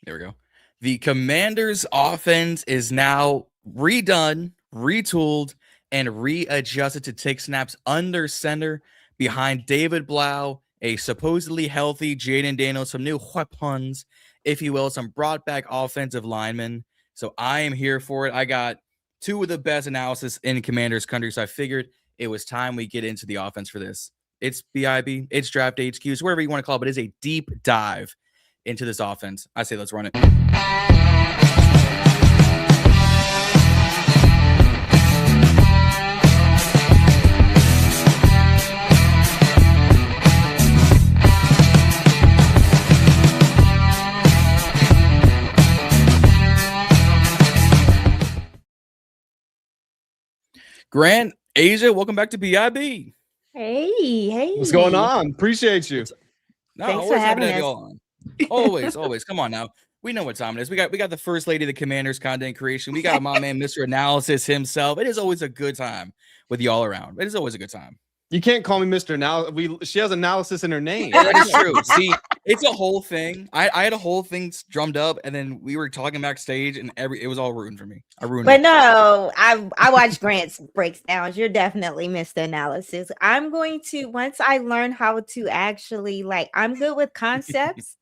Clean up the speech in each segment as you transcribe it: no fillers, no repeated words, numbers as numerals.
There we go. The Commanders' offense is now redone, retooled, and readjusted to take snaps under center behind David Blough, a supposedly healthy Jayden Daniels, some new weapons, if you will, some brought back offensive linemen. So I am here for it. I got two of the best analysis in Commanders country, so I figured it was time we get into the offense for this. It's BIB, it's Draft HQs, wherever you want to call it, but it's a deep dive into this offense. I say let's run it. Grant, Asia, welcome back to BIB. Hey. What's going on? Appreciate you. No, thanks for having us. On. Always. Come on now. We know what time it is. We got the first lady of the Commanders content creation. We got my man, Mr. Analysis himself. It is always a good time with you all around. It is always a good time. You can't call me Mr. Now. She has analysis in her name. That is true. See, it's a whole thing. I had a whole thing drummed up, and then we were talking backstage, and it was all ruined for me. I ruined it. But no, I watched Grant's breakdowns. You're definitely Mr. Analysis. I'm going to, once I learn how to actually, I'm good with concepts.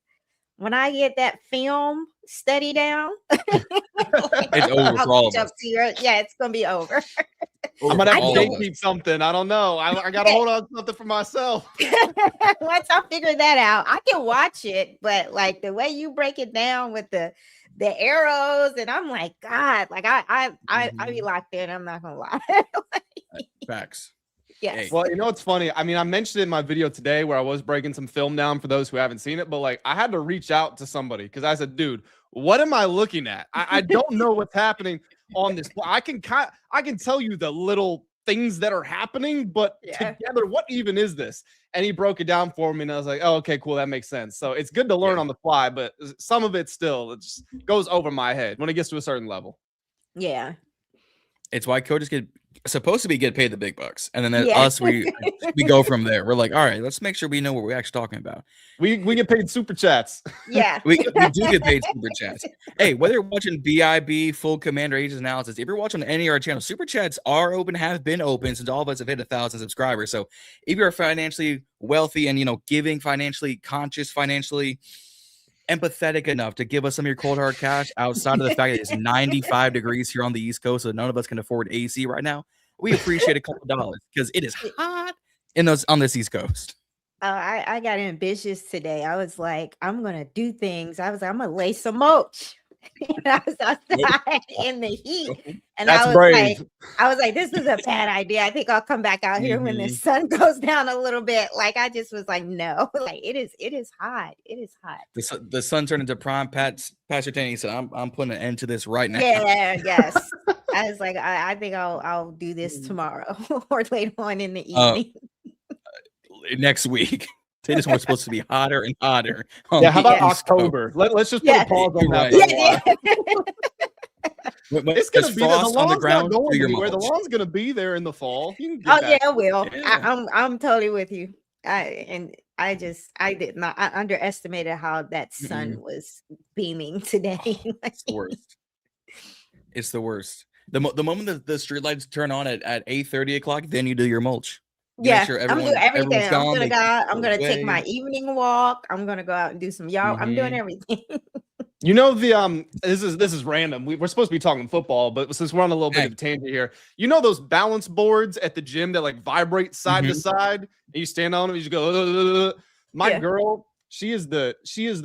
When I get that film study down, it's over for all of us. Yeah, it's gonna be over. I'm gonna have to gatekeep something. I don't know. I gotta hold on to something for myself. Once I figure that out, I can watch it. But the way you break it down with the arrows, and I'm like, God, I be locked in. I'm not gonna lie. Facts. Yes. Hey. Well, it's funny. I mean, I mentioned it in my video today where I was breaking some film down for those who haven't seen it, but I had to reach out to somebody because I said, dude, what am I looking at? I don't know what's happening on this. I can tell you the little things that are happening, but together, what even is this? And he broke it down for me, and I was like, oh, okay, cool. That makes sense. So it's good to learn on the fly, but some of it still, it just goes over my head when it gets to a certain level. Yeah. It's why coaches supposed to get paid the big bucks, and then us we go from there. We're like, all right, let's make sure we know what we're actually talking about. We get paid super chats. Yeah, we do get paid super chats. Hey, whether you're watching BIB full Commander Ages analysis, if you're watching any of our channels, super chats are open, have been open since all of us have hit 1,000 subscribers. So if you're financially wealthy and giving, financially conscious, financially empathetic enough to give us some of your cold hard cash outside of the fact that it's 95 degrees here on the East Coast, so none of us can afford AC right now, we appreciate a couple dollars because it is hot on this East Coast. I got ambitious today. I was like, I'm gonna do things. I'm gonna lay some mulch. I was outside in the heat, and I was like, this is a bad idea. I think I'll come back out here when the sun goes down a little bit. I just was like, no, it is hot. It is hot. The sun turned into prime Pastor Tanny said, I'm putting an end to this right now. Yeah, yes. I was like, I think I'll do this tomorrow or later on in the evening. Next week. They just weren't supposed to be hotter and hotter. Yeah, how about October? Let's just put a pause on that. It's going to be frost on the ground. Where the lawn's going to be there in the fall. It will. Yeah. I'm totally with you. I underestimated how that sun was beaming today. It's the worst. It's the worst. The moment that the street lights turn on at 8:30 o'clock, then you do your mulch. Yeah, sure I'm doing everything. I'm gonna take my evening walk. I'm gonna go out and do some yard. I'm doing everything. This is random. We're supposed to be talking football, but since we're on a little bit of a tangent here, those balance boards at the gym that vibrate side to side, and you stand on them, you just go. My girl, she is the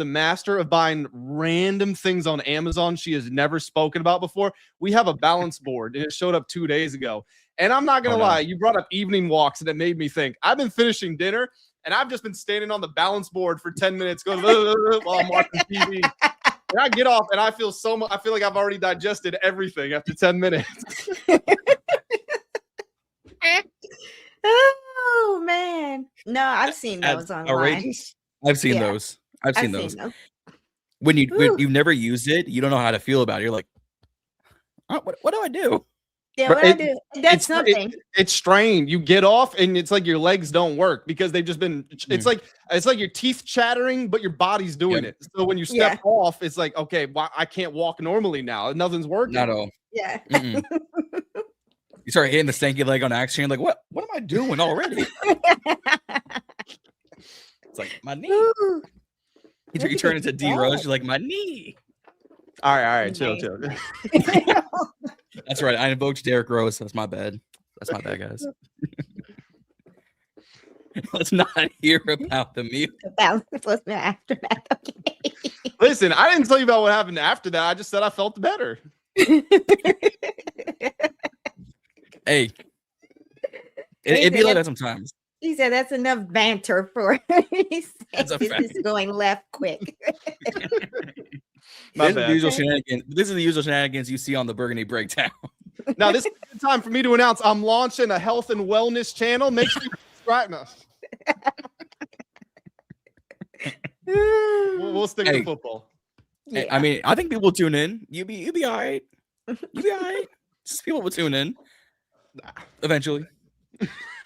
master of buying random things on Amazon she has never spoken about before. We have a balance board, and it showed up 2 days ago. And I'm not going to lie, you brought up evening walks, and it made me think. I've been finishing dinner, and I've just been standing on the balance board for 10 minutes going while I'm watching TV. And I get off, and I feel like I've already digested everything after 10 minutes. Oh, man. No, I've seen those online. Outrageous. I've seen those. I've seen those. When you've never used it, you don't know how to feel about it. You're like, oh, what do I do? Yeah, what I do, that's something. It's strained. You get off, and it's like your legs don't work because they've just been. It's like your teeth chattering, but your body's doing it. So when you step off, it's like, okay, well, I can't walk normally now. Nothing's working. Not at all. Yeah. You start hitting the stanky leg on accident. Like, what am I doing already? It's like my knee. Ooh, You turn into D-Rose. You're like, my knee. All right, chill. That's right. I invoked Derrick Rose. That's my bad. Guys. Let's not hear about the meal. After that. Okay. Listen, I didn't tell you about what happened after that. I just said I felt better. Hey, it'd be like that sometimes. He said that's enough banter for. This is going left quick. This is the usual shenanigans you see on the Burgundy Breakdown. Now, this is a good time for me to announce I'm launching a health and wellness channel. Make sure you subscribe us. We'll stick to football. Yeah. Hey, I mean, I think people tune in. You'll be all right. You'll be all right. Just people will tune in eventually.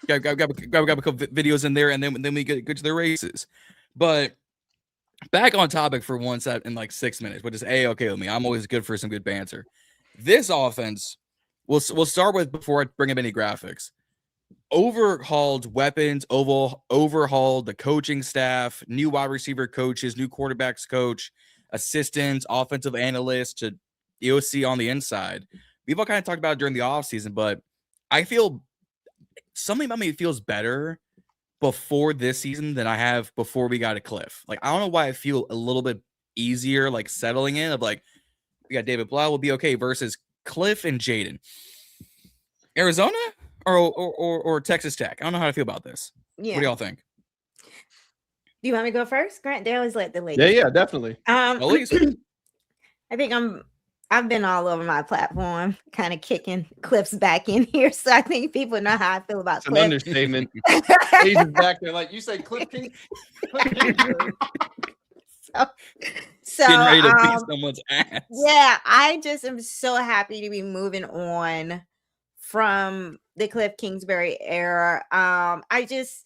Got a couple videos in there, and then we get to the races. But back on topic for one set in like 6 minutes, which is okay with me. I'm always good for some good banter. This offense, we'll start with before I bring up any graphics. Overhauled weapons, overhauled the coaching staff, new wide receiver coaches, new quarterbacks coach, assistants, offensive analysts to EOC on the inside. We've all kind of talked about it during the offseason, but I feel something about me feels better before this season than I have before we got a Cliff. Like, I don't know why I feel a little bit easier, like settling in of like, we got David Blough will be okay versus Cliff and Jayden. Arizona or Texas Tech? I don't know how to feel about this. Yeah. What do y'all think? Do you want me to go first, Grant? They always let the ladies. Yeah, definitely. I think I've been all over my platform, kind of kicking Cliff's back in here. So I think people know how I feel about Cliff. An understatement. He's back there, like you say, Cliff King. So getting ready to beat someone's ass. Yeah, I just am so happy to be moving on from the Cliff Kingsbury era. I just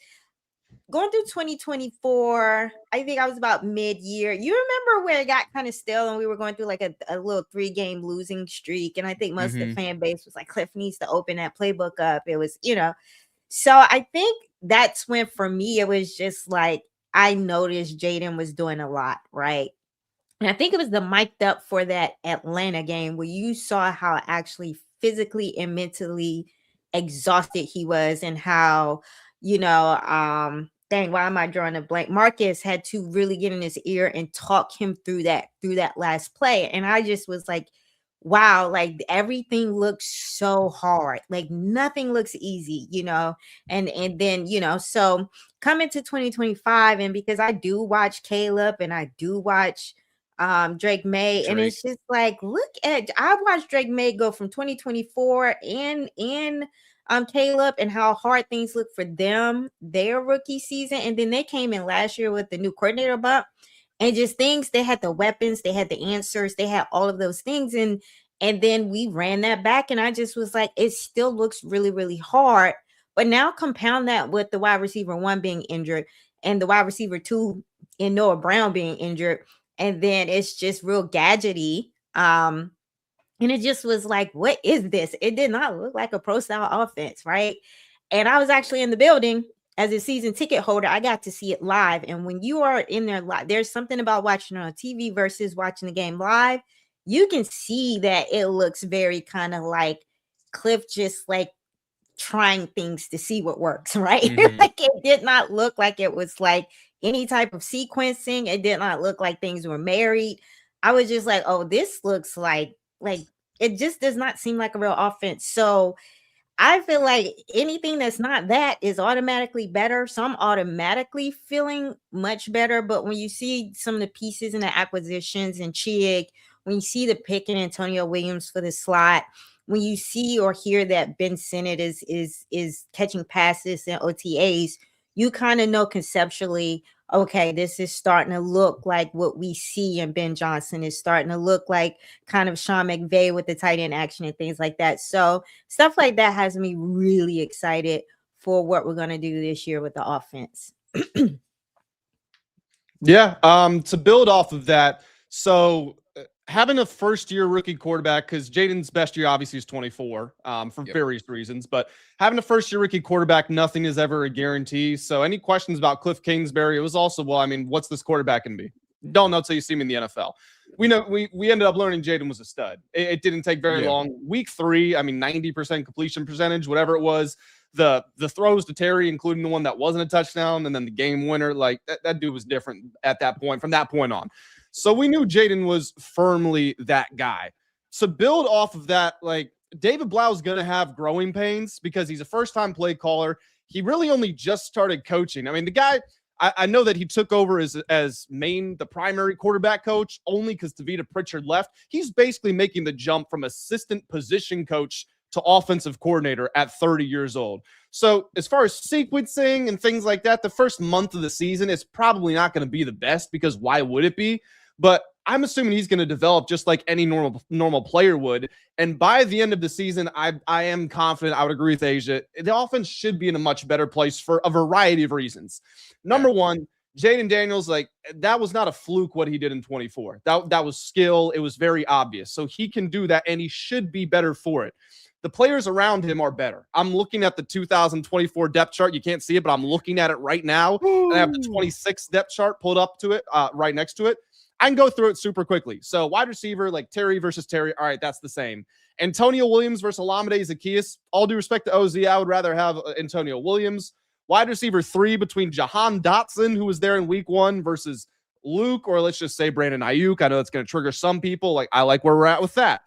going through 2024, I think I was about mid-year. You remember where it got kind of stale and we were going through like a little 3-game losing streak. And I think most of the fan base was like, Cliff needs to open that playbook up. It was, so I think that's when for me, it was just like, I noticed Jayden was doing a lot, right? And I think it was the mic'd up for that Atlanta game where you saw how actually physically and mentally exhausted he was and how, dang, why am I drawing a blank? Marcus had to really get in his ear and talk him through that last play. And I just was like, wow, like everything looks so hard. Like nothing looks easy, and then, so coming to 2025, and because I do watch Caleb and I do watch Drake May, and it's just like, I watched Drake May go from 2024 and Caleb and how hard things look for them, their rookie season. And then they came in last year with the new coordinator bump and just things. They had the weapons, they had the answers, they had all of those things. And then we ran that back. And I just was like, it still looks really, really hard. But now compound that with the wide receiver 1 being injured and the wide receiver 2 in Noah Brown being injured. And then it's just real gadgety. And it just was like, what is this? It did not look like a pro style offense, right? And I was actually in the building as a season ticket holder. I got to see it live. And when you are in there live, there's something about watching on TV versus watching the game live. You can see that it looks very kind of like Cliff just like trying things to see what works, right? Like it did not look like it was like any type of sequencing. It did not look like things were married. I was just like, oh, this looks like it just does not seem like a real offense. So I feel like anything that's not that is automatically better. So I'm automatically feeling much better. But when you see some of the pieces and the acquisitions and Chig, when you see the pick in Antonio Williams for the slot, when you see or hear that Ben Sinnott is catching passes and OTAs, you kind of know conceptually okay, this is starting to look like what we see in Ben Johnson. Is starting to look like kind of Sean McVay with the tight end action and things like that. So stuff like that has me really excited for what we're going to do this year with the offense. Yeah. To build off of that, so having a first-year rookie quarterback, because Jayden's best year obviously is 24 for various reasons, but having a first-year rookie quarterback, nothing is ever a guarantee. So any questions about Cliff Kingsbury, it was also, well, I mean, what's this quarterback going to be? Don't know till you see him in the NFL. We know we ended up learning Jayden was a stud. It didn't take very long. Week 3, I mean, 90% completion percentage, whatever it was. The throws to Terry, including the one that wasn't a touchdown, and then the game winner, like that dude was different at that point, from that point on. So we knew Jayden was firmly that guy. So build off of that, like David Blough is going to have growing pains because he's a first-time play caller. He really only just started coaching. I mean, the guy, I know that he took over as the primary quarterback coach only because Tavita Pritchard left. He's basically making the jump from assistant position coach to offensive coordinator at 30 years old. So as far as sequencing and things like that, the first month of the season is probably not going to be the best because why would it be? But I'm assuming he's going to develop just like any normal player would. And by the end of the season, I am confident, I would agree with Asia, the offense should be in a much better place for a variety of reasons. Number one, Jayden Daniels, like that was not a fluke what he did in 24. That was skill. It was very obvious. So he can do that and he should be better for it. The players around him are better. I'm looking at the 2024 depth chart. You can't see it, but I'm looking at it right now. And I have the 26 depth chart pulled up to it, right next to it. I can go through it super quickly. So wide receiver, like Terry versus Terry. All right, that's the same. Antonio Williams versus Olamide Zaccheaus. All due respect to OZ, I would rather have Antonio Williams. Wide receiver 3 between Jahan Dotson, who was there in week 1, versus Luke, or let's just say Brandon Ayuk. I know that's going to trigger some people. Like, I like where we're at with that.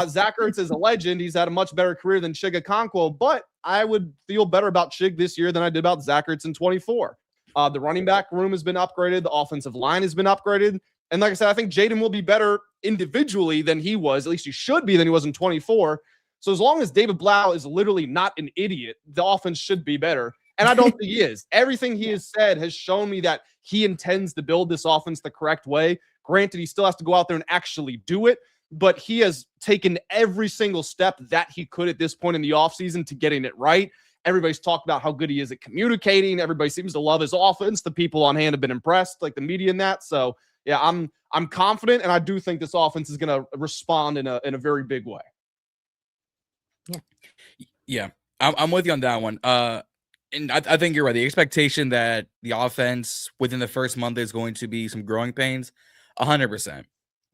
Zach Ertz is a legend. He's had a much better career than Chig Okonkwo, but I would feel better about Chig this year than I did about Zach Ertz in 24. The running back room has been upgraded. The offensive line has been upgraded. And like I said, I think Jayden will be better individually than he was. At least he should be than he was in 24. So as long as David Blough is literally not an idiot, the offense should be better. And I don't think he is. Everything he has said has shown me that he intends to build this offense the correct way. Granted, he still has to go out there and actually do it, but he has taken every single step that he could at this point in the offseason to getting it right. Everybody's talked about how good he is at communicating. Everybody seems to love his offense. The people on hand have been impressed, like the media and that. So yeah, I'm confident, and I do think this offense is going to respond in a very big way. Yeah, I'm with you on that one. And I think you're right. The expectation that the offense within the first month is going to be some growing pains, 100%.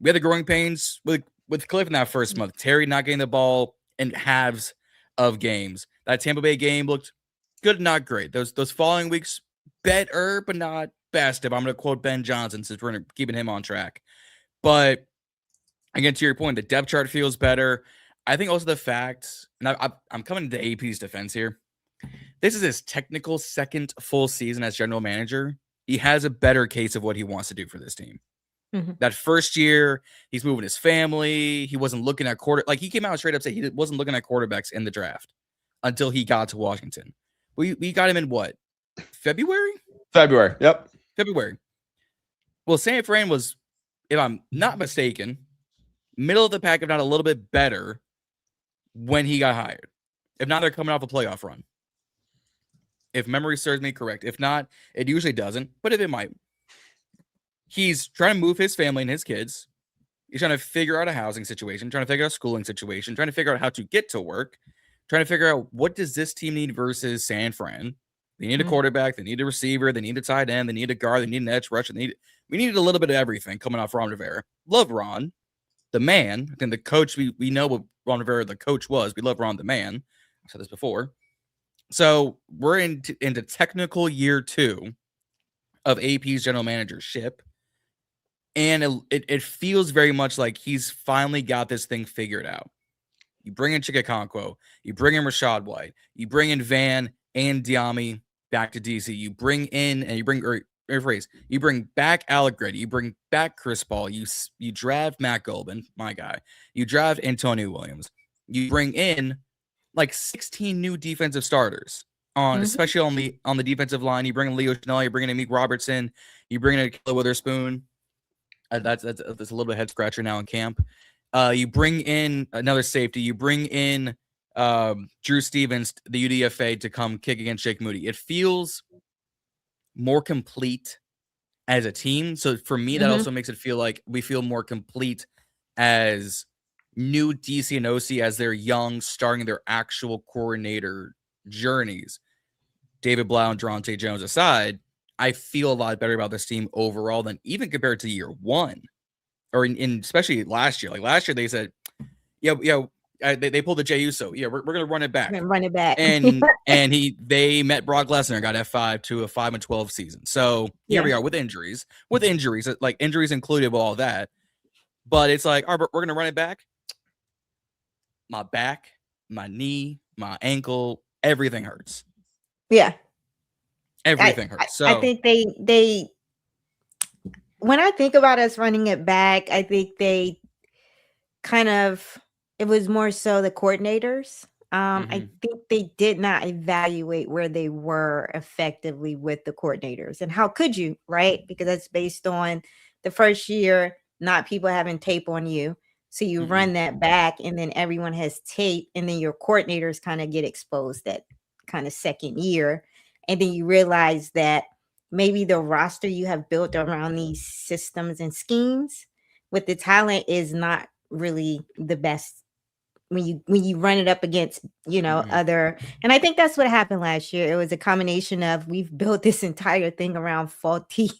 We had the growing pains with Cliff in that first month. Terry not getting the ball in halves of games. That Tampa Bay game looked good, not great. Those following weeks, better, but not best. If I'm going to quote Ben Johnson, since we're keeping him on track. But again, to your point, the depth chart feels better. I think also the fact, and I'm coming to AP's defense here. This is his technical second full season as general manager. He has a better case of what he wants to do for this team. Mm-hmm. That first year, he's moving his family. He wasn't looking at he came out straight up saying he wasn't looking at quarterbacks in the draft until he got to Washington. We got him in what? February? February. Yep. February. Well, San Fran was, if I'm not mistaken, middle of the pack, if not a little bit better, when he got hired. If not, they're coming off a playoff run. If memory serves me correct. If not, it usually doesn't, but if it might. He's trying to move his family and his kids. He's trying to figure out a housing situation, trying to figure out a schooling situation, trying to figure out how to get to work, trying to figure out what does this team need versus San Fran. They need a quarterback, they need a receiver, they need a tight end, they need a guard, they need an edge rusher. We needed a little bit of everything coming off Ron Rivera. Love Ron, the man. I think the coach, we know what Ron Rivera, the coach, was. We love Ron, the man. I've said this before. So we're into technical year 2 of AP's general managership. And it feels very much like he's finally got this thing figured out. You bring in Chig Okonkwo, you bring in Rachaad White, you bring in Van and Dyami back to DC. You bring in and you bring back Alec Grady, you bring back Chris Paul, you draft Matt Golden, my guy, you draft Antonio Williams, you bring in like 16 new defensive starters. especially on the defensive line. You bring in Leo Chanel, you bring in Amik Robertson, you bring in Killer Witherspoon. That's a little bit head scratcher now in camp. You bring in another safety. You bring in Drew Stevens, the UDFA, to come kick against Jake Moody. It feels more complete as a team. So for me, that also makes it feel like we feel more complete as new DC and OC as they're young, starting their actual coordinator journeys. David Blough and Durante Jones aside, I feel a lot better about this team overall than even compared to year one, or in especially last year. Like last year, they said, they pulled the Jey Uso. Yeah, we're gonna run it back. Run it back. And they met Brock Lesnar, got F5 to a 5-12 season. So here we are with injuries, like injuries included with all that. But it's like, all right, we're gonna run it back. My back, my knee, my ankle, everything hurts. Yeah. Everything hurts. So I think they when I think about us running it back, I think they it was more so the coordinators. I think they did not evaluate where they were effectively with the coordinators. And how could you, right? Because that's based on the first year, not people having tape on you. So you run that back and then everyone has tape and then your coordinators kind of get exposed that kind of second year. And then you realize that maybe the roster you have built around these systems and schemes with the talent is not really the best when you run it up against, other. And I think that's what happened last year. It was a combination of we've built this entire thing around faulty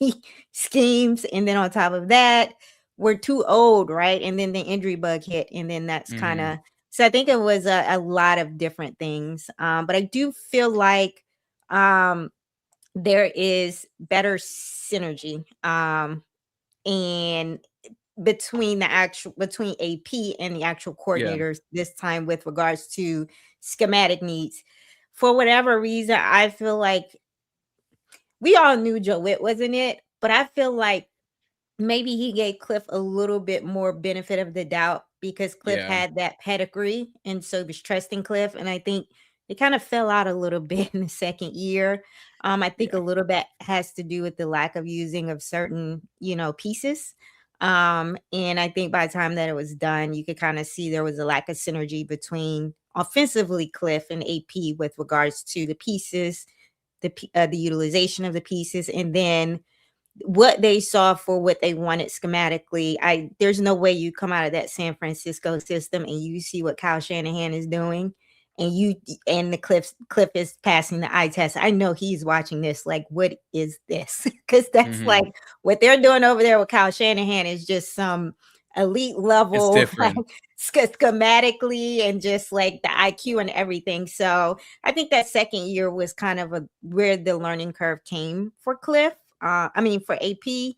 schemes. And then on top of that, we're too old, right? And then the injury bug hit. And then that's kind of, so I think it was a lot of different things. But I do feel like there is better synergy and between AP and the actual coordinators this time with regards to schematic needs. For whatever reason, I feel like we all knew Joe Witt wasn't it, but I feel like maybe he gave Cliff a little bit more benefit of the doubt because Cliff had that pedigree, and so he was trusting Cliff. And I think it kind of fell out a little bit in the second year. I think a little bit has to do with the lack of using of certain, pieces. And I think by the time that it was done, you could kind of see there was a lack of synergy between offensively Cliff and AP with regards to the pieces, the utilization of the pieces, and then what they saw for what they wanted schematically. There's no way you come out of that San Francisco system and you see what Kyle Shanahan is doing and the Cliff is passing the eye test. I know he's watching this like, what is this? Because that's like what they're doing over there with Kyle Shanahan is just some elite level, like, schematically and just like the IQ and everything. So I think that second year was kind of where the learning curve came for Cliff. For AP.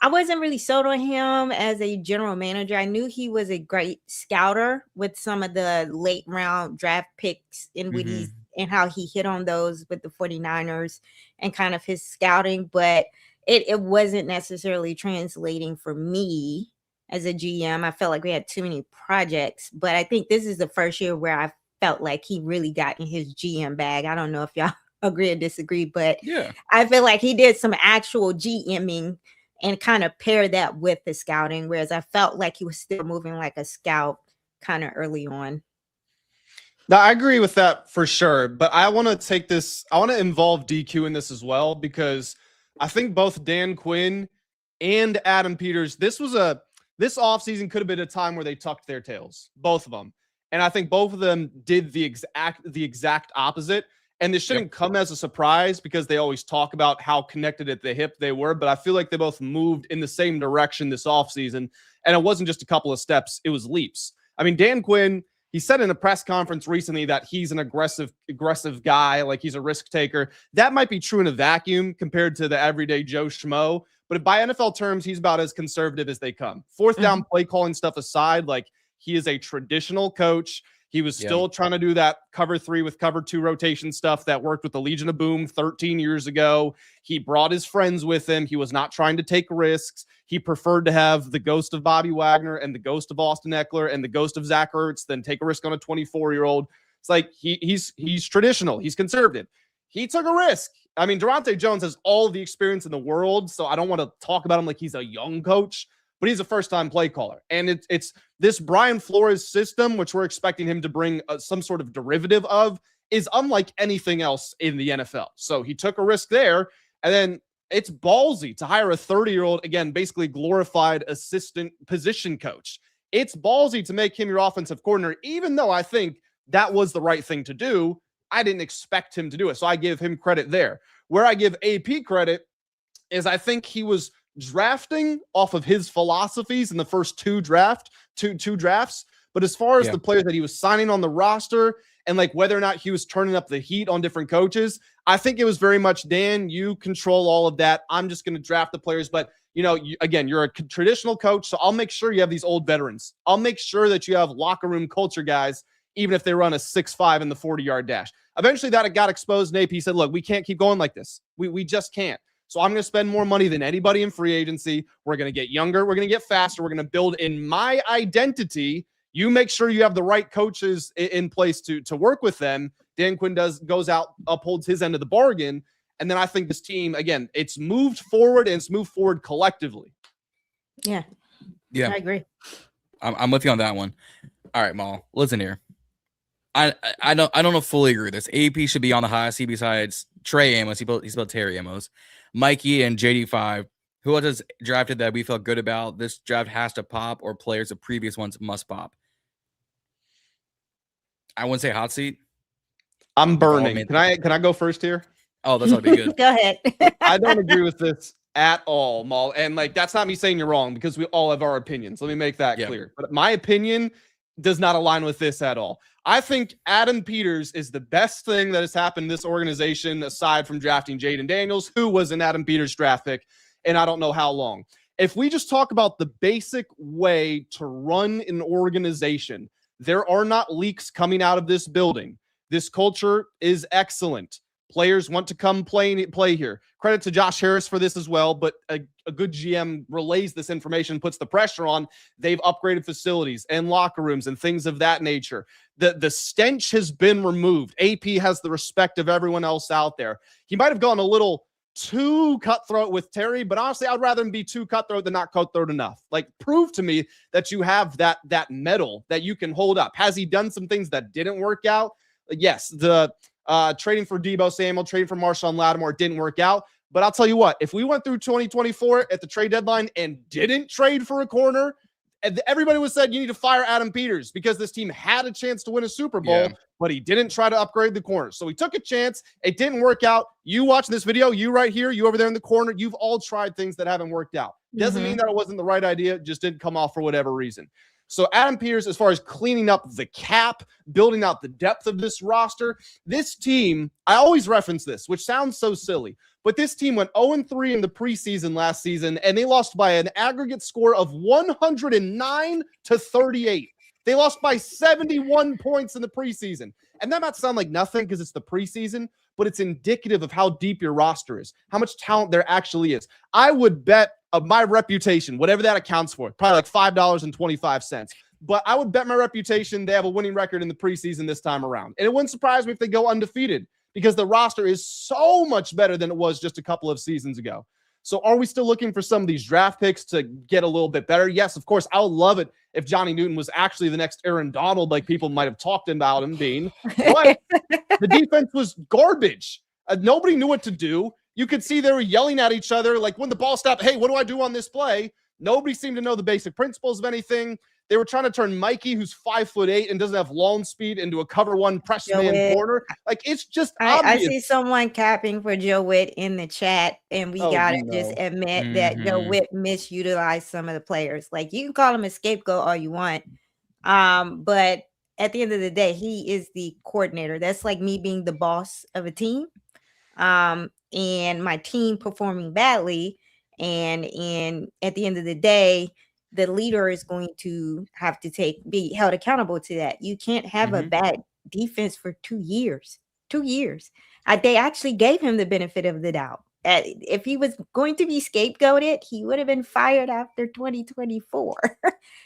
I wasn't really sold on him as a general manager. I knew he was a great scouter with some of the late round draft picks and how he hit on those with the 49ers and kind of his scouting, but it wasn't necessarily translating for me as a GM. I felt like we had too many projects, but I think this is the first year where I felt like he really got in his GM bag. I don't know if y'all agree or disagree, but I feel like he did some actual GMing and kind of paired that with the scouting, whereas I felt like he was still moving like a scout kind of early on. Now, I agree with that for sure, but I want to involve DQ in this as well, because I think both Dan Quinn and Adam Peters, this offseason could have been a time where they tucked their tails, both of them. And I think both of them did the exact opposite. And this shouldn't come as a surprise because they always talk about how connected at the hip they were. But I feel like they both moved in the same direction this offseason. And it wasn't just a couple of steps. It was leaps. I mean, Dan Quinn, he said in a press conference recently that he's an aggressive guy, like he's a risk taker. That might be true in a vacuum compared to the everyday Joe Schmo. But by NFL terms, he's about as conservative as they come. Fourth down play calling stuff aside, like he is a traditional coach. He was still trying to do that cover 3 with cover 2 rotation stuff that worked with the Legion of Boom 13 years ago. He brought his friends with him. He was not trying to take risks. He preferred to have the ghost of Bobby Wagner and the ghost of Austin Eckler and the ghost of Zach Ertz than take a risk on a 24-year-old. It's like he's traditional. He's conservative. He took a risk. I mean, Durante Jones has all the experience in the world, so I don't want to talk about him like he's a young coach, but he's a first-time play caller. And it's this Brian Flores system, which we're expecting him to bring some sort of derivative of, is unlike anything else in the NFL. So he took a risk there, and then it's ballsy to hire a 30-year-old, again, basically glorified assistant position coach. It's ballsy to make him your offensive coordinator, even though I think that was the right thing to do. I didn't expect him to do it, so I give him credit there. Where I give AP credit is I think he was drafting off of his philosophies in the first two drafts. But as far as the players that he was signing on the roster and like whether or not he was turning up the heat on different coaches, I think it was very much, Dan, you control all of that. I'm just going to draft the players. But, you know, again, you're a traditional coach, so I'll make sure you have these old veterans. I'll make sure that you have locker room culture guys, even if they run a 6.5 in the 40-yard dash. Eventually that got exposed, and AP said, look, we can't keep going like this. We just can't. So I'm going to spend more money than anybody in free agency. We're going to get younger. We're going to get faster. We're going to build in my identity. You make sure you have the right coaches in place to work with them. Dan Quinn goes out, upholds his end of the bargain. And then I think this team, again, it's moved forward, and it's moved forward collectively. Yeah, I agree. I'm with you on that one. All right, Maul, listen here. I don't fully agree with this. AP should be on the highest seed besides Trey Amos. He's about Terry Amos, Mikey, and JD5. Who else has drafted that we felt good about? This draft has to pop, or players of previous ones must pop. I wouldn't say hot seat. I'm burning. Can I go first here? Oh, that's ought to be good. Go ahead. I don't agree with this at all, Maul. And like, that's not me saying you're wrong, because we all have our opinions. Let me make that clear. But my opinion does not align with this at all. I think Adam Peters is the best thing that has happened in this organization, aside from drafting Jayden Daniels, who was an Adam Peters draft pick, and I don't know how long. If we just talk about the basic way to run an organization, there are not leaks coming out of this building. This culture is excellent. Players want to come play here. Credit to Josh Harris for this as well, but a good GM relays this information, puts the pressure on. They've upgraded facilities and locker rooms and things of that nature. The stench has been removed. AP has the respect of everyone else out there. He might have gone a little too cutthroat with Terry, but honestly, I'd rather him be too cutthroat than not cutthroat enough. Like, prove to me that you have that metal that you can hold up. Has he done some things that didn't work out? Yes, the trading for Deebo Samuel, trading for Marshawn Lattimore didn't work out. But I'll tell you what, if we went through 2024 at the trade deadline and didn't trade for a corner, everybody would have said you need to fire Adam Peters, because this team had a chance to win a Super Bowl, but he didn't try to upgrade the corner. So he took a chance. It didn't work out. You watching this video, you right here, you over there in the corner, you've all tried things that haven't worked out. Doesn't mean that it wasn't the right idea. It just didn't come off for whatever reason. So Adam Peters, as far as cleaning up the cap, building out the depth of this roster, this team, I always reference this, which sounds so silly, but this team went 0-3 in the preseason last season, and they lost by an aggregate score of 109-38. They lost by 71 points in the preseason. And that might sound like nothing because it's the preseason, but it's indicative of how deep your roster is, how much talent there actually is. I would bet of my reputation, whatever that accounts for, probably like $5.25. But I would bet my reputation they have a winning record in the preseason this time around. And it wouldn't surprise me if they go undefeated, because the roster is so much better than it was just a couple of seasons ago. So are we still looking for some of these draft picks to get a little bit better? Yes, of course. I would love it if Johnny Newton was actually the next Aaron Donald, like people might have talked about him being. But the defense was garbage. Nobody knew what to do. You could see they were yelling at each other. Like when the ball stopped, hey, what do I do on this play? Nobody seemed to know the basic principles of anything. They were trying to turn Mikey, who's 5'8" and doesn't have long speed, into a cover one press man corner. Like, it's just obvious. I see someone capping for Joe Witt in the chat, and we gotta just admit that Joe Witt misutilized some of the players. Like, you can call him a scapegoat all you want, but at the end of the day, he is the coordinator. That's like me being the boss of a team, and my team performing badly, and at the end of the day, the leader is going to have to be held accountable to that. You can't have a bad defense for 2 years. 2 years. They actually gave him the benefit of the doubt. if he was going to be scapegoated, he would have been fired after 2024.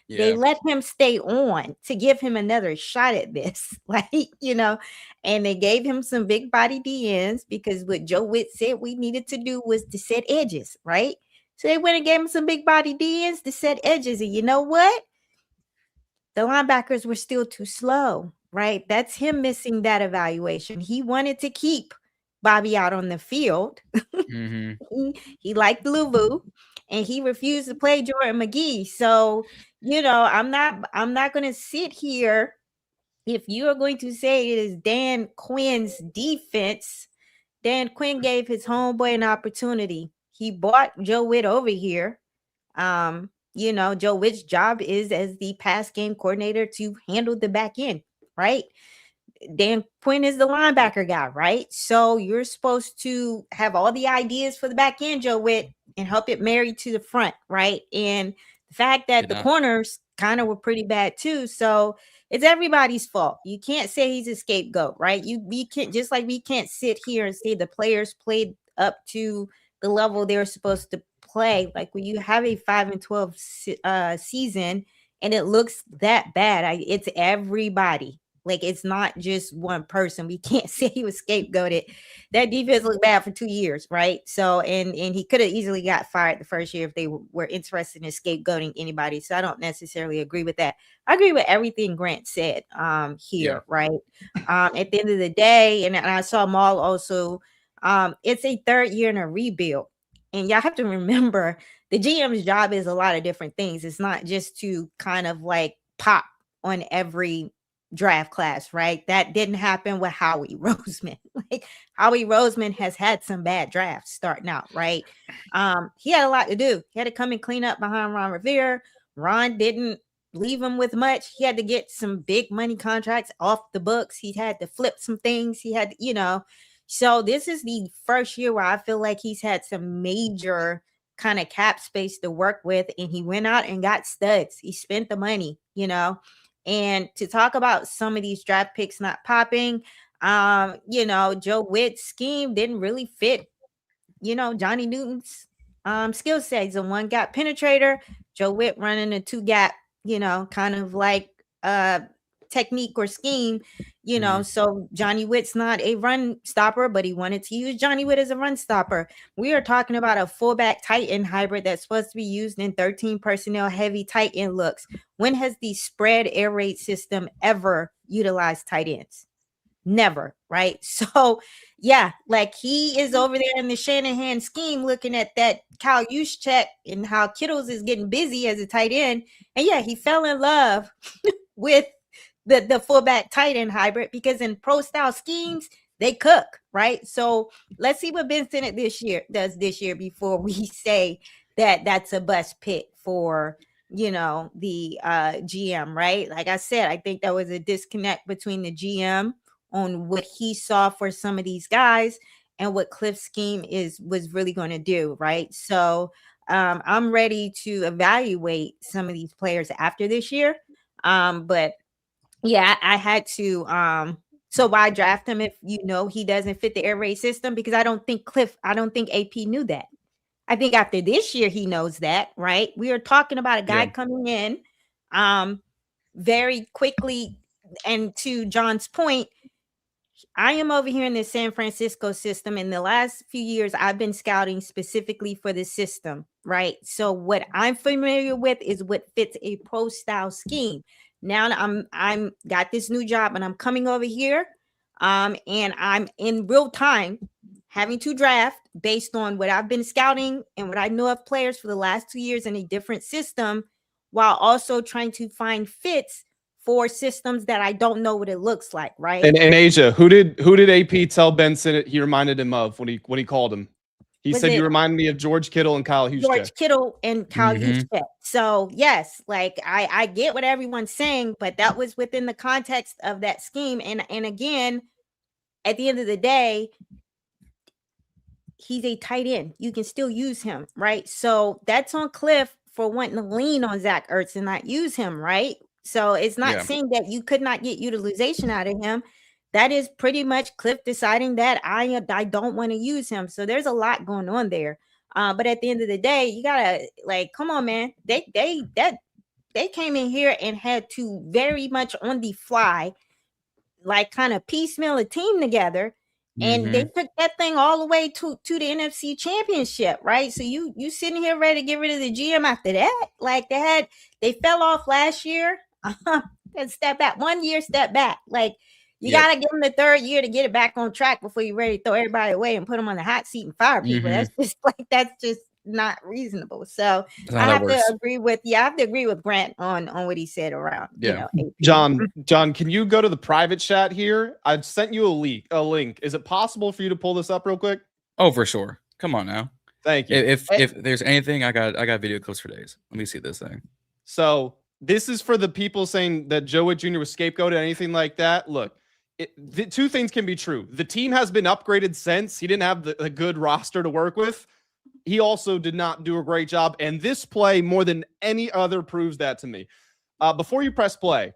They let him stay on to give him another shot at this, like, and they gave him some big body DNs because what Joe Witt said we needed to do was to set edges, right? So they went and gave him some big body DNs to set edges. And you know what? The linebackers were still too slow, right? That's him missing that evaluation. He wanted to keep Bobby out on the field. He liked Louvu, and he refused to play Jordan McGee. So, I'm not going to sit here. If you are going to say it is Dan Quinn's defense, Dan Quinn gave his homeboy an opportunity. He brought Joe Witt over here. Joe Witt's job is as the pass game coordinator to handle the back end, right? Dan Quinn is the linebacker guy, right? So you're supposed to have all the ideas for the back end, Joe Witt, and help it marry to the front, right? And the fact that the corners kind of were pretty bad too. So it's everybody's fault. You can't say he's a scapegoat, right? We can't, just like we can't sit here and say the players played up to the level they were supposed to play. Like when you have a 5-12 season and it looks that bad, it's everybody. Like, it's not just one person. We can't say he was scapegoated. That defense looked bad for 2 years, right? So, and he could have easily got fired the first year if they were interested in scapegoating anybody. So I don't necessarily agree with that. I agree with everything Grant said here, right? At the end of the day, and I saw Maul also, it's a third year in a rebuild. And y'all have to remember, the GM's job is a lot of different things. It's not just to kind of like pop on every draft class, right? That didn't happen with Howie Roseman. Like, Howie Roseman has had some bad drafts starting out, right? He had a lot to do. He had to come and clean up behind Ron Rivera. Ron didn't leave him with much. He had to get some big money contracts off the books. He had to flip some things. He had, so this is the first year where I feel like he's had some major kind of cap space to work with, and he went out and got studs. He spent the money, And to talk about some of these draft picks not popping, Joe Witt's scheme didn't really fit, Johnny Newton's skill set. He's a one gap penetrator. Joe Witt running a two gap, kind of like technique or scheme, so Johnny Witt's not a run stopper, but he wanted to use Johnny Witt as a run stopper. We are talking about a fullback tight end hybrid that's supposed to be used in 13 personnel heavy tight end looks. When has the spread air raid system ever utilized tight ends? Never, right? So yeah, like he is over there in the Shanahan scheme looking at that Kyle Juszczyk and how Kittles is getting busy as a tight end. And yeah, he fell in love with the fullback tight end hybrid because in pro style schemes, they cook, right? So let's see what Ben Sinnott does this year before we say that that's a bust pick for, the GM, right? Like I said, I think there was a disconnect between the GM on what he saw for some of these guys and what Cliff's scheme was really going to do, right? So I'm ready to evaluate some of these players after this year. But yeah, I had to. So why draft him if he doesn't fit the air raid system? Because I don't think AP knew that. I think after this year he knows that, right? We are talking about a guy coming in very quickly. And to John's point, I am over here in the San Francisco system. In the last few years, I've been scouting specifically for the system, right? So what I'm familiar with is what fits a pro style scheme. Now I'm got this new job and I'm coming over here and I'm in real time having to draft based on what I've been scouting and what I know of players for the last 2 years in a different system, while also trying to find fits for systems that I don't know what it looks like, right? And Asia, who did AP tell Ben Sinnott he reminded him of when he called him? He said you remind me of George Kittle and Kyle Juszczyk. George Kittle and Kyle Juszczyk. So yes, like I get what everyone's saying, but that was within the context of that scheme. And again, at the end of the day, he's a tight end. You can still use him, right? So that's on Cliff for wanting to lean on Zach Ertz and not use him, right? So it's not saying that you could not get utilization out of him. that is pretty much Cliff deciding that I don't want to use him. So there's a lot going on there. But at the end of the day, you gotta like, come on, man. They came in here and had to very much on the fly, like kind of piecemeal a team together. And they took that thing all the way to the NFC Championship, right? So you sitting here ready to get rid of the GM after that? Like they fell off last year. And step back 1 year, step back. Like you gotta give them the third year to get it back on track before you're ready to throw everybody away and put them on the hot seat and fire people. That's just not reasonable. So I have to agree with Grant on what he said around. You know, John, can you go to the private chat here? I've sent you a link. Is it possible for you to pull this up real quick? Oh, for sure. Come on now. Thank you. If there's anything, I got video clips for days. Let me see this thing. So this is for the people saying that Joe Witt Jr. was scapegoated, anything like that. Look, the two things can be true. The team has been upgraded since. He didn't have the good roster to work with. He also did not do a great job. And this play, more than any other, proves that to me. Before you press play,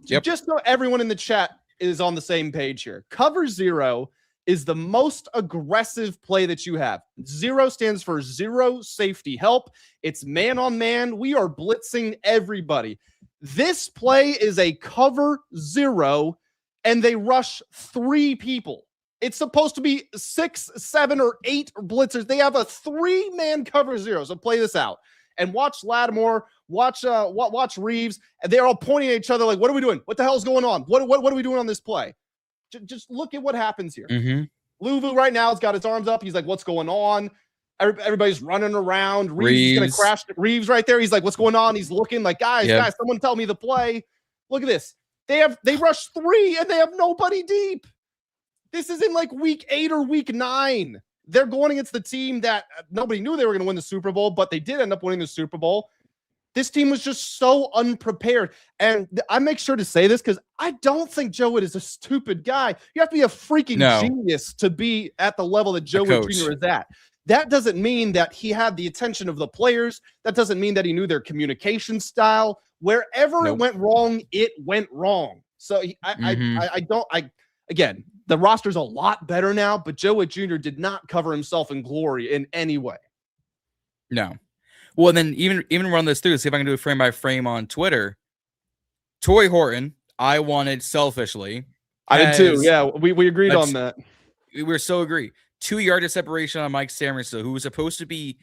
just so everyone in the chat is on the same page here. Cover 0 is the most aggressive play that you have. 0 stands for zero safety help. It's man on man. We are blitzing everybody. This play is a cover 0, and they rush 3 people. It's supposed to be 6, 7, or 8 blitzers. They have a 3-man cover 0. So play this out and watch Lattimore, watch Reeves, and they're all pointing at each other like, "What are we doing? What the hell's going on? What are we doing on this play?" Just look at what happens here. Louvu right now has got his arms up. He's like, "What's going on?" Everybody's running around. Reeves is gonna crash. Reeves right there. He's like, "What's going on?" He's looking like, guys, someone tell me the play. Look at this. They rush 3 and they have nobody deep. This is in like week 8 or week 9. They're going against the team that nobody knew they were going to win the Super Bowl, but they did end up winning the Super Bowl. This team was just so unprepared. And I make sure to say this because I don't think Joe Witt is a stupid guy. You have to be a freaking genius to be at the level that Joe Witt Jr. is at. That doesn't mean that he had the attention of the players. That doesn't mean that he knew their communication style. Wherever it went wrong, it went wrong. So again, the roster's a lot better now, but Joe Witt Jr. did not cover himself in glory in any way. No. Well, then even run this through, see if I can do a frame by frame on Twitter. Tory Horton, I wanted selfishly. I did too. Yeah, we agreed on that. We were so agree. 2 yards of separation on Mike Samerson, who was supposed to be,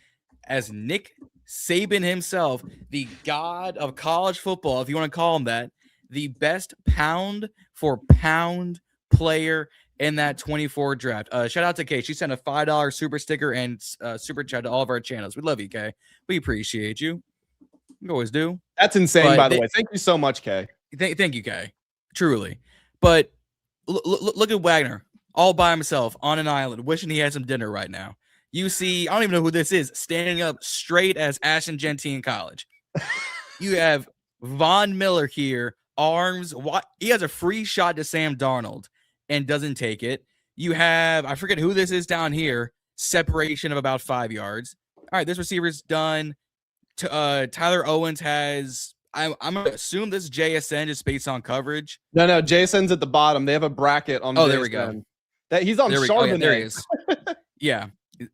as Nick Saban himself, the god of college football, if you want to call him that, the best pound for pound player in that 24 draft. Shout out to Kay. She sent a $5 super sticker and super chat to all of our channels. We love you, Kay. We appreciate you. We always do. That's insane, by the way. Thank you so much, Kay. Thank you, Kay. Truly. But look at Wagner all by himself on an island, wishing he had some dinner right now. You see, I don't even know who this is, standing up straight as Ashton Genty in college. You have Von Miller here, arms. He has a free shot to Sam Darnold and doesn't take it. You have, I forget who this is down here, separation of about 5 yards. All right, this receiver's done. Tyler Owens has, I'm going to assume this is JSN just based on coverage. No, JSN's at the bottom. They have a bracket on JSN. There we go. That he's on Charbonnet. There he is. Yeah.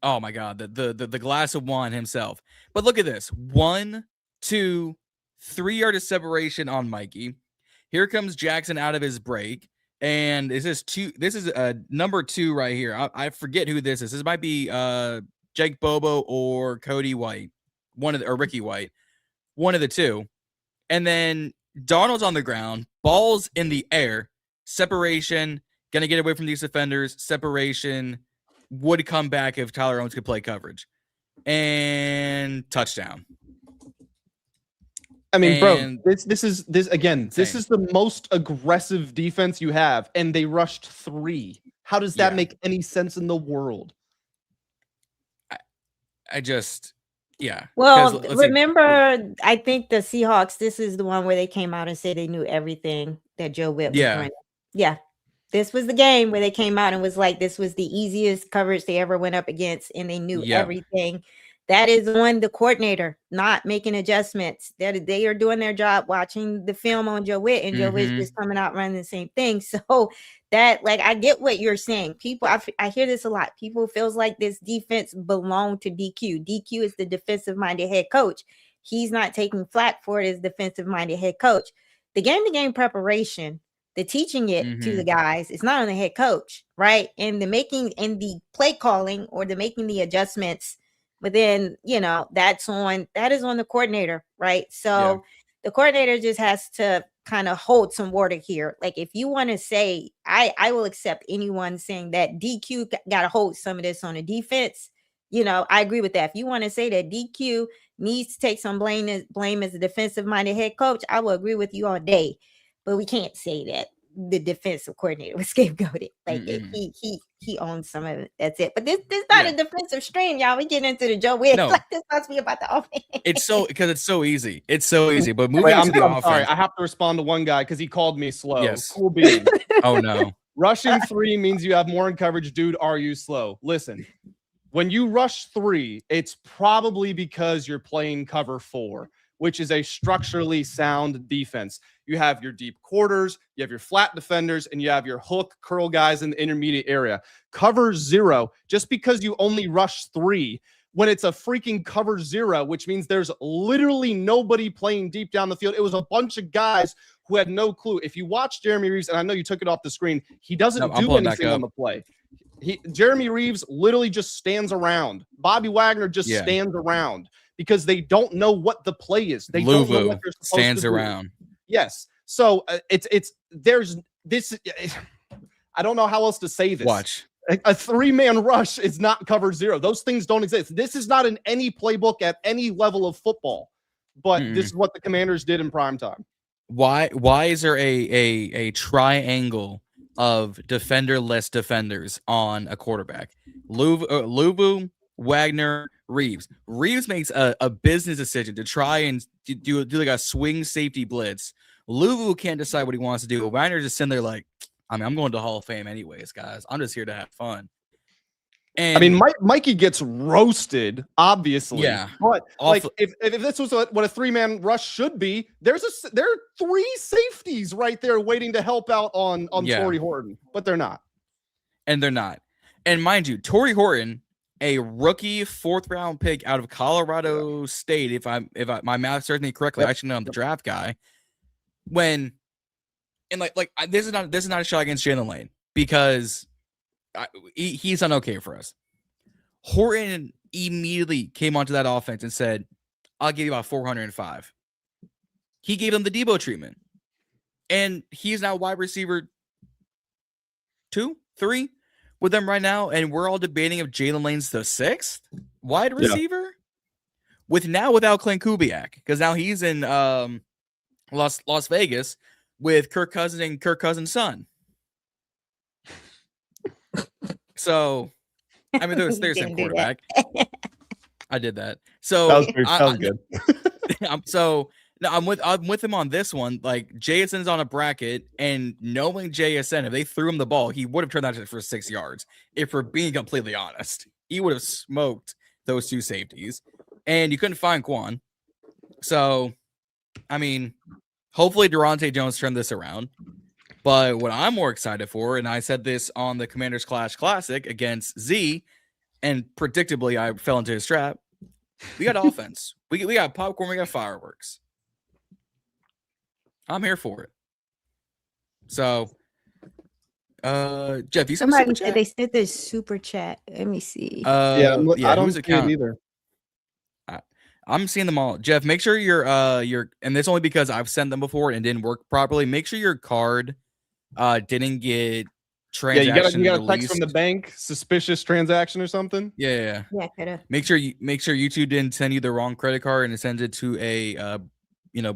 Oh my God. The glass of wine himself. But look at this. 1, 2, 3 yard of separation on Mikey. Here comes Jackson out of his break. And this is number 2 right here. I forget who this is. This might be Jake Bobo or Cody White. Or Ricky White. One of the two. And then Darnold's on the ground, ball's in the air, separation, gonna get away from these defenders, separation, would come back if Tyler Owens could play coverage. And touchdown. I mean, bro, this is the most aggressive defense you have, and they rushed 3. How does that make any sense in the world? Yeah. Well, remember, I think the Seahawks, this is the one where they came out and said they knew everything that Joe Witt was running. Yeah. This was the game where they came out and was like, this was the easiest coverage they ever went up against, and they knew everything that is on the coordinator not making adjustmts. That they are doing their job, watching the film on Joe Witt, and Joe Witt's just coming out running the same thing. So that, like, I get what you're saying. People, I hear this a lot. People feels like this defense belonged to DQ. DQ is the defensive-minded head coach. He's not taking flack for it as defensive-minded head coach. The game-to-game preparation, the teaching it to the guys, it's not on the head coach, right? And the making and the play calling or the making the adjustments. But then, that is on the coordinator, right? So the coordinator just has to kind of hold some water here. Like, if you want to say, I will accept anyone saying that DQ got to hold some of this on the defense. I agree with that. If you want to say that DQ needs to take some blame as a defensive-minded head coach, I will agree with you all day. But we can't say that the defensive coordinator was scapegoated. Like, he owns some of it. That's it. But this not a defensive stream, y'all. We get into the Joe Witt. No. Like, this must be about the offense. Because it's so easy. It's so easy. But moving on to the offense. Sorry, I have to respond to one guy because he called me slow. Yes. Cool beans. Oh no. Rushing 3 means you have more in coverage. Dude, are you slow? Listen, when you rush 3, it's probably because you're playing cover 4, which is a structurally sound defense. You have your deep quarters, you have your flat defenders, and you have your hook curl guys in the intermediate area. Cover 0, just because you only rush 3, when it's a freaking cover 0, which means there's literally nobody playing deep down the field. It was a bunch of guys who had no clue. If you watch Jeremy Reeves, and I know you took it off the screen, he doesn't do anything on the play. Jeremy Reeves literally just stands around. Bobby Wagner just stands around because they don't know what the play is. They don't know what they're supposed stands to do. around. Yes. So there's this. I don't know how else to say this. Watch. A 3-man rush is not cover 0. Those things don't exist. This is not in any playbook at any level of football. But this is what the Commanders did in prime time. Why is there a triangle of defenderless defenders on a quarterback? Luvu, Wagner, Reeves. Reeves makes a business decision to try and do like a swing safety blitz. Luvu can't decide what he wants to do. Wagner just sitting there like, I'm going to Hall of Fame anyways, guys. I'm just here to have fun. And Mikey gets roasted, obviously. Yeah. But like, if this was what a 3-man rush should be, there are 3 safeties right there waiting to help out on Torrey Horton, but they're not. And they're not. And mind you, Torrey Horton, a rookie 4th-round pick out of Colorado State, if my math serves me correctly, I should know I'm the draft guy. This is not a shot against Jalen Lane because he's done okay for us. Horton immediately came onto that offense and said, I'll give you about 405. He gave them the Debo treatment. And he's now wide receiver 2, 3 with them right now. And we're all debating if Jalen Lane's the 6th wide receiver without Clint Kubiak. Because now he's in Las Vegas with Kirk Cousins and Kirk Cousins' son. So, I mean, there's some quarterback. I did that. So that was good. I'm with him on this one. Like, JSN's on a bracket, and knowing JSN, if they threw him the ball, he would have turned that for 6 yards. If we're being completely honest, he would have smoked those 2 safeties, and you couldn't find Quan. So, I mean, hopefully Durante Jones turned this around. But what I'm more excited for, and I said this on the Commanders Clash Classic against Z, and predictably I fell into his trap. We got offense. We got popcorn. We got fireworks. I'm here for it. So, Jeff, you somebody said they said there's super chat. Let me see. I don't see it either. I'm seeing them all. Jeff, make sure your and this only because I've sent them before and it didn't work properly. Make sure your card didn't get transaction. You got a text from the bank, suspicious transaction or something. Yeah. Make sure YouTube didn't send you the wrong credit card and it sends it to a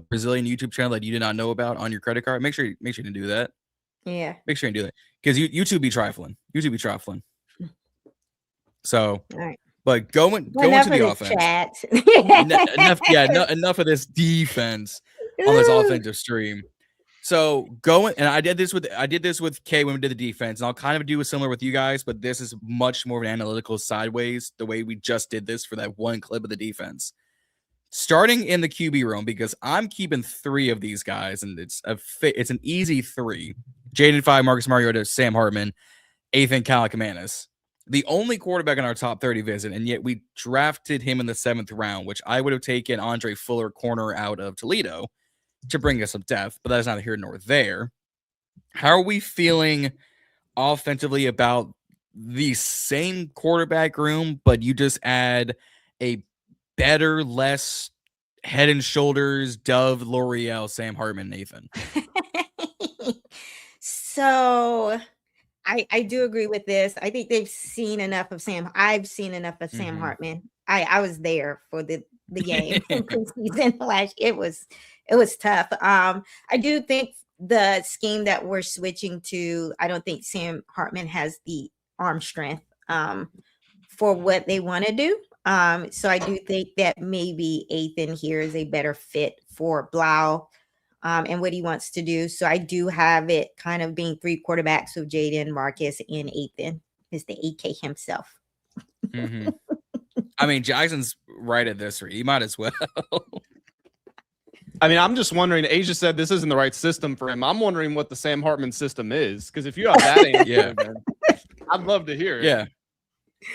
Brazilian YouTube channel that you did not know about on your credit card. Make sure you didn't do that. Yeah. Make sure you do that because YouTube be trifling. So, all right. But go into the offense. Enough of this defense on this offensive stream. So going, and I did this with Kay when we did the defense, and I'll kind of do a similar with you guys, but this is much more of an analytical sideways, the way we just did this for that one clip of the defense. Starting in the QB room, because I'm keeping 3 of these guys, and it's an easy 3. Jayden 5, Marcus Mariota, Sam Hartman, Ethan Kaliakmanis. The only quarterback in our top 30 visit, and yet we drafted him in the 7th round, which I would have taken Andre Fuller, corner out of Toledo, to bring us some depth, but that is neither here nor there. How are we feeling offensively about the same quarterback room, but you just add a better, less head and shoulders, Dove, L'Oreal, Sam Hartman, Nathan? So I do agree with this. I think they've seen enough of Sam. I've seen enough of Sam Hartman. I was there for the game in preseason last. It was tough. I do think the scheme that we're switching to, I don't think Sam Hartman has the arm strength for what they want to do. So I do think that maybe Ethan here is a better fit for Blough and what he wants to do. So I do have it kind of being 3 quarterbacks with Jayden, Marcus, and Ethan is the AK himself. I mean, Jackson's right at this rate. He might as well. I mean, I'm just wondering. Asia said this isn't the right system for him. I'm wondering what the Sam Hartman system is, because if you have that answer, man, I'd love to hear it. Yeah,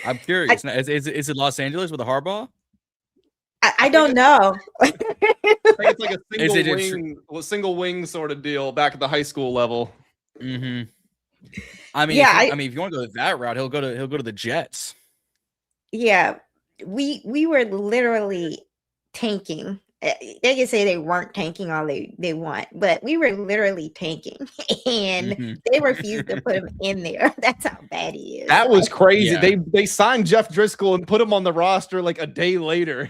I'm curious. Is it Los Angeles with a Harbaugh? I don't know. I think it's like a single wing sort of deal back at the high school level. I mean, if you want to go that route, he'll go to the Jets. Yeah, we were literally tanking. They can say they weren't tanking all they want, but we were literally tanking, and they refused to put him in there. That's how bad he is. That was crazy. Yeah. They signed Jeff Driscoll and put him on the roster like a day later.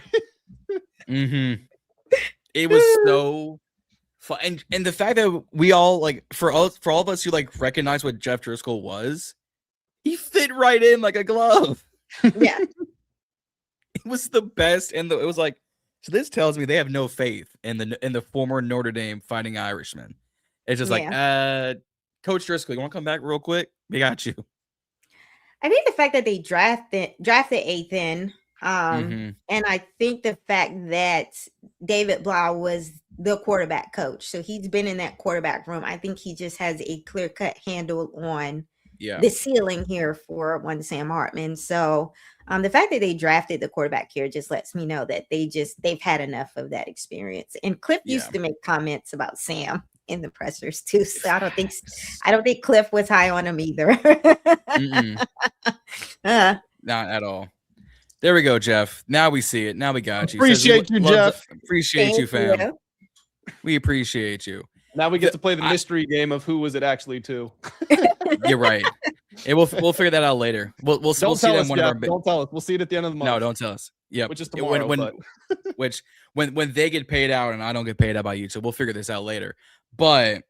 It was so fun, and the fact that we all like for all of us who like recognize what Jeff Driscoll was, he fit right in like a glove. Yeah, it was the best, and it was like. So this tells me they have no faith in the former Notre Dame Fighting Irishman. It's just like, Coach Driscoll, you want to come back real quick? We got you. I think the fact that they drafted Ethan, and I think the fact that David Blough was the quarterback coach, so he's been in that quarterback room. I think he just has a clear-cut handle on the ceiling here for one Sam Hartman. So the fact that they drafted the quarterback here just lets me know that they've had enough of that experience. And Cliff used to make comments about Sam in the pressers too. So I don't think Cliff was high on him either. Not at all. There we go, Jeff. Now we see it. Now we got you. Appreciate you, Jeff. Appreciate you, fam. We appreciate you. Now we get to play the mystery game of who was it actually to. You're right. We'll figure that out later. We'll see that in one of our. Don't tell us. We'll see it at the end of the month. No, don't tell us. Yeah, which is tomorrow. When they get paid out and I don't get paid out by you, so we'll figure this out later. But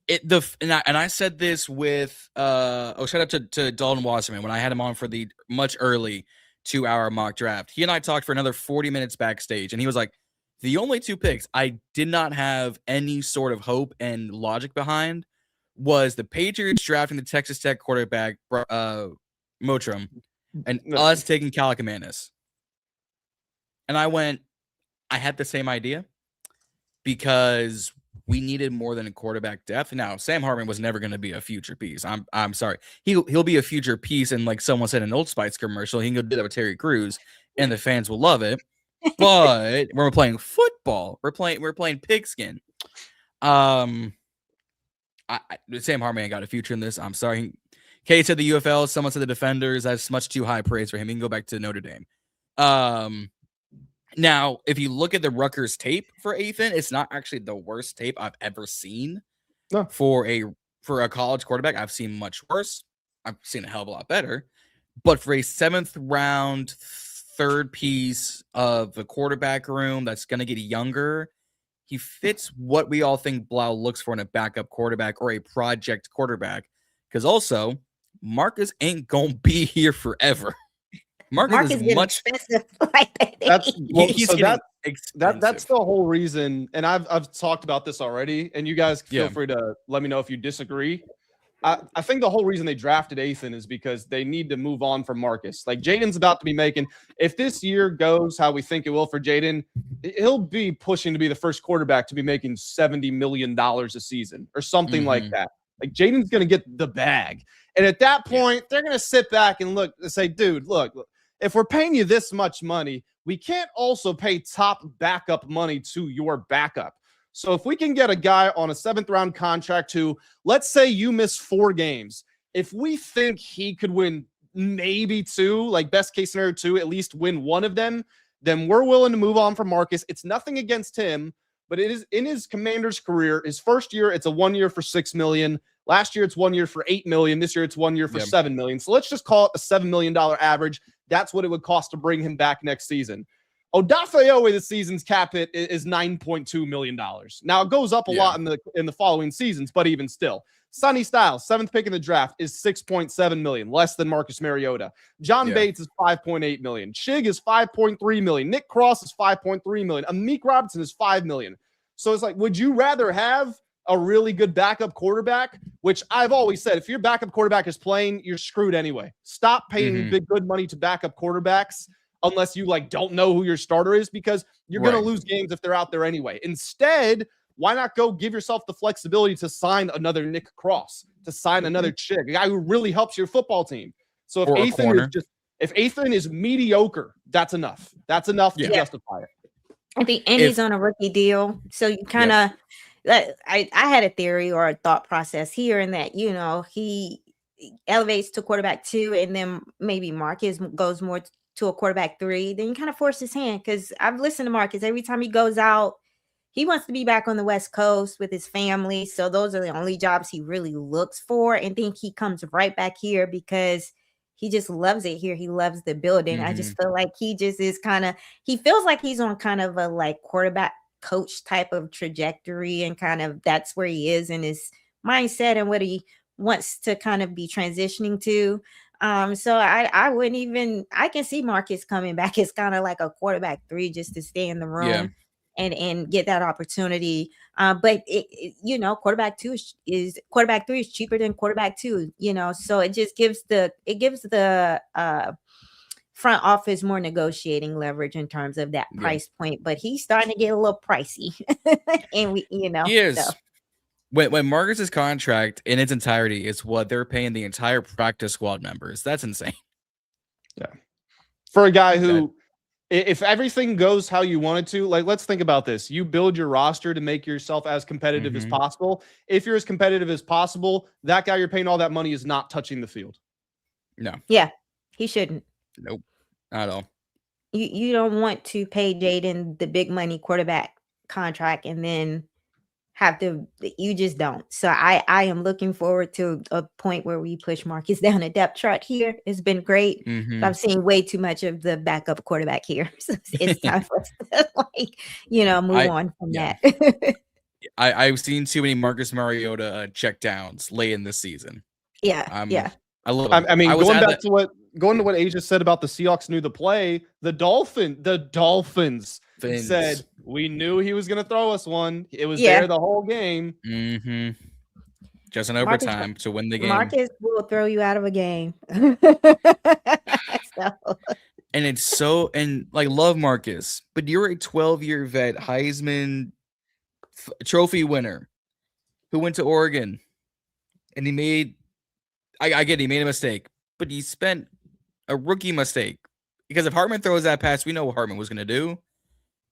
I said this with shout out to Dalton Wasserman when I had him on for the much early 2-hour mock draft. He and I talked for another 40 minutes backstage, and he was like, the only 2 picks I did not have any sort of hope and logic behind was the Patriots drafting the Texas Tech quarterback Motrum and us taking Kaliakmanis. And I had the same idea because we needed more than a quarterback depth. Now, Sam Hartman was never going to be a future piece. I'm sorry. He'll be a future piece, and like someone said in an Old Spice commercial, he can go do that with Terry Crews, and the fans will love it. But when we're playing football, we're playing pigskin. Sam Hartman ain't got a future in this. I'm sorry. Kate said the UFL. Someone said the Defenders. That's much too high praise for him. He can go back to Notre Dame. Now, if you look at the Rutgers tape for Ethan, it's not actually the worst tape I've ever seen. No. For a college quarterback. I've seen much worse. I've seen a hell of a lot better. But for a 7th round, third piece of the quarterback room that's going to get younger, he fits what we all think Blough looks for in a backup quarterback or a project quarterback. Because also, Marcus ain't going to be here forever. Marcus is getting much expensive. Like That's well, he's so getting that's expensive. the whole reason. And I've talked about this already. And you guys feel Yeah. free to let me know if you disagree. I think the whole reason they drafted Ethan is because they need to move on from Marcus. Like Jayden's about to be making, if this year goes how we think it will for Jayden, he'll be pushing to be the first quarterback to be making $70 million a season or something like that. Like Jayden's going to get the bag. And at that point, they're going to sit back and look and say, dude, look, if we're paying you this much money, we can't also pay top backup money to your backup. So if we can get a guy on a 7th round contract who, let's say you miss 4 games, if we think he could win maybe 2, like best case scenario 2, at least win 1 of them, then we're willing to move on from Marcus. It's nothing against him, but it is in his Commander's career. His first year, it's a 1 year for $6 million. Last year, it's 1 year for $8 million. This year, it's 1 year for $7 million. So let's just call it a $7 million average. That's what it would cost to bring him back next season. Odafe this season's cap hit is $9.2 million. Now it goes up a lot in the following seasons, but even still, Sonny Styles, 7th pick in the draft, is $6.7 million, less than Marcus Mariota. John Bates is $5.8 million. Chig is $5.3 million. Nick Cross is $5.3 million. Amik Robertson is $5 million. So it's like, would you rather have a really good backup quarterback? Which I've always said, if your backup quarterback is playing, you're screwed anyway. Stop paying good money to backup quarterbacks unless you don't know who your starter is, because you're going to lose games if they're out there anyway. Instead, why not go give yourself the flexibility to sign another Nick Cross, to sign another Chig, a guy who really helps your football team. So if Ethan is mediocre, that's enough. That's enough to justify it. I think he's on a rookie deal. So you kind of, I had a theory or a thought process here in that, he elevates to quarterback 2 and then maybe Marcus goes more to a quarterback 3, then you kind of force his hand, because I've listened to Marcus every time he goes out. He wants to be back on the West Coast with his family. So those are the only jobs he really looks for. And then he comes right back here because he just loves it here. He loves the building. I just feel like he just is he feels like he's on kind of a quarterback coach type of trajectory, and kind of that's where he is in his mindset and what he wants to kind of be transitioning to. So I wouldn't even, I can see Marcus coming back as kind of like a quarterback 3 just to stay in the room and get that opportunity. But quarterback 3 is cheaper than quarterback 2, so it just gives the front office more negotiating leverage in terms of that price point. But he's starting to get a little pricey. And he is. So. When Marcus's contract in its entirety is what they're paying the entire practice squad members, that's insane. Yeah. For a guy who, if everything goes how you want it to, let's think about this. You build your roster to make yourself as competitive as possible. If you're as competitive as possible, that guy you're paying all that money is not touching the field. No. Yeah, he shouldn't. Nope. Not at all. You don't want to pay Jayden the big money quarterback contract and then you just don't. So I am looking forward to a point where we push Marcus down a depth chart here. It's been great. But I'm seeing way too much of the backup quarterback here. So it's time for us to move on from that. I've seen too many Marcus Mariota check downs late in the season. Yeah. I love it. I mean, going to what Asia said about the Seahawks knew the play, the Dolphins said, we knew he was going to throw us one. It was there the wole game. Just in overtime to win the game. Marcus will throw you out of a game. And it's so, love Marcus, but you're a 12-year vet, Heisman trophy winner who went to Oregon, and he made, I get it, he made a mistake, but he spent a rookie mistake, because if Hartman throws that pass, we know what Hartman was going to do.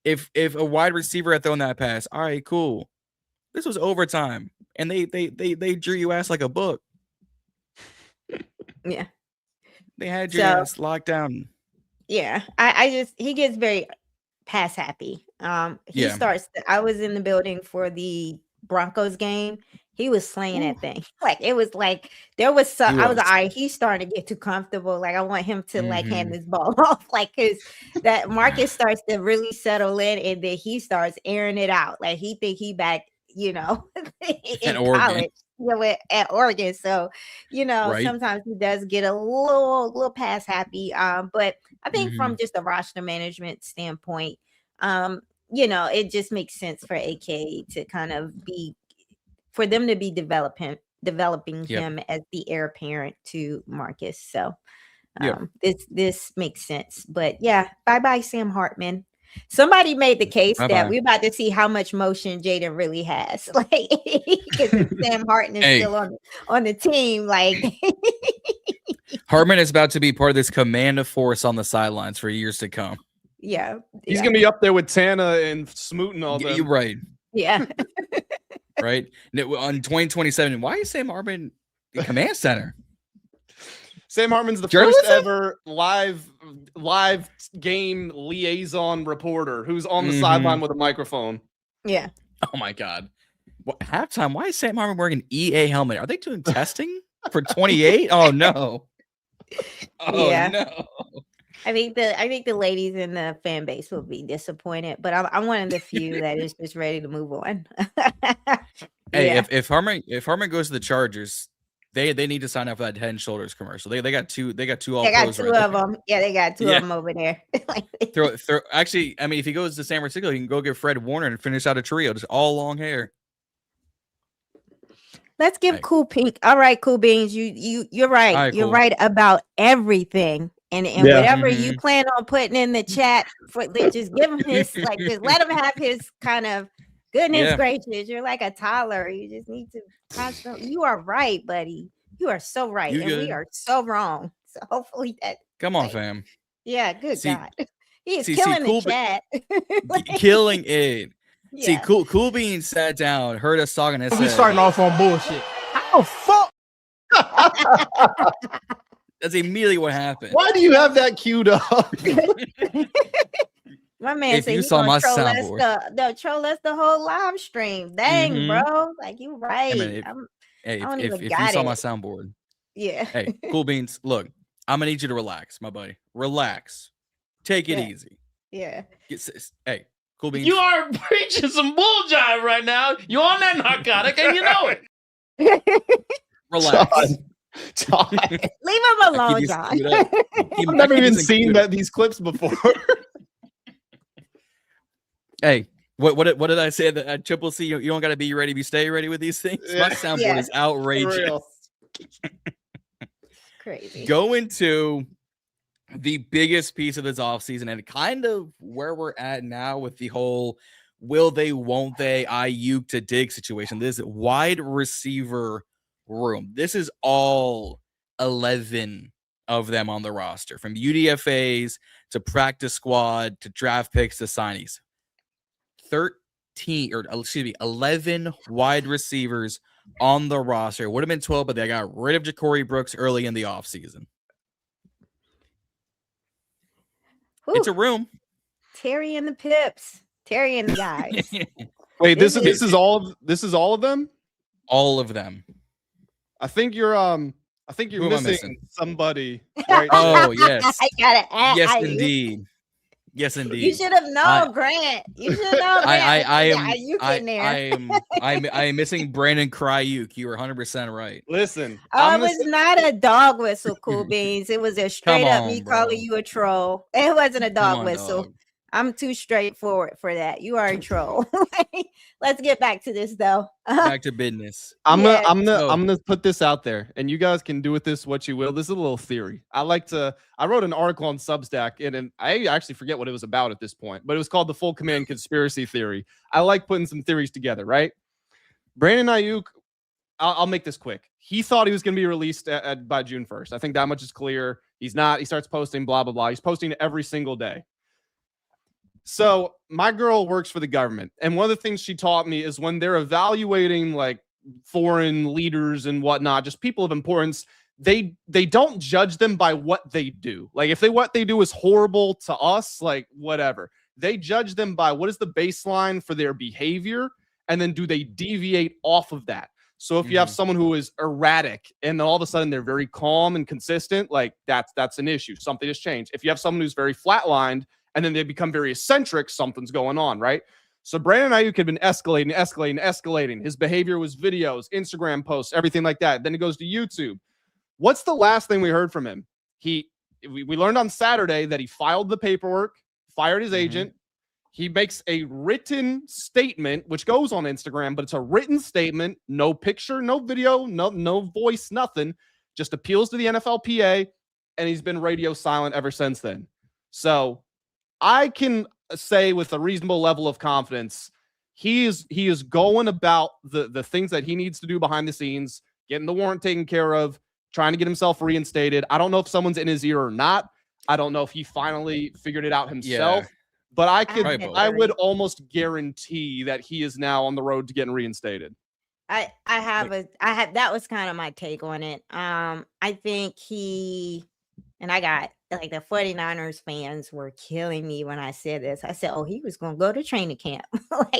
If a wide receiver had thrown that pass, all right, cool. This was overtime, and they drew you ass like a book. Yeah, they had your ass locked down. Yeah, he gets very pass happy. Starts. I was in the building for the Broncos game. He was slaying that thing. It was like there was some. I was like, all right, he's starting to get too comfortable. I want him to hand this ball off. Because that Marcus starts to really settle in, and then he starts airing it out. He think he back, in college. at Oregon. So, Right. sometimes he does get a little pass happy. But I think from Mhm. just a roster management standpoint, it just makes sense for AK to kind of for them to be developing Yep. him as the heir apparent to Marcus. So Yep. this makes sense. But yeah, bye Sam Hartman. Somebody made the case Bye-bye. that we're about to see how much motion Jayden really has. Like, because Sam Hartman is Hey. still on the team. Like, Hartman is about to be part of this command of force on the sidelines for years to come. yeah. He's gonna be up there with Tana and Smoot and all them. You're right. Yeah. Right. On 2027, why is Sam Hartman the command center? Sam Hartman's the Journalism? first ever live game liaison reporter who's on the sideline with a microphone. Yeah. Oh my God. What halftime? Why is Sam Hartman wearing an EA helmet? Are they doing testing for 28? Oh no. Oh Yeah. no. I think the ladies in the fan base will be disappointed, but I'm one of the few that is just ready to move on. Hey, Yeah. if Hartman goes to the Chargers, they need to sign up for that Head and Shoulders commercial. They got two all They got pros two right of there. them. Yeah, they got two Yeah. of them over there. Throw. Actually, I mean, if he goes to San Francisco, he can go get Fred Warner and finish out a trio, just all long hair. Let's give Hey. Cool Pink. All right, Cool Beans. You're right. All right, You're cool. right about everything. And whatever you plan on putting in the chat, just give him his, like, just let him have his kind of goodness gracious. You're like a toddler. You just need to constantly. You are right, buddy. You are so right, You and good. we are so wrong. So hopefully that. Come on, like, fam. Yeah, good See- God. He is see, killing Cool the chat. Killing it. Yeah. See, Cool Beans sat down, heard us talking, and We said, starting off on bullshit. How the fuck? that's immediately what happened. Why do you have that queued up? My man If said you he's saw gonna my troll us soundboard. troll us the whole live stream. Dang, Mhm. bro. Like, you right. Hey, I don't if even you got saw my it. soundboard, Yeah. hey, Cool Beans, look, I'm gonna need you to relax, my buddy. Relax. Take it Yeah. easy. Yeah. Hey, Cool Beans. You are preaching some bull jive right now. You on that narcotic and you know it. Relax. Todd, Leave him alone, you John. screwed up. I've never even seen these clips before. Hey, what did I say that at Triple C? You don't got to be ready, be stay ready with these things. My soundboard Yeah. is outrageous. Crazy. Go into the biggest piece of this offseason and kind of where we're at now with the whole will they, won't they, Ayuk to Dig situation. This wide receiver room. This is all 11 of them on the roster, from UDFAs to practice squad to draft picks to signees. 11 wide receivers on the roster. Would have been 12, but they got rid of Ja'Cory Brooks early in the offseason. It's a room. Terry and the Pips. Terry and the guys. Wait, this is all of them? All of them. I think you're Who am I missing missing? somebody. Right Oh, yes. I got it. Yes, indeed. Yes, indeed. You should have known, Grant. You should have known. I am missing Brandon Kryuk. You were 100% right. Listen, It was not a dog whistle, Cool Beans. It was a straight up me calling you a troll. It wasn't a dog whistle. Dog. I'm too straightforward for that. You are a troll. Let's get back to this though. Back to business. I'm gonna put this out there, and you guys can do with this what you will. This is a little theory. I wrote an article on Substack, and I actually forget what it was about at this point, but it was called the Full Command Conspiracy Theory. I like putting some theories together, right? Brandon Ayuk, I'll make this quick. He thought he was going to be released by June 1st. I think that much is clear. He's not. He starts posting blah, blah, blah. He's posting every single day. So my girl works for the government. And one of the things she taught me is when they're evaluating like foreign leaders and whatnot, just people of importance, they don't judge them by what they do. Like if what they do is horrible to us, like whatever. They judge them by what is the baseline for their behavior, and then do they deviate off of that? So if you have someone who is erratic and then all of a sudden they're very calm and consistent, like that's an issue. Something has changed. If you have someone who's very flatlined and then they become very eccentric, something's going on, right? So Brandon Ayuk had been escalating. His behavior was videos, Instagram posts, everything like that. Then it goes to YouTube. What's the last thing we heard from him? We learned on Saturday that he filed the paperwork, fired his agent. He makes a written statement, which goes on Instagram, but it's a written statement, no picture, no video, no voice, nothing. Just appeals to the NFLPA, and he's been radio silent ever since then. So I can say with a reasonable level of confidence, he is going about the things that he needs to do behind the scenes, getting the warrant taken care of, trying to get himself reinstated. I don't know if someone's in his ear or not. I don't know if he finally figured it out himself. Yeah. But I would almost guarantee that he is now on the road to getting reinstated. I had that was kind of my take on it. I think I got like the 49ers fans were killing me when I said this. I said, oh, he was going to go to training camp.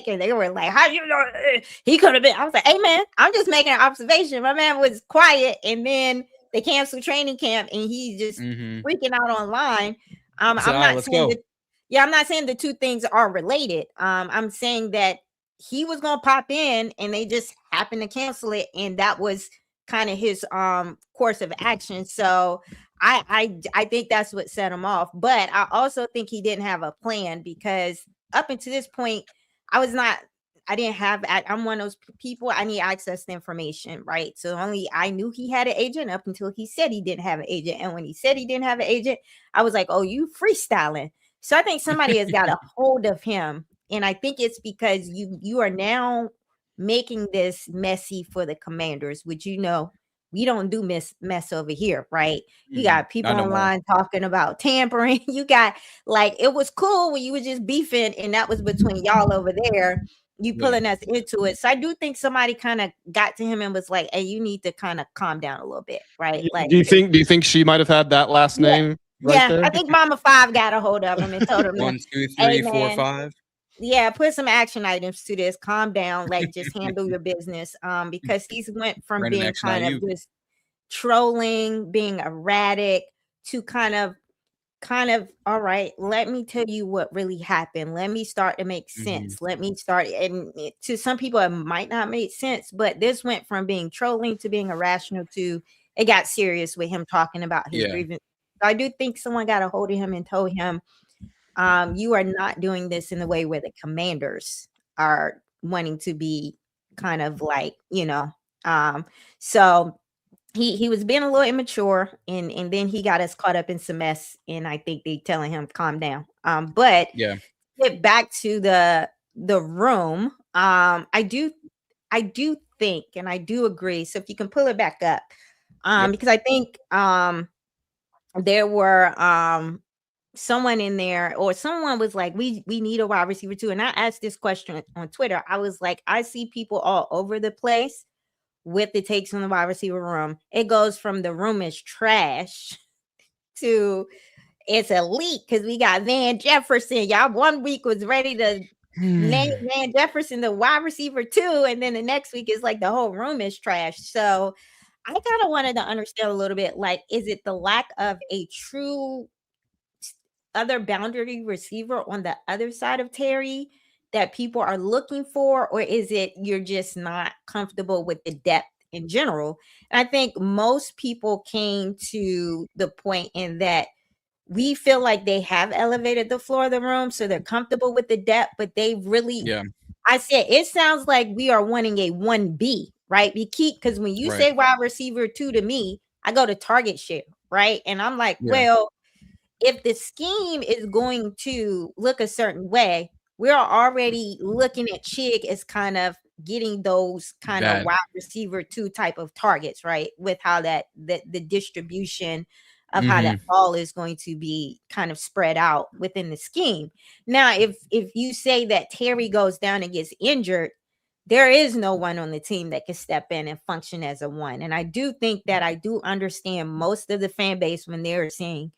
And they were like, how you know he could have been? I was like, hey man, I'm just making an observation. My man was quiet and then they canceled training camp and he's just freaking out online. I'm not saying the two things are related. I'm saying that he was gonna pop in and they just happened to cancel it, and that was kind of his course of action. So I think that's what set him off. But I also think he didn't have a plan, because up until this point, I'm one of those people, I need access to information, right? So I knew he had an agent up until he said he didn't have an agent. And when he said he didn't have an agent, I was like, oh, you freestyling. So I think somebody has got a hold of him. And I think it's because you are now making this messy for the Commanders, which, we don't do mess over here, right? You got people online talking about tampering. You got it was cool when you were just beefing, and that was between y'all over there. You pulling us into it. So I do think somebody kind of got to him and was like, hey, you need to kind of calm down a little bit, right? Do you think she might have had that last name? Right there? I think Mama 5 got a hold of him and told him 1, 2, 3, 4, 5. Yeah, put some action items to this. Calm down, just handle your business. Because he's went from being kind of just trolling, being erratic, to kind of all right, let me tell you what really happened. Let me start to make sense. Let me start, and to some people it might not make sense, but this went from being trolling to being irrational to it got serious with him talking about his grievance. I do think someone got a hold of him and told him, you are not doing this in the way where the Commanders are wanting to be kind of so he was being a little immature, and then he got us caught up in some mess, and I think they telling him calm down. But get back to the room. I do think, and I do agree. So if you can pull it back up, because I think there were someone in there, or someone was like, we need a wide receiver too. And I asked this question on Twitter. I was like, I see people all over the place with the takes on the wide receiver room. It goes from the room is trash to it's elite because we got Van Jefferson. Y'all 1 week was ready to name Van Jefferson the wide receiver too, and then the next week is like the whole room is trash. So I kind of wanted to understand a little bit, is it the lack of a true other boundary receiver on the other side of Terry that people are looking for, or is it you're just not comfortable with the depth in general? And I think most people came to the point in that we feel like they have elevated the floor of the room, so they're comfortable with the depth, but they really, I said, it sounds like we are wanting a 1B, right? Because when you say wide receiver 2 to me, I go to target share, right? And I'm like, well, if the scheme is going to look a certain way, we're already looking at Chig as kind of getting those kind of wide receiver 2 type of targets, right? With how the distribution of how that ball is going to be kind of spread out within the scheme. Now, if you say that Terry goes down and gets injured, there is no one on the team that can step in and function as a 1. And I do think that I do understand most of the fan base when they're saying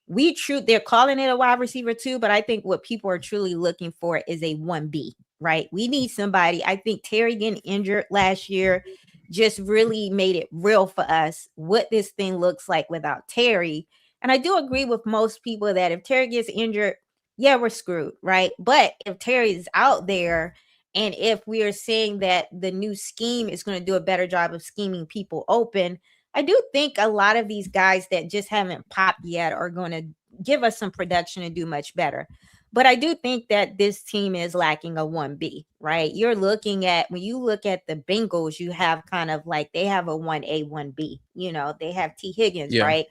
they're calling it a wide receiver 2, but I think what people are truly looking for is a 1B, right? We need somebody. I think Terry getting injured last year just really made it real for us what this thing looks like without Terry. And I do agree with most people that if Terry gets injured, yeah, we're screwed, right? But if Terry's out there, and if we are seeing that the new scheme is going to do a better job of scheming people open, I do think a lot of these guys that just haven't popped yet are going to give us some production and do much better. But I do think that this team is lacking a 1B, right? You're looking at, when you look at the Bengals, you have kind of like, they have a 1A, 1B, you know, they have T. Higgins, right?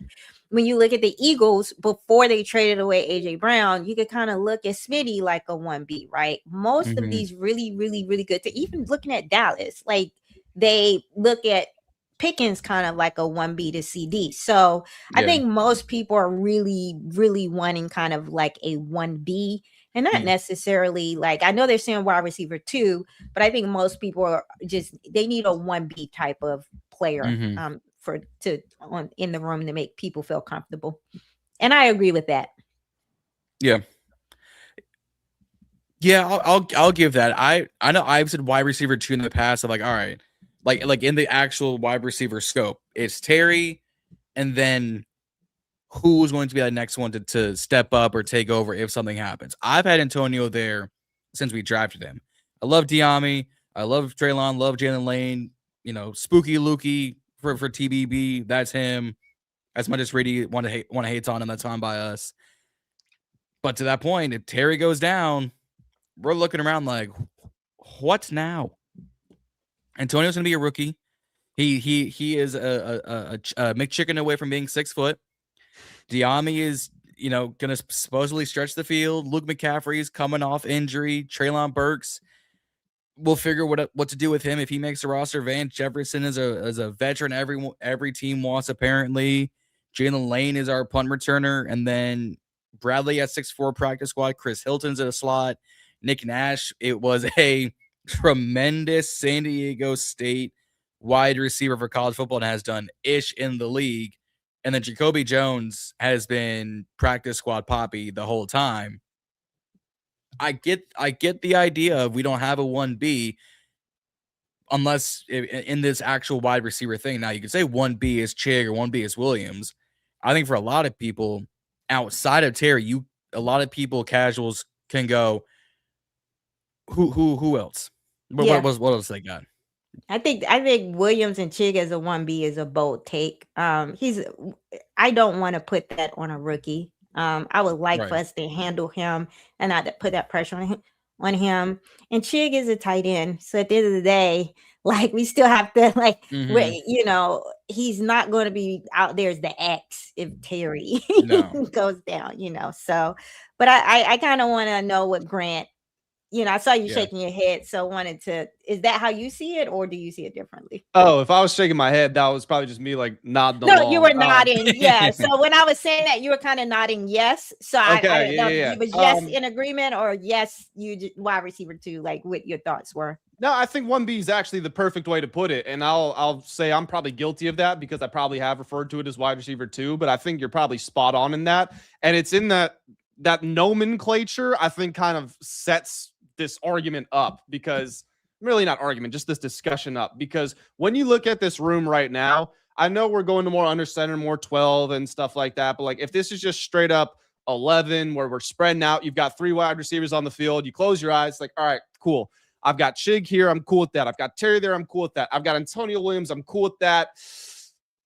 When you look at the Eagles, before they traded away AJ Brown, you could kind of look at Smitty like a 1B, right? Most of these really, really, really good, even looking at Dallas, like they look at Pickens kind of like a 1B to CD. So I think most people are really, really wanting kind of like a 1B, and not necessarily like, I know they're saying wide receiver 2, but I think most people are just, they need a 1B type of player in the room to make people feel comfortable. And I agree with that. Yeah, I'll give that. I know I've said wide receiver 2 in the past. I'm like, all right, like in the actual wide receiver scope, it's Terry, and then who's going to be the next one to step up or take over if something happens. I've had Antonio there since we drafted him. I love Dyami. I love Treylon. Love Jalen Lane. You know, Spooky Lukey for TBB. That's him. As much as Brady want to hate on him, that's fine by us. But to that point, if Terry goes down, we're looking around like, what now? Antonio's gonna be a rookie. He is a McChicken away from being 6 foot. Dyami is, you know, gonna supposedly stretch the field. Luke McCaffrey's coming off injury. Treylon Burks, we'll figure what to do with him if he makes the roster. Van Jefferson is a veteran. Every team wants apparently. Jalen Lane is our punt returner, and then Bradley at 6'4" practice squad. Chris Hilton's at a slot. Nick Nash. It was a tremendous San Diego State wide receiver for college football and has done ish in the league. And then Jacoby Jones has been practice squad Poppy the whole time. I get the idea of we don't have a 1B unless in this actual wide receiver thing. Now you could say 1B is Chig or 1B is Williams. I think for a lot of people outside of Terry, a lot of people, casuals, can go, who else? What else they got? I think Williams and Chig as a 1B is a bold take. I don't want to put that on a rookie. I would like for us to handle him and not to put that pressure on him. And Chig is a tight end, so at the end of the day, like we still have to you know, he's not going to be out there as the X if Terry goes down, you know. So, but I kind of want to know what Grant. You know, I saw you shaking your head, so wanted to. Is that how you see it, or do you see it differently? Oh, if I was shaking my head, that was probably just me like nodding. No, you were nodding. Yeah. So when I was saying that, you were kind of nodding yes. So I don't know if it was yes in agreement or yes, you wide receiver 2, like what your thoughts were. No, I think 1B is actually the perfect way to put it, and I'll say I'm probably guilty of that because I probably have referred to it as wide receiver 2, but I think you're probably spot on in that, and it's in that nomenclature. I think kind of sets this argument up, because really not argument, just this discussion up, because when you look at this room right now, I know we're going to more under center, more 12 and stuff like that, but like if this is just straight up 11 where we're spreading out, you've got 3 wide receivers on the field, you close your eyes, like, all right, cool. I've got Chig here, I'm cool with that. I've got Terry there, I'm cool with that. I've got Antonio Williams, I'm cool with that.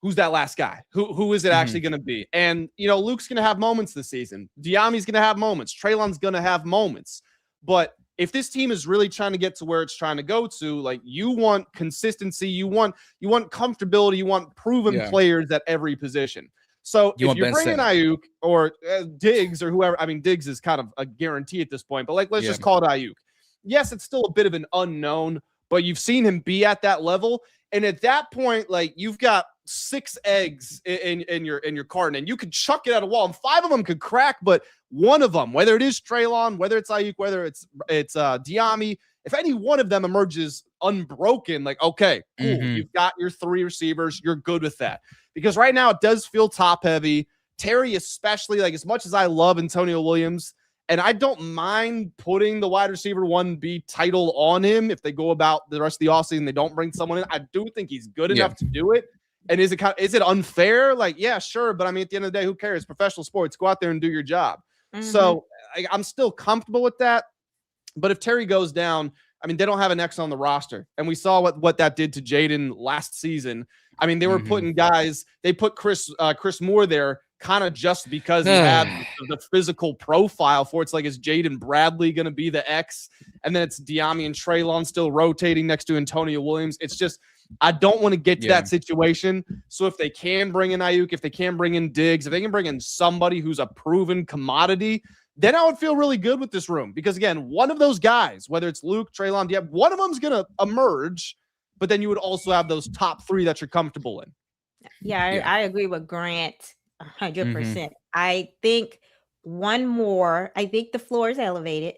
Who's that last guy? Who is it actually going to be? And, you know, Luke's going to have moments this season. Dyami's going to have moments. Treylon's going to have moments. But if this team is really trying to get to where it's trying to go to, like, you want consistency, you want comfortability, you want proven players at every position. So if you're bringing Ayuk or Diggs or whoever, I mean, Diggs is kind of a guarantee at this point, but like, let's just call it Ayuk. Yes, it's still a bit of an unknown, but you've seen him be at that level. And at that point, like, you've got 6 eggs in your carton, and you could chuck it at a wall, and 5 of them could crack, but one of them, whether it is Treylon, whether it's Ayuk, whether it's Dyami, if any one of them emerges unbroken, like, okay, cool, you've got your 3 receivers, you're good with that. Because right now it does feel top heavy. Terry, especially, like, as much as I love Antonio Williams, and I don't mind putting the wide receiver 1B title on him if they go about the rest of the offseason and they don't bring someone in, I do think he's good enough to do it. And is it unfair? Like, yeah, sure. But I mean, at the end of the day, who cares? Professional sports, go out there and do your job. So I'm still comfortable with that. But if Terry goes down, I mean, they don't have an X on the roster. And we saw what that did to Jayden last season. I mean, they were putting guys, they put Chris Moore there kind of just because he had the physical profile for it. It's like, is Jaden Bradley going to be the X? And then it's Dyami and Treylon still rotating next to Antonio Williams. It's just, I don't want to get to that situation. So if they can bring in Ayuk, if they can bring in Diggs, if they can bring in somebody who's a proven commodity, then I would feel really good with this room. Because again, one of those guys, whether it's Luke, Treylon, Diab, one of them's going to emerge, but then you would also have those top three that you're comfortable in. Yeah, I agree with Grant 100%. I think one more, I think the floor is elevated,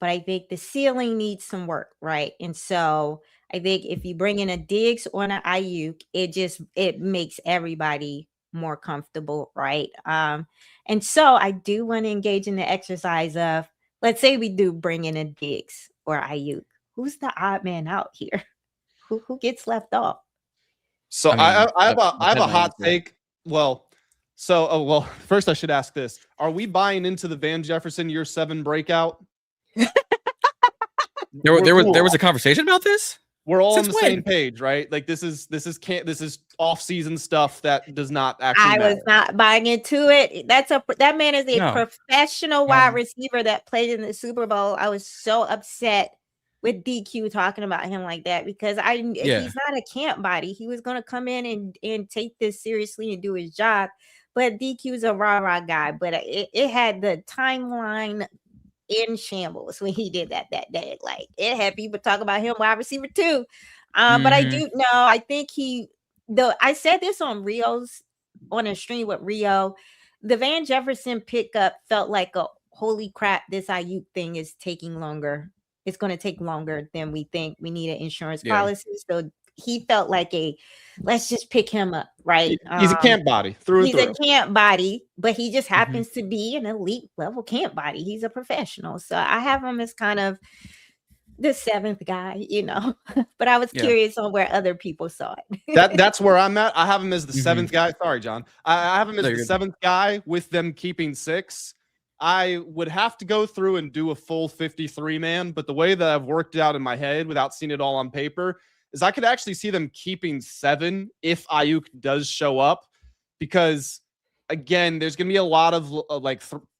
but I think the ceiling needs some work, right? And so I think if you bring in a Diggs or an Ayuk, it makes everybody more comfortable, right? And so I do want to engage in the exercise of, let's say we do bring in a Diggs or Ayuk. Who's the odd man out here? Who gets left off? So I have a hot take. First I should ask this. Are we buying into the Van Jefferson year 7 breakout? There was a conversation about this? We're all on the same page, right? Like this is off-season stuff that does not actually matter. Was not buying into it. That man is a professional wide receiver that played in the Super Bowl. I was so upset with DQ talking about him like that because he's not a camp body. He was going to come in and take this seriously and do his job. But DQ's a rah-rah guy. But it had the timeline in shambles when he did that day. Like, it had people talk about him wide receiver too. But I do know, I think I said this on a stream with Rio. The Van Jefferson pickup felt like a holy crap, this Ayuk thing is taking longer. It's going to take longer than we think. We need an insurance policy. So he felt like let's just pick him up, right? He's a camp body through and through. He's a camp body, but he just happens to be an elite level camp body. He's a professional. So I have him as kind of the 7th guy, but I was curious on where other people saw it. That's where I'm at. I have him as the 7th guy. Sorry, John. I have him as the 7th guy with them keeping 6. I would have to go through and do a full 53 man, but the way that I've worked it out in my head without seeing it all on paper is I could actually see them keeping 7 if Ayuk does show up, because again, there's going to be a lot of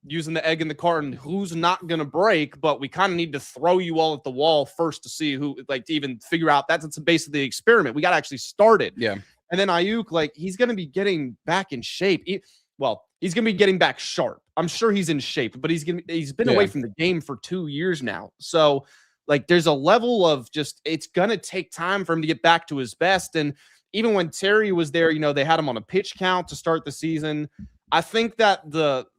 using the egg in the carton. Who's not going to break, but we kind of need to throw you all at the wall first to see who, to even figure out that's basically the experiment. We got to actually start it. Yeah. And then Ayuk, he's going to be getting back in shape. He's going to be getting back sharp. I'm sure he's in shape, but he's been away from the game for 2 years now. So there's a level of it's going to take time for him to get back to his best. And even when Terry was there, they had him on a pitch count to start the season. I think that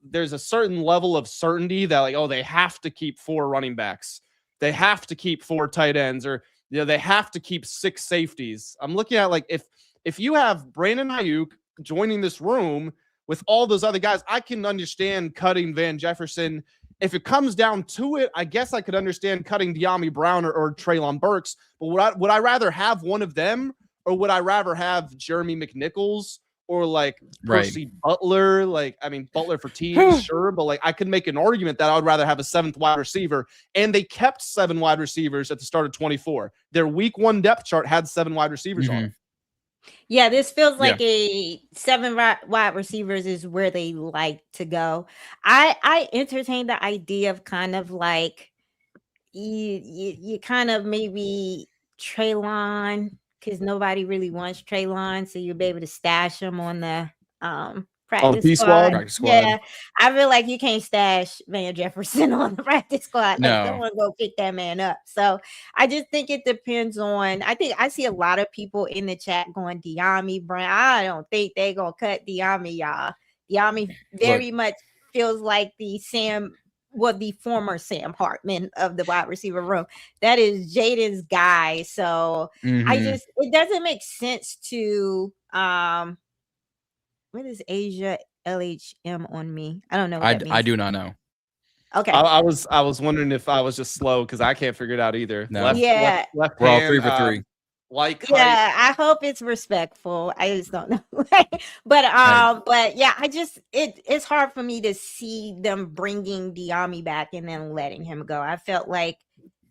there's a certain level of certainty that they have to keep 4 running backs. They have to keep 4 tight ends, or they have to keep 6 safeties. I'm looking at if you have Brandon Ayuk joining this room with all those other guys, I can understand cutting Van Jefferson. If it comes down to it, I guess I could understand cutting Dyami Brown or Treylon Burks. But would I rather have one of them, or would I rather have Jeremy McNichols or Percy Butler? Butler for teams, sure, but I could make an argument that I would rather have a 7th wide receiver. And they kept 7 wide receivers at the start of 24. Their week 1 depth chart had 7 wide receivers on it. Yeah, this feels like a 7 wide receivers is where they like to go. I entertain the idea of kind of you kind of maybe Treylon, because nobody really wants Treylon, so you'll be able to stash him on the practice squad. Yeah, I feel like you can't stash Van Jefferson on the practice squad. Someone go pick that man up. So I just think it depends on. I think I see a lot of people in the chat going Dyami Brown. I don't think they're gonna cut Dyami, y'all. Dyami very much feels like the former Sam Hartman of the wide receiver room. That is Jaden's guy. So it doesn't make sense to what is Asia LHM on me? I don't know. I do not know. Okay. I was wondering if I was just slow because I can't figure it out either. No. Left We're all 3 for 3. Like yeah, I hope it's respectful. I just don't know. But yeah, it's hard for me to see them bringing Dyami back and then letting him go. I felt like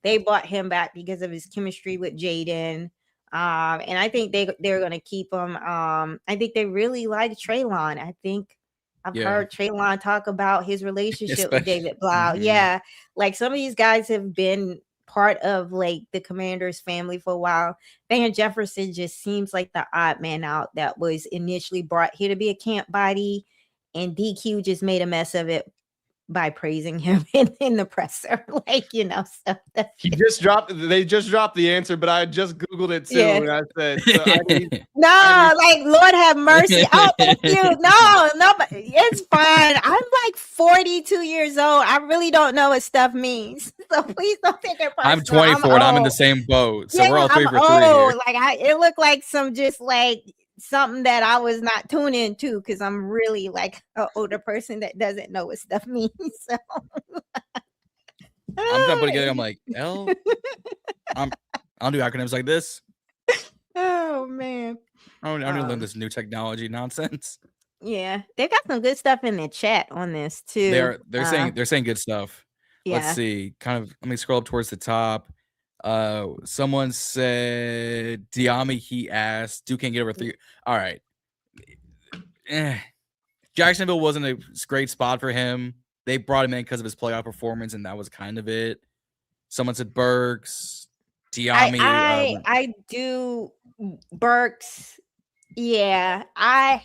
they brought him back because of his chemistry with Jayden. And I think they're gonna keep him. I think they really like Treylon. I think I've heard Treylon talk about his relationship with David Blough. Yeah, like some of these guys have been part of like the Commanders family for a while. Van Jefferson just seems like the odd man out that was initially brought here to be a camp body, and DQ just made a mess of it by praising him in the presser, like, you know, stuff. They just dropped the answer, but I just Googled it too. And I said, like, Lord have mercy. Oh, thank you. No, but it's fine. I'm like 42 years old. I really don't know what stuff means. So please don't take it personal. I'm 24 and I'm in the same boat. So we're all 3 for 3 here. Like it looked like some just like something that I was not tuned into because I'm really like an older person that doesn't know what stuff means. So I'm trying to put together. I'm like, I don't do acronyms like this. Oh man, I don't learn this new technology nonsense. Yeah, they got some good stuff in the chat on this too. They're saying good stuff. Yeah. Let's see. Kind of. Let me scroll up towards the top. Someone said Dyami, he asked, Duke can't get over 3. All right. Jacksonville wasn't a great spot for him. They brought him in because of his playoff performance, and that was kind of it. Someone said Burks, Dyami. I do Burks. Yeah, I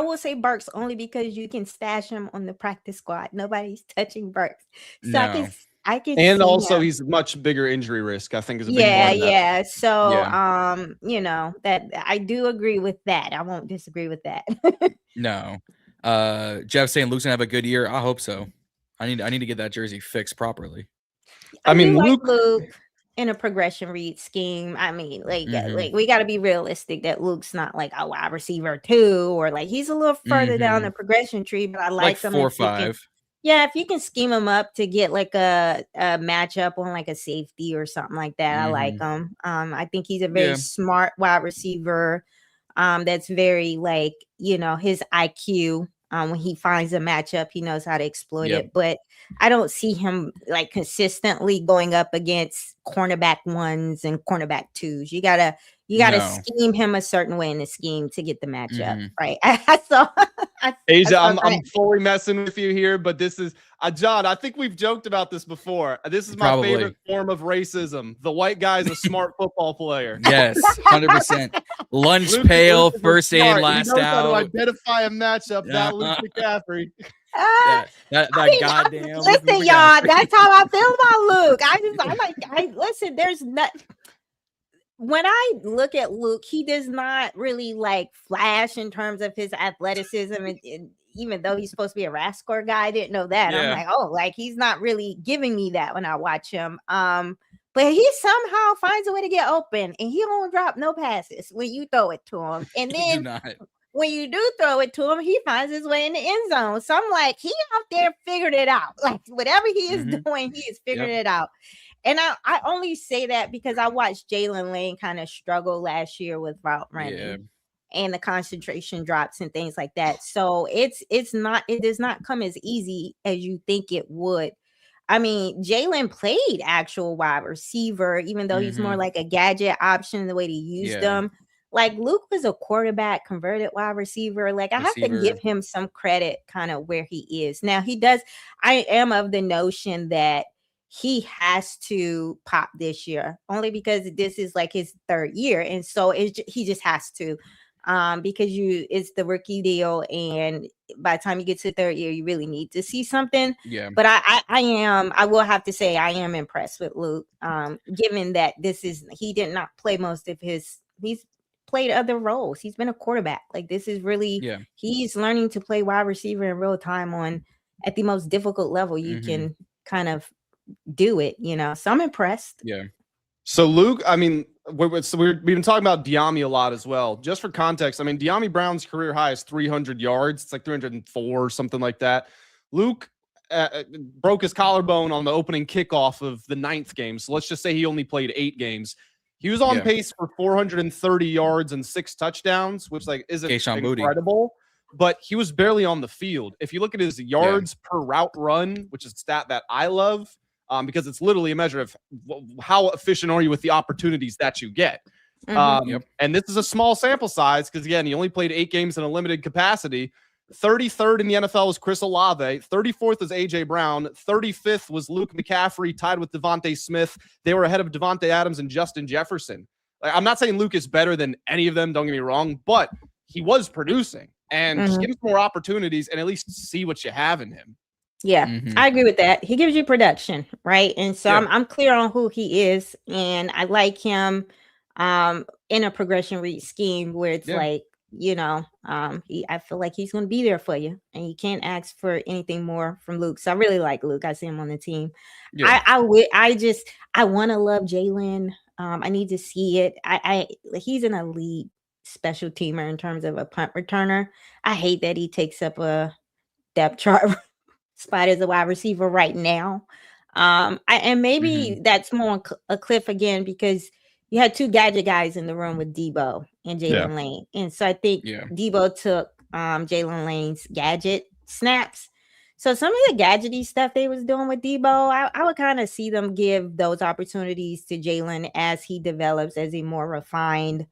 will say Burks only because you can stash him on the practice squad. Nobody's touching Burks. So I can and also him. He's much bigger injury risk, I think, is a big part of that. Yeah. So you know, that I do agree with that. I won't disagree with that. No. Jeff saying Luke's gonna have a good year. I hope so. I need to get that jersey fixed properly. I mean, Luke in a progression read scheme. I mean, like we got to be realistic that Luke's not like a wide receiver 2 or like he's a little further down the progression tree, but I like him 4 or 5. Yeah, if you can scheme him up to get like a matchup on like a safety or something like that, I like him. I think he's a very smart wide receiver. That's very like, you know, his IQ. When he finds a matchup, he knows how to exploit it. But I don't see him like consistently going up against cornerback 1s and cornerback 2s. You gotta scheme him a certain way in the scheme to get the matchup, right? Asia, I'm fully messing with you here, but this is John. I think we've joked about this before. This is my favorite form of racism. The white guy is a smart football player. Yes, 100%. Lunch pail, first in, last out. How to identify a matchup. That Luke McCaffrey. Goddamn. Listen, y'all. That's how I feel about Luke. Listen. There's not. When I look at Luke, he does not really like flash in terms of his athleticism, and even though he's supposed to be a RAS-score guy, I didn't know that. I'm like, oh, like he's not really giving me that when I watch him. But he somehow finds a way to get open, and he don't drop no passes when you throw it to him. And then when you do throw it to him, he finds his way in the end zone. So I'm like, he out there figured it out. Like whatever he is doing, he is figuring it out. And I only say that because I watched Jalen Lane kind of struggle last year with route running and the concentration drops and things like that. So it does not come as easy as you think it would. I mean, Jalen played actual wide receiver, even though he's more like a gadget option, the way they used him. Like Luke was a quarterback converted wide receiver. Like I have to give him some credit kind of where he is. Now I am of the notion that he has to pop this year only because this is like his 3rd year. And so he just has to, because it's the rookie deal. And by the time you get to the 3rd year, you really need to see something. Yeah. But I will have to say I am impressed with Luke, given that he did not play most of he's played other roles. He's been a quarterback. Like this is really, he's learning to play wide receiver in real time at the most difficult level you can kind of do it, you know. So I'm impressed. Yeah. So Luke, I mean, we've been talking about Dyami a lot as well. Just for context, I mean, Dyami Brown's career high is 300 yards. It's like 304 or something like that. Luke broke his collarbone on the opening kickoff of the 9th game. So let's just say he only played 8 games. He was on pace for 430 yards and 6 touchdowns, which like isn't incredible, but he was barely on the field. If you look at his yards per route run, which is a stat that I love, because it's literally a measure of how efficient are you with the opportunities that you get. And this is a small sample size because, again, he only played 8 games in a limited capacity. 33rd in the NFL was Chris Olave. 34th is A.J. Brown. 35th was Luke McCaffrey, tied with Devontae Smith. They were ahead of Devontae Adams and Justin Jefferson. Like, I'm not saying Luke is better than any of them, don't get me wrong, but he was producing. And just give him more opportunities and at least see what you have in him. Yeah, I agree with that. He gives you production, right? And so I'm clear on who he is. And I like him in a progression read scheme where it's like, you know, I feel like he's going to be there for you, and you can't ask for anything more from Luke. So I really like Luke. I see him on the team. I want to love Jaylen. I need to see it. He's an elite special teamer in terms of a punt returner. I hate that he takes up a depth chart spot as a wide receiver right now. And maybe that's more on a cliff again because you had 2 gadget guys in the room with Debo and Jaylen Lane. And so I think Debo took Jaylen Lane's gadget snaps. So some of the gadgety stuff they was doing with Debo, I would kind of see them give those opportunities to Jaylen as he develops as a more refined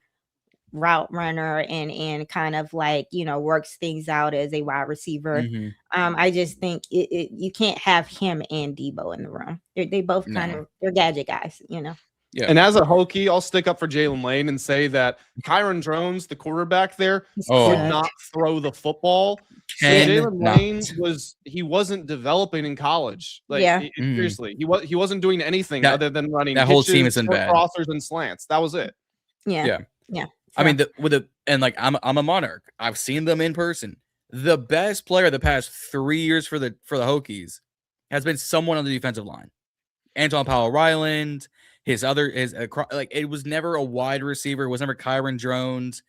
route runner and kind of like, you know, works things out as a wide receiver. I just think you can't have him and Debo in the room. They both they're gadget guys, you know. Yeah. And as a Hokie, I'll stick up for Jaylen Lane and say that Kyron Drones, the quarterback there, could not throw the football. So Jaylen Lane wasn't developing in college. Like seriously, he wasn't doing anything other than running that whole team isn't bad. Crossers and slants. That was it. Yeah. I mean, I'm a Monarch. I've seen them in person. The best player the past 3 years for the Hokies has been someone on the defensive line. Anton Powell-Ryland. It was never a wide receiver. It was never Kyron Drones.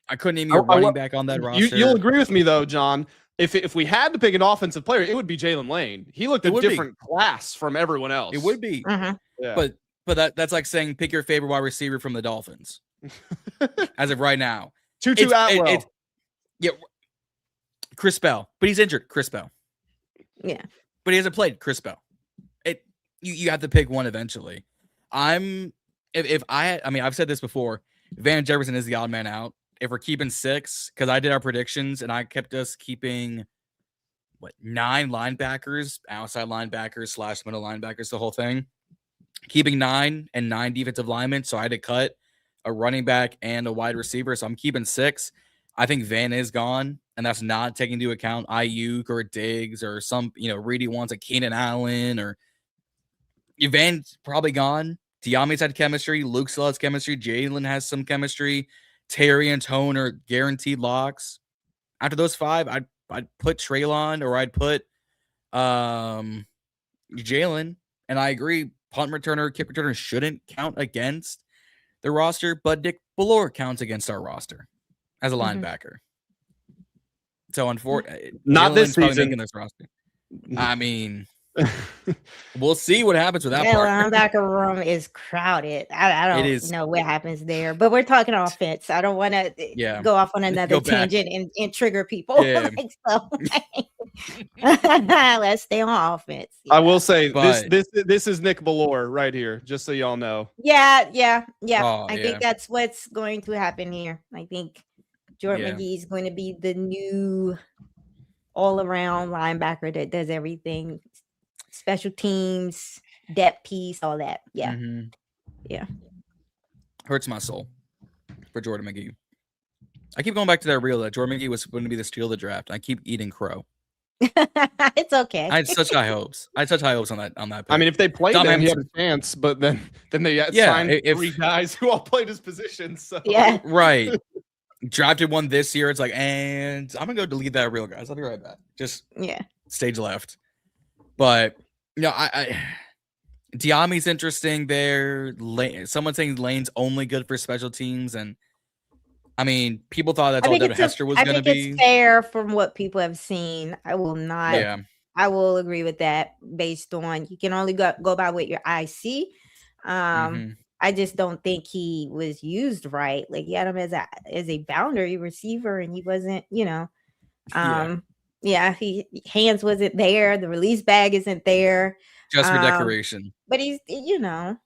I couldn't name you a running back on that roster. You'll agree with me though, John. If we had to pick an offensive player, it would be Jaylen Lane. He looked a different class from everyone else. It would be. But that's like saying pick your favorite wide receiver from the Dolphins. As of right now. Tutu Atwell. Chris Bell. But he's injured. Chris Bell. Yeah. But he hasn't played. Chris Bell. You have to pick one eventually. I've said this before. Van Jefferson is the odd man out. If we're keeping 6, because I did our predictions and I kept us keeping 9 linebackers, outside linebackers / middle linebackers, the whole thing. Keeping 9 and 9 defensive linemen. So I had to cut a running back and a wide receiver. So I'm keeping 6. I think Van is gone, and that's not taking into account Ayuk or Diggs or some, Reedy wants a Keenan Allen or Van's probably gone. Dyami's had chemistry. Luke still has chemistry. Jaylen has some chemistry. Terry and Tone are guaranteed locks. After those 5, I'd put Treylon or I'd put Jaylen. And I agree, punt returner, kick returner shouldn't count against the roster, but Dick Blough counts against our roster as a linebacker. So unfortunately, not this season. Making this roster. I mean, we'll see what happens with that part. Linebacker room is crowded. I don't know what happens there, but we're talking offense. I don't want to go off on another tangent and trigger people. Yeah. Let's stay on offense. I will say this is Nick Ballore right here, just so y'all know. Yeah. I think that's what's going to happen here. I think Jordan McGee is going to be the new all-around linebacker that does everything. Special teams, depth piece, all that. Yeah. Yeah. Hurts my soul for Jordan McGee. I keep going back to that reel that Jordan McGee was going to be the steal of the draft. I keep eating crow. It's okay. I had such high hopes. On that pick. I mean, if they played him, he had a chance, but then they signed 3 guys who all played his position. So right. Drafted one this year. It's like, and I'm gonna go delete that reel, guys. I'll be right back. Just stage left. But Dyami's interesting there. Someone saying Lane's only good for special teams, and I mean, people thought that's all Devin Hester was going to be. It's fair from what people have seen. I will not. Yeah. I will agree with that. Based on you can only go by what your eyes see. I I just don't think he was used right. Like he had him as a boundary receiver, and he wasn't, he hands wasn't there, the release bag isn't there. Just for decoration. But he's he's a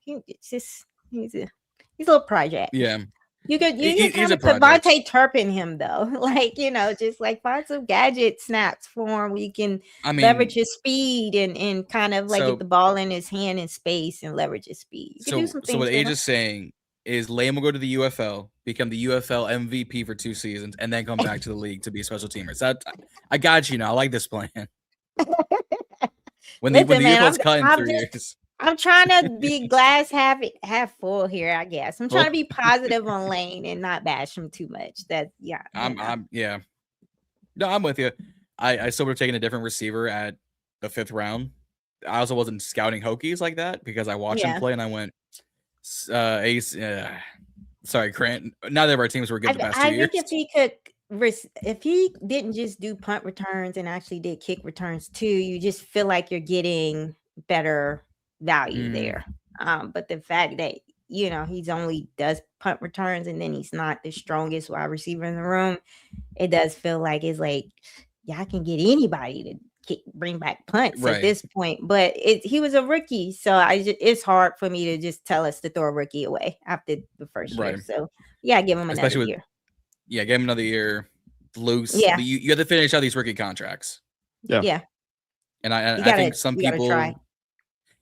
little project. Yeah. You could kind of Devontae Turpin him though. Like, just like find some gadget snaps for him where you can leverage his speed and kind of like get the ball in his hand in space and leverage his speed. You can do some things. So what Age is saying is Lane will go to the UFL, become the UFL MVP for 2 seasons, and then come back to the league to be a special teamer. So I got you now. I like this plan. When the UFL's cut in 3 years. I'm trying to be glass half full here, I guess. I'm trying to be positive on Lane and not bash him too much. I'm with you. I still would have taken a different receiver at the 5th round. I also wasn't scouting Hokies like that because I watched him play and I went, sorry, Grant. Neither of our teams were good the past 2 years. I think if he didn't just do punt returns and actually did kick returns too, you just feel like you're getting better value there. But the fact that he's only does punt returns and then he's not the strongest wide receiver in the room, it does feel like it's like, I can get anybody to bring back punts at this point. But he was a rookie, so it's hard for me to just tell us to throw a rookie away after the first year. So give him another year. Give him another year. Loose. Yeah, you have to finish out these rookie contracts. Yeah. And I think some people.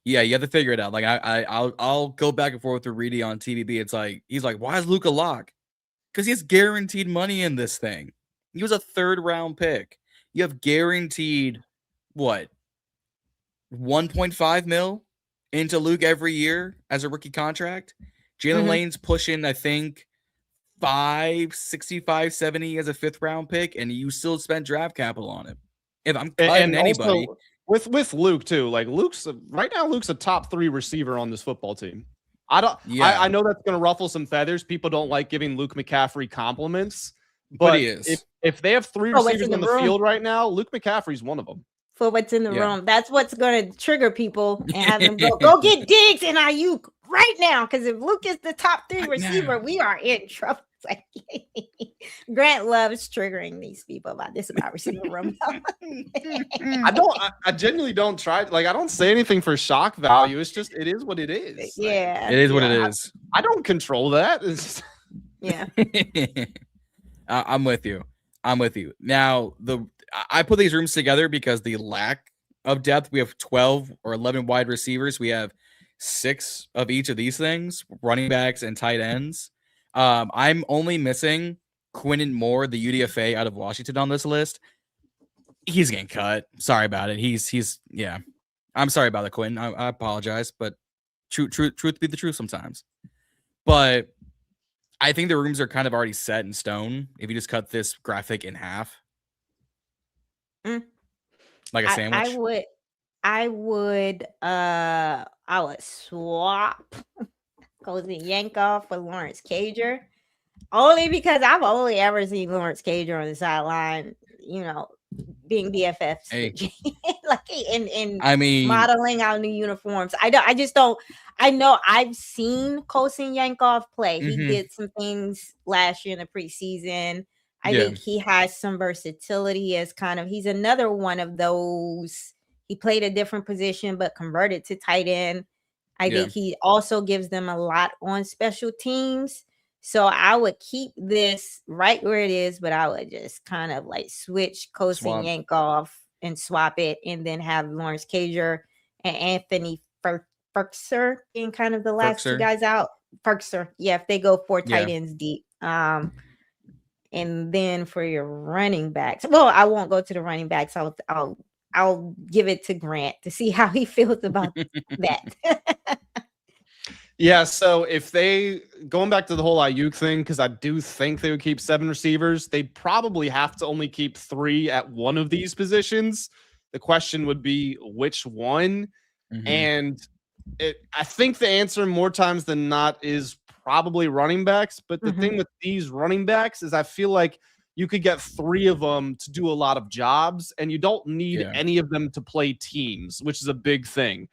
Yeah, you have to figure it out. Like I'll go back and forth with Reedy on TVB. It's like he's like, why is Luke a lock? Because he has guaranteed money in this thing. He was a 3rd round pick. You have guaranteed what 1.5 mil into Luke every year as a rookie contract. Jalen Lane's pushing, I think, 65, 70 as a 5th round pick, and you still spend draft capital on him. If I'm cutting anybody. Also, with Luke too, like Luke's a top 3 receiver on this football team. I know that's going to ruffle some feathers. People don't like giving Luke McCaffrey compliments, but he is. If they have 3 receivers on the field right now, Luke McCaffrey's one of them. For what's in the room, that's what's going to trigger people and have them go get Diggs and Ayuk right now. Because if Luke is the top 3 receiver, we are in trouble. Like, Grant loves triggering these people about receiver room. I genuinely don't try. Like, I don't say anything for shock value. It's just, it is what it is. Yeah. It is what it is. I don't control that. Yeah. I'm with you. Now, I put these rooms together because the lack of depth, we have 12 or 11 wide receivers. We have 6 of each of these things, running backs and tight ends. I'm only missing Quinn Moore, the UDFA out of Washington on this list. He's getting cut. Sorry about it. He's I'm sorry about it, Quinn. I apologize, but truth be the truth sometimes. But I think the rooms are kind of already set in stone. If you just cut this graphic in half, like a sandwich, I would swap Cozy Yankoff for Lawrence Cager, only because I've only ever seen Lawrence Cager on the sideline, being BFFs, modeling out new uniforms. I just don't. I know I've seen Cozy Yankoff play. He did some things last year in the preseason. I think he has some versatility as he's another one of those. He played a different position, but converted to tight end. I think he also gives them a lot on special teams. So I would keep this right where it is, but I would just kind of like switch Cozy Yankoff and swap it, and then have Lawrence Cager and Anthony Ferkser being kind of the last 2 guys out. Ferkser, if they go 4 tight ends deep. And then for your running backs, well, I won't go to the running backs. I'll give it to Grant to see how he feels about that. Yeah, so if going back to the whole Ayuk thing, because I do think they would keep 7 receivers, they probably have to only keep 3 at one of these positions. The question would be which one. And I think the answer more times than not is probably running backs. But the thing with these running backs is I feel like you could get 3 of them to do a lot of jobs, and you don't need any of them to play teams, which is a big thing.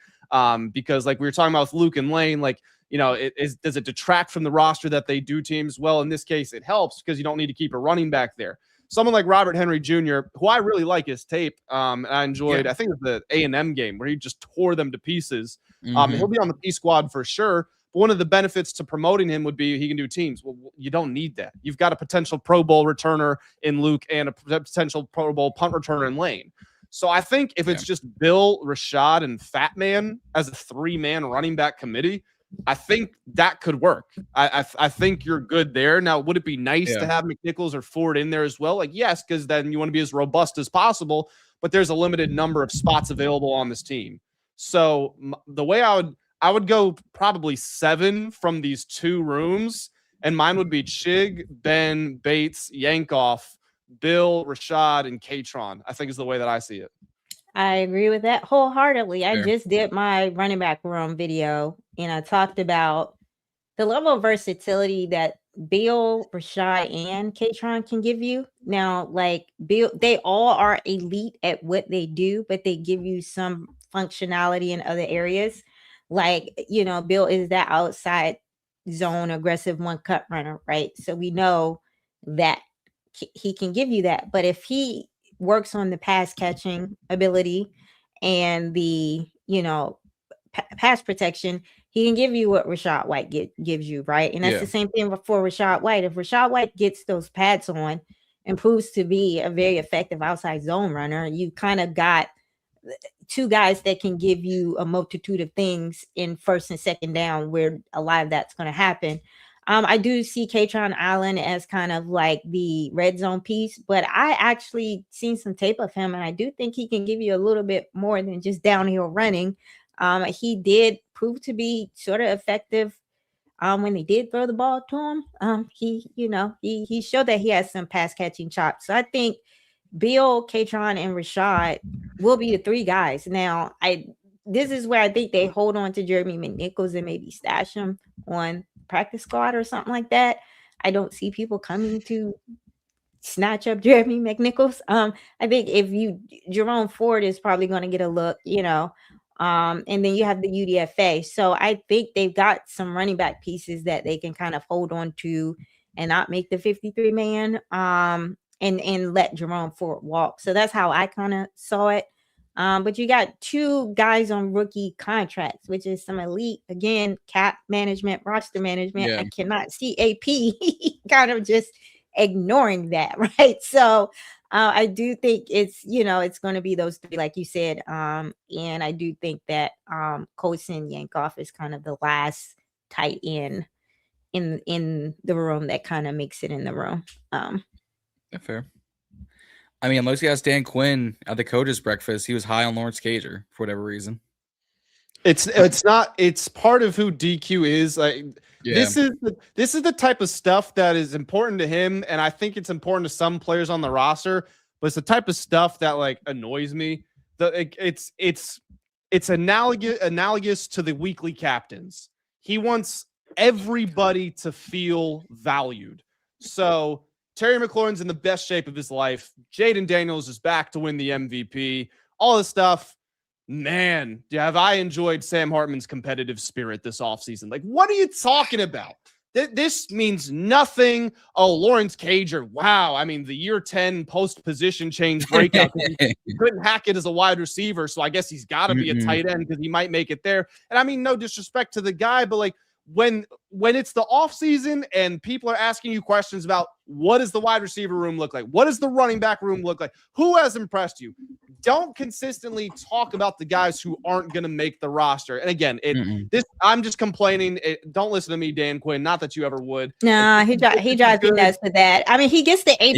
Because like we were talking about with Luke and Lane, like does it detract from the roster that they do teams? Well, in this case, it helps because you don't need to keep a running back there. Someone like Robert Henry Jr., who I really like his tape, and I enjoyed, I think it was the A&M game where he just tore them to pieces. He'll be on the P squad for sure. But one of the benefits to promoting him would be he can do teams. Well, you don't need that. You've got a potential Pro Bowl returner in Luke and a potential Pro Bowl punt returner in Lane. So I think if it's just Bill, Rachaad, and Fat Man as a 3-man running back committee, I think that could work. I think you're good there. Now, would it be nice to have McNichols or Ford in there as well? Like, yes, because then you want to be as robust as possible, but there's a limited number of spots available on this team. So the way I would go probably 7 from these 2 rooms, and mine would be Chig, Ben, Bates, Yankoff, Bill, Rachaad, and Katron, I think is the way that I see it. I agree with that wholeheartedly. I just did my running back room video, and I talked about the level of versatility that Bill, Rachaad, and Katron can give you. Now, like Bill, they all are elite at what they do, but they give you some functionality in other areas. Like, Bill is that outside zone aggressive one cut runner, right? So we know that he can give you that. But if he works on the pass catching ability and the, pass protection, he can give you what Rachaad White gives you, right? And that's the same thing for Rachaad White. If Rachaad White gets those pads on and proves to be a very effective outside zone runner, you kind of got 2 guys that can give you a multitude of things in first and second down where a lot of that's going to happen. I do see Katron Allen as kind of like the red zone piece, but I actually seen some tape of him, and I do think he can give you a little bit more than just downhill running. He did prove to be sort of effective when they did throw the ball to him. He showed that he has some pass catching chops. So I think Bill, Katron, and Rachaad will be the 3 guys. Now, this is where I think they hold on to Jeremy McNichols and maybe stash him on practice squad or something like that. I don't see people coming to snatch up Jeremy McNichols. I think Jerome Ford is probably going to get a look, and then you have the UDFA. So I think they've got some running back pieces that they can kind of hold on to and not make the 53-man and let Jerome Ford walk. So that's how I kind of saw it. But you got 2 guys on rookie contracts, which is some elite, again, cap management, roster management. I cannot see AP kind of just ignoring that, right? So I do think it's going to be those 3, like you said. And I do think that Colson Yankoff is kind of the last tight end in the room that kind of makes it in the room. Fair. I mean, unless you ask Dan Quinn at the coaches' breakfast, he was high on Lawrence Cager for whatever reason. It's part of who DQ is. This is the type of stuff that is important to him, and I think it's important to some players on the roster. But it's the type of stuff that annoys me. It's analogous to the weekly captains. He wants everybody to feel valued. So Terry McLaurin's in the best shape of his life. Jayden Daniels is back to win the MVP. All this stuff. Man, have I enjoyed Sam Hartman's competitive spirit this offseason. Like, what are you talking about? This means nothing. Oh, Lawrence Cager. Wow. I mean, the year 10 post-position change breakout. He couldn't hack it as a wide receiver, so I guess he's got to be a tight end because he might make it there. And I mean, no disrespect to the guy, but when it's the offseason and people are asking you questions about what does the wide receiver room look like? What does the running back room look like? Who has impressed you? Don't consistently talk about the guys who aren't going to make the roster. And again, I'm just complaining. Don't listen to me, Dan Quinn. Not that you ever would. No, he drives me nuts for that. I mean, he gets the A+.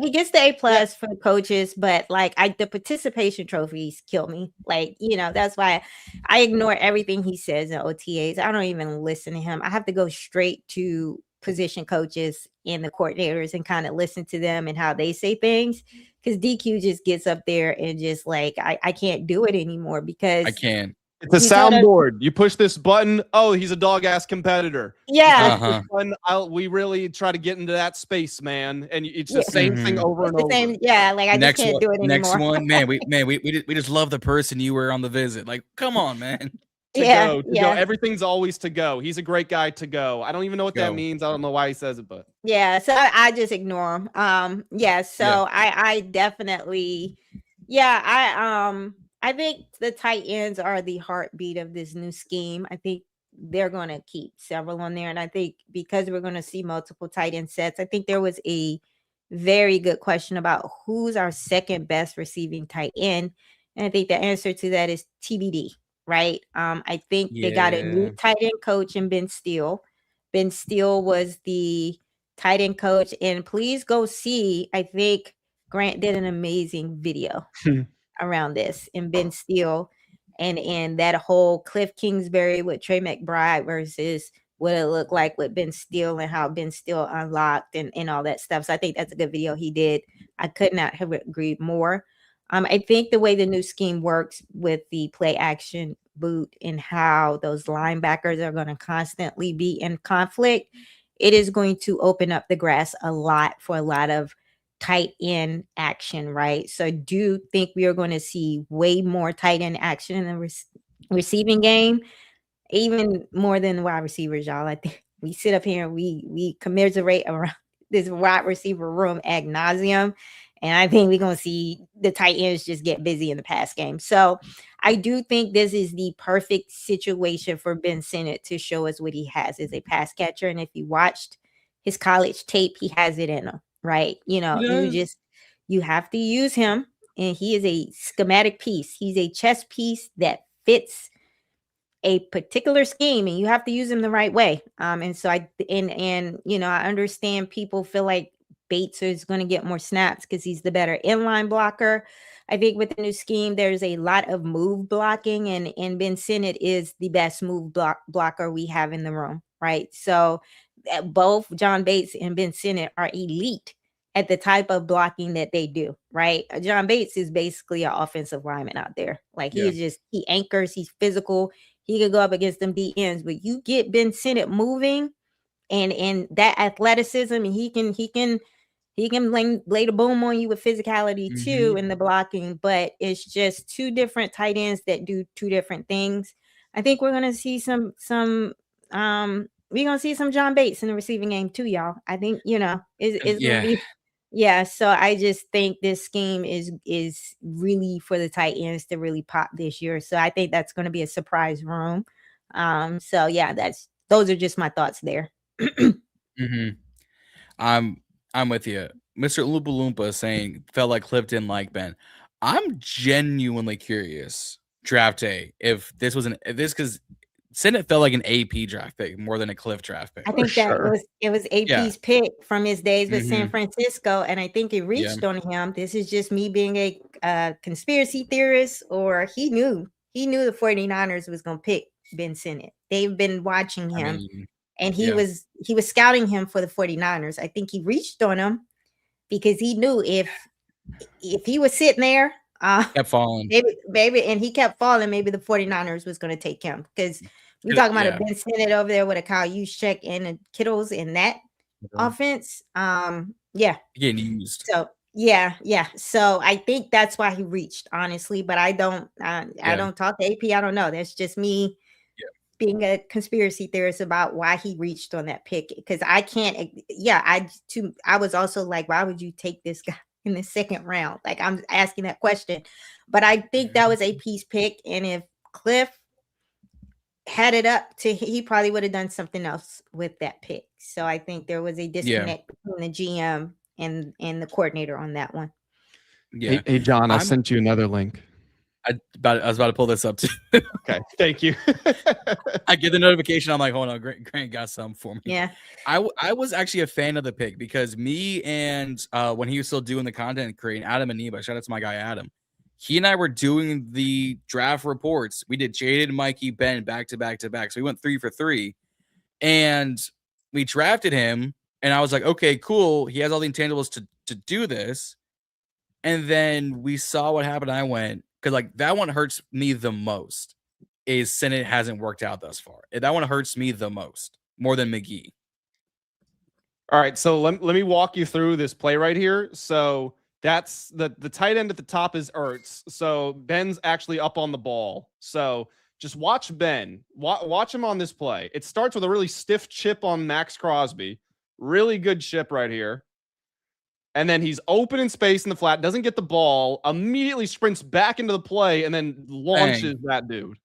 He gets the A+ for the coaches, but the participation trophies kill me. That's why I ignore everything he says in OTAs. I don't even listen to him. I have to go straight to position coaches and the coordinators and kind of listen to them and how they say things. Because DQ just gets up there and just I can't do it anymore because I can't. It's a soundboard. You push this button. Oh, he's a dog-ass competitor. Yeah. We really try to get into that space, man. And it's the same thing over and over. I just can't do it anymore. Next one, man. We just love the person you were on the visit. Come on, man. go. Everything's always to go. He's a great guy to go. I don't even know what that means. I don't know why he says it, but yeah. So I just ignore him. I definitely, I think the tight ends are the heartbeat of this new scheme. I think they're going to keep several on there, and I think because we're going to see multiple tight end sets, I think there was a very good question about who's our second best receiving tight end, and I think the answer to that is TBD. Right. I think they got a new tight end coach in Ben Steele. Ben Steele was the tight end coach. And please go see, I think Grant did an amazing video around this, and Ben Steele and that whole Cliff Kingsbury with Trey McBride versus what it looked like with Ben Steele and how Ben Steele unlocked and all that stuff. So I think that's a good video he did. I could not have agreed more. I think the way the new scheme works with the play action boot and how those linebackers are going to constantly be in conflict, it is going to open up the grass a lot for a lot of tight end action, right? So I do think we are going to see way more tight end action in the receiving game, even more than wide receivers, y'all. I think we sit up here and we commiserate around this wide receiver room ad nauseum. And I think we're going to see the tight ends just get busy in the pass game. So I do think this is the perfect situation for Ben Sinnott to show us what he has as a pass catcher. And if you watched his college tape, he has it in him, right? You have to use him. And he is a schematic piece. He's a chess piece that fits a particular scheme, and you have to use him the right way. And so I understand people feel like Bates is going to get more snaps because he's the better inline blocker. I think with the new scheme, there's a lot of move blocking, and Ben Sinnott is the best move blocker we have in the room, right? So both John Bates and Ben Sinnott are elite at the type of blocking that they do, right? John Bates is basically an offensive lineman out there. Like he anchors, he's physical. He could go up against them DNs, but you get Ben Sinnott moving and that athleticism, and he can lay the boom on you with physicality too in the blocking, but it's just two different tight ends that do two different things. I think we're gonna see some John Bates in the receiving game too, y'all. I think it's gonna be so I just think this scheme is really for the tight ends to really pop this year. So I think that's gonna be a surprise room. Those are just my thoughts there. I'm with you. Mr. Loompa Loompa saying felt like Cliff didn't like Ben. I'm genuinely curious, draft day, if this because Sinnott felt like an AP draft pick more than a Cliff draft pick. I think it was AP's pick from his days with San Francisco, and I think it reached on him. This is just me being a conspiracy theorist, or he knew the 49ers was going to pick Ben Sinnott. They've been watching him. And he was scouting him for the 49ers. I think he reached on him because he knew if he was sitting there, kept falling, maybe, and he kept falling, maybe the 49ers was going to take him, because we're talking about a Ben Sinnott over there with a Kyle Juszczyk and a Kittles in that offense. Getting used. So so I think that's why he reached, honestly. But I don't talk to AP. I don't know. That's just me being a conspiracy theorist about why he reached on that pick, because I can't. I was also like, why would you take this guy in the second round? Like, I'm asking that question, but I think that was AP's pick, and if Cliff had it up to, he probably would have done something else with that pick. So I think there was a disconnect between the GM and the coordinator on that one. Yeah. Hey John, I sent you another link. I was about to pull this up too. Okay, thank you. I get the notification. I'm like, hold on, Grant got something for me. Yeah. I was actually a fan of the pick because me and when he was still doing the content creating, Adam and Neba, shout out to my guy Adam. He and I were doing the draft reports. We did Jayden, Mikey, Ben back to back to back. So we went 3 for 3, and we drafted him. And I was like, okay, cool. He has all the intangibles to do this. And then we saw what happened. I went, because like that one hurts me the most, is Sinnott hasn't worked out thus far. That one hurts me the most, more than McGee. All right, so let me walk you through this play right here. So that's the tight end at the top is Ertz. So Ben's actually up on the ball. So just watch Ben. Watch him on this play. It starts with a really stiff chip on Max Crosby. Really good chip right here. And then he's open in space in the flat, doesn't get the ball, immediately sprints back into the play, and then launches that dude.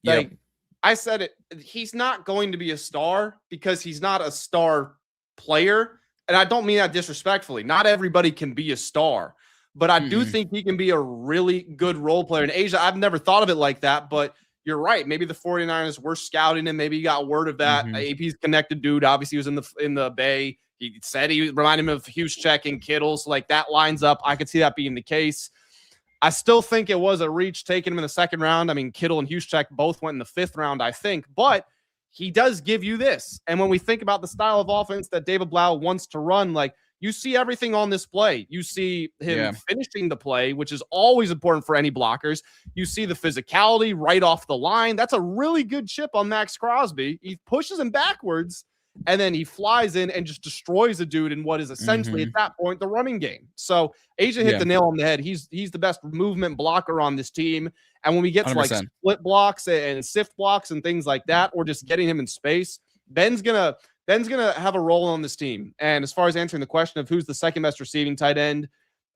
Like, I said it, he's not going to be a star because he's not a star player. And I don't mean that disrespectfully. Not everybody can be a star. But I do think he can be a really good role player. In Asia, I've never thought of it like that, but you're right. Maybe the 49ers were scouting him. Maybe he got word of that. AP's connected dude. Obviously, he was in the Bay. He said he reminded him of Juszczyk and Kittle. So, like, that lines up. I could see that being the case. I still think it was a reach taking him in the second round. I mean, Kittle and Juszczyk both went in the 5th round, I think. But he does give you this. And when we think about the style of offense that David Blough wants to run, like, you see everything on this play. You see him finishing the play, which is always important for any blockers. You see the physicality right off the line. That's a really good chip on Max Crosby. He pushes him backwards, and then he flies in and just destroys a dude in what is essentially, at that point, the running game. So Asia hit the nail on the head. He's the best movement blocker on this team. And when we get to 100%. Like split blocks and sift blocks and things like that, or just getting him in space, Ben's gonna have a role on this team. And as far as answering the question of who's the second best receiving tight end,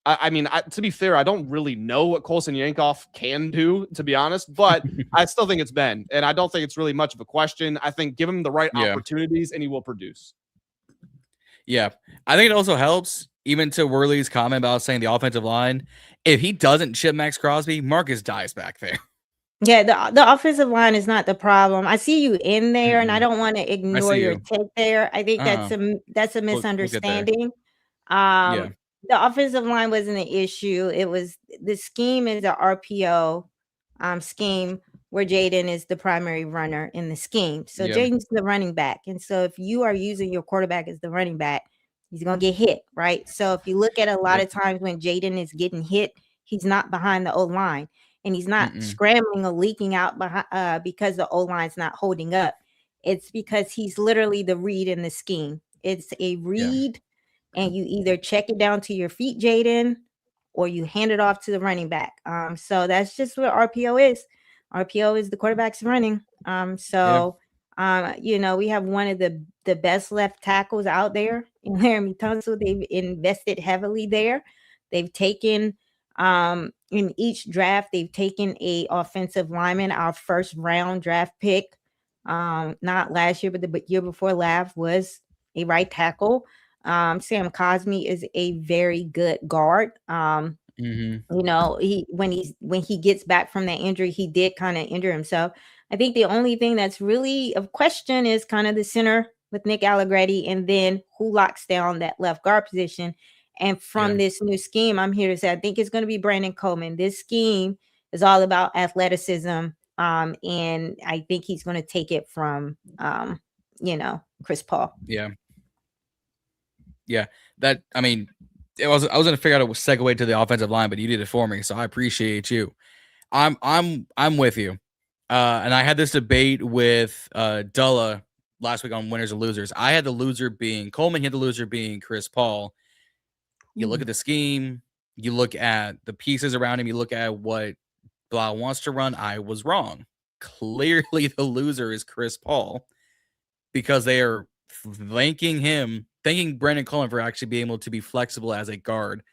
I mean, to be fair, I don't really know what Colson Yankoff can do, to be honest, but I still think it's Ben. And I don't think it's really much of a question. I think give him the right opportunities and he will produce. Yeah. I think it also helps, even to Worley's comment about saying the offensive line, if he doesn't chip Max Crosby, Marcus dies back there. Yeah, the offensive line is not the problem. I see you in there, and I don't want to ignore your take there. I think that's a misunderstanding. The offensive line wasn't an issue. It was the scheme is an RPO scheme where Jayden is the primary runner in the scheme. So Jayden's the running back. And so if you are using your quarterback as the running back, he's going to get hit, right? So if you look at a lot of times when Jayden is getting hit, he's not behind the O-line. And he's not scrambling or leaking out behind, because the O-line's not holding up. It's because he's literally the read in the scheme. It's a read, and you either check it down to your feet, Jayden, or you hand it off to the running back. So that's just what RPO is. RPO is the quarterback's running. You know, we have one of the best left tackles out there in Laramie Tunsil. They've invested heavily there. They've taken in each draft, they've taken a offensive lineman. Our first round draft pick, not last year, but the year before last, was a right tackle. Sam Cosmi is a very good guard. You know, when he gets back from that injury, he did kind of injure himself. I think the only thing that's really of question is kind of the center with Nick Allegretti, and then who locks down that left guard position. And from this new scheme, I'm here to say I think it's going to be Brandon Coleman. This scheme is all about athleticism, and I think he's going to take it from, you know, Chris Paul. That, I mean, I was going to figure out a segue to the offensive line, but you did it for me, so I appreciate you. I'm with you, and I had this debate with Dulla last week on winners and losers. I had the loser being Coleman. He had the loser being Chris Paul. You look at the scheme, you look at the pieces around him, you look at what Blough wants to run. I was wrong. Clearly, the loser is Chris Paul, because they are thanking Brandon Coleman for actually being able to be flexible as a guard.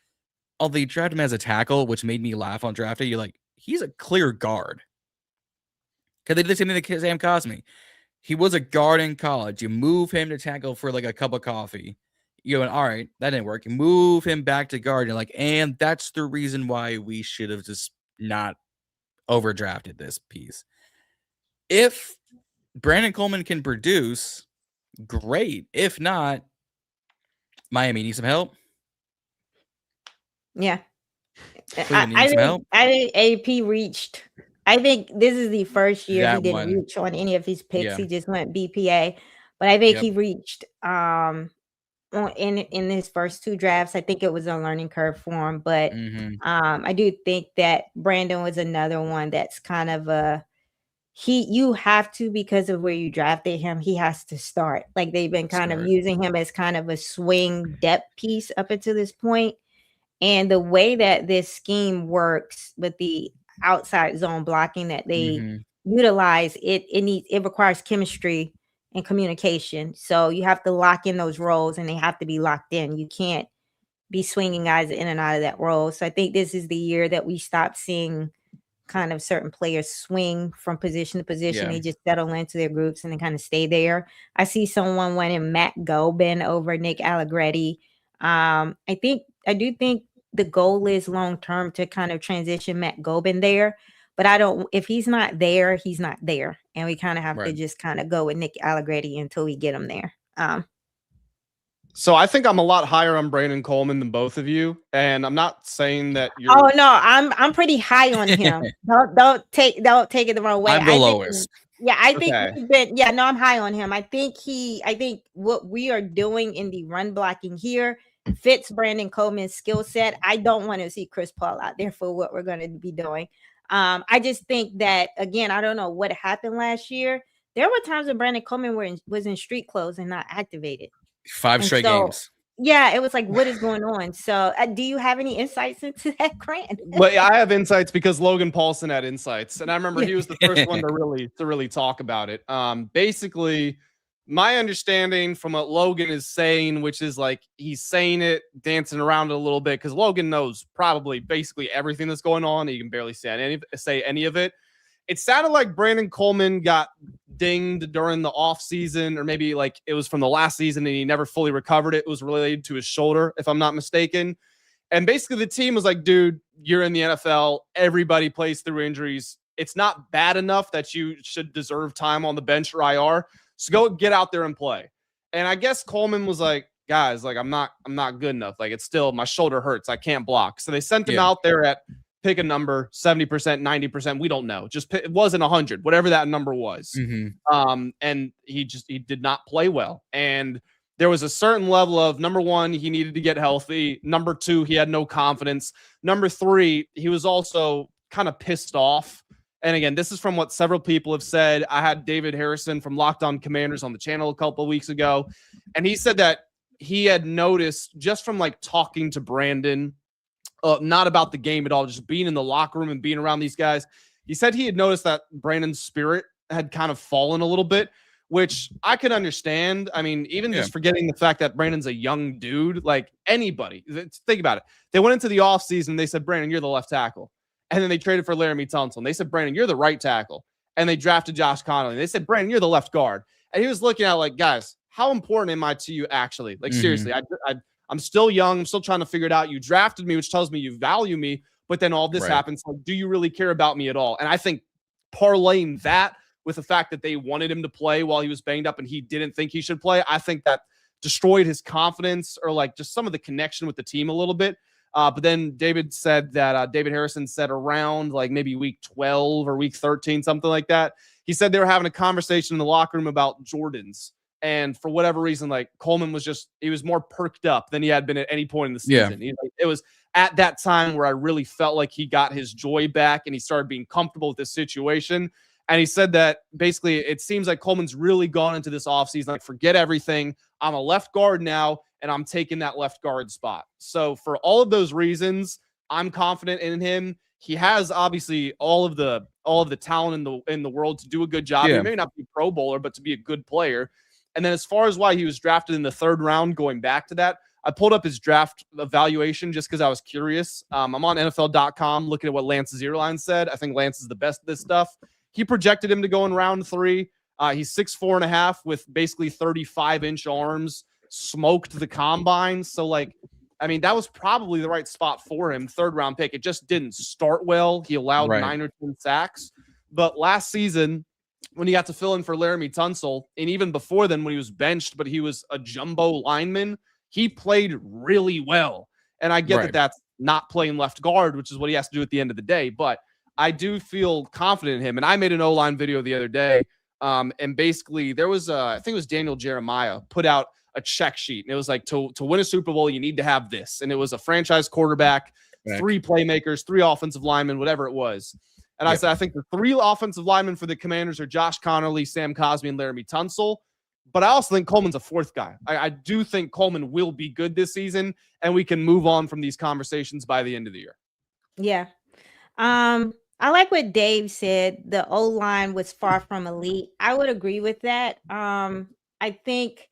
Although you drafted him as a tackle, which made me laugh on draft day, you're like, he's a clear guard. Because they did the same thing to Sam Cosmi. He was a guard in college. You move him to tackle for like a cup of coffee. You went, all right, that didn't work. You move him back to guard. You're like, and that's the reason why we should have just not overdrafted this piece. If Brandon Coleman can produce, great. If not, Miami needs some help. Yeah. I think AP reached. I think this is the first year he didn't reach on any of his picks. He just went BPA. But I think he reached in his first two drafts. I think it was a learning curve for him. But I do think that Brandon was another one that's kind of you have to, because of where you drafted him, he has to start. Like, they've been kind of using him as kind of a swing depth piece up until this point. And the way that this scheme works with the outside zone blocking that they utilize it. It requires chemistry and communication. So you have to lock in those roles, and they have to be locked in. You can't be swinging guys in and out of that role. So I think this is the year that we stop seeing kind of certain players swing from position to position. They just settle into their groups and then kind of stay there. I see someone wanting Matt Gobin over Nick Allegretti. I do think the goal is long term to kind of transition Matt Gobin there. But if he's not there, he's not there. And we kind of have to just kind of go with Nick Allegretti until we get him there. So I think I'm a lot higher on Brandon Coleman than both of you, and I'm not saying that you're. Oh no, I'm pretty high on him. don't take it the wrong way. I'm the lowest. I think I'm high on him. I think what we are doing in the run blocking here fits Brandon Coleman's skill set. I don't want to see Chris Paul out there for what we're going to be doing. I just think that, again, I don't know what happened last year. There were times when Brandon Coleman was in street clothes and not activated. 5 straight games. Yeah, it was like, what is going on? So do you have any insights into that, Grant? Well, I have insights because Logan Paulson had insights. And I remember he was the first one to really talk about it. Basically, my understanding from what Logan is saying, which is like he's saying it, dancing around it a little bit, because Logan knows probably basically everything that's going on. He can barely say any of it. It sounded like Brandon Coleman got dinged during the offseason, or maybe like it was from the last season and he never fully recovered. It was related to his shoulder, if I'm not mistaken. And basically the team was like, dude, you're in the NFL. Everybody plays through injuries. It's not bad enough that you should deserve time on the bench or IR. So go get out there and play. And I guess Coleman was like, guys, like I'm not good enough. Like it's still, my shoulder hurts. I can't block. So they sent him out there at, pick a number, 70%, 90%. We don't know. It wasn't 100, whatever that number was. And he did not play well. And there was a certain level of, number one, he needed to get healthy. Number two, he had no confidence. Number three, he was also kind of pissed off. And again, this is from what several people have said. I had David Harrison from Locked On Commanders on the channel a couple of weeks ago. And he said that he had noticed just from like talking to Brandon, not about the game at all, just being in the locker room and being around these guys. He said he had noticed that Brandon's spirit had kind of fallen a little bit, which I could understand. I mean, even just forgetting the fact that Brandon's a young dude, like anybody, think about it. They went into the offseason, they said, Brandon, you're the left tackle. And then they traded for Laramie Tunsil. And they said, Brandon, you're the right tackle. And they drafted Josh Connolly. They said, Brandon, you're the left guard. And he was looking at like, guys, how important am I to you actually? Like, seriously, I'm still young. I'm still trying to figure it out. You drafted me, which tells me you value me. But then all this happens. Like, do you really care about me at all? And I think parlaying that with the fact that they wanted him to play while he was banged up and he didn't think he should play, I think that destroyed his confidence or like just some of the connection with the team a little bit. But then David said that David Harrison said around like maybe week 12 or week 13, something like that. He said they were having a conversation in the locker room about Jordans. And for whatever reason, like Coleman he was more perked up than he had been at any point in the season. It was at that time where I really felt like he got his joy back and he started being comfortable with this situation. And he said that basically it seems like Coleman's really gone into this offseason, like forget everything. I'm a left guard now, and I'm taking that left guard spot. So for all of those reasons, I'm confident in him. He has obviously all of the talent in the world to do a good job. He may not be a Pro Bowler, but to be a good player. And then as far as why he was drafted in the 3rd round, going back to that, I pulled up his draft evaluation just because I was curious. I'm on NFL.com looking at what Lance's Earline said. I think Lance is the best at this stuff. He projected him to go in round 3. He's 6'4.5" with basically 35-inch arms, smoked the combine. So, like, I mean, that was probably the right spot for him, 3rd round pick. It just didn't start well. He allowed 9 or 10 sacks. But last season, when he got to fill in for Laramie Tunsil, and even before then when he was benched, but he was a jumbo lineman, he played really well. And I get that that's not playing left guard, which is what he has to do at the end of the day. But I do feel confident in him. And I made an O-line video the other day. And basically there was, I think it was Daniel Jeremiah put out a check sheet. And it was like, to win a Super Bowl, you need to have this. And it was a franchise quarterback, 3 playmakers, 3 offensive linemen, whatever it was. And I said, I think the 3 offensive linemen for the Commanders are Josh Connolly, Sam Cosmi, and Laramie Tunsil. But I also think Coleman's a 4th guy. I do think Coleman will be good this season, and we can move on from these conversations by the end of the year. Yeah. I I like what Dave said. The O-line was far from elite. I would agree with that. I think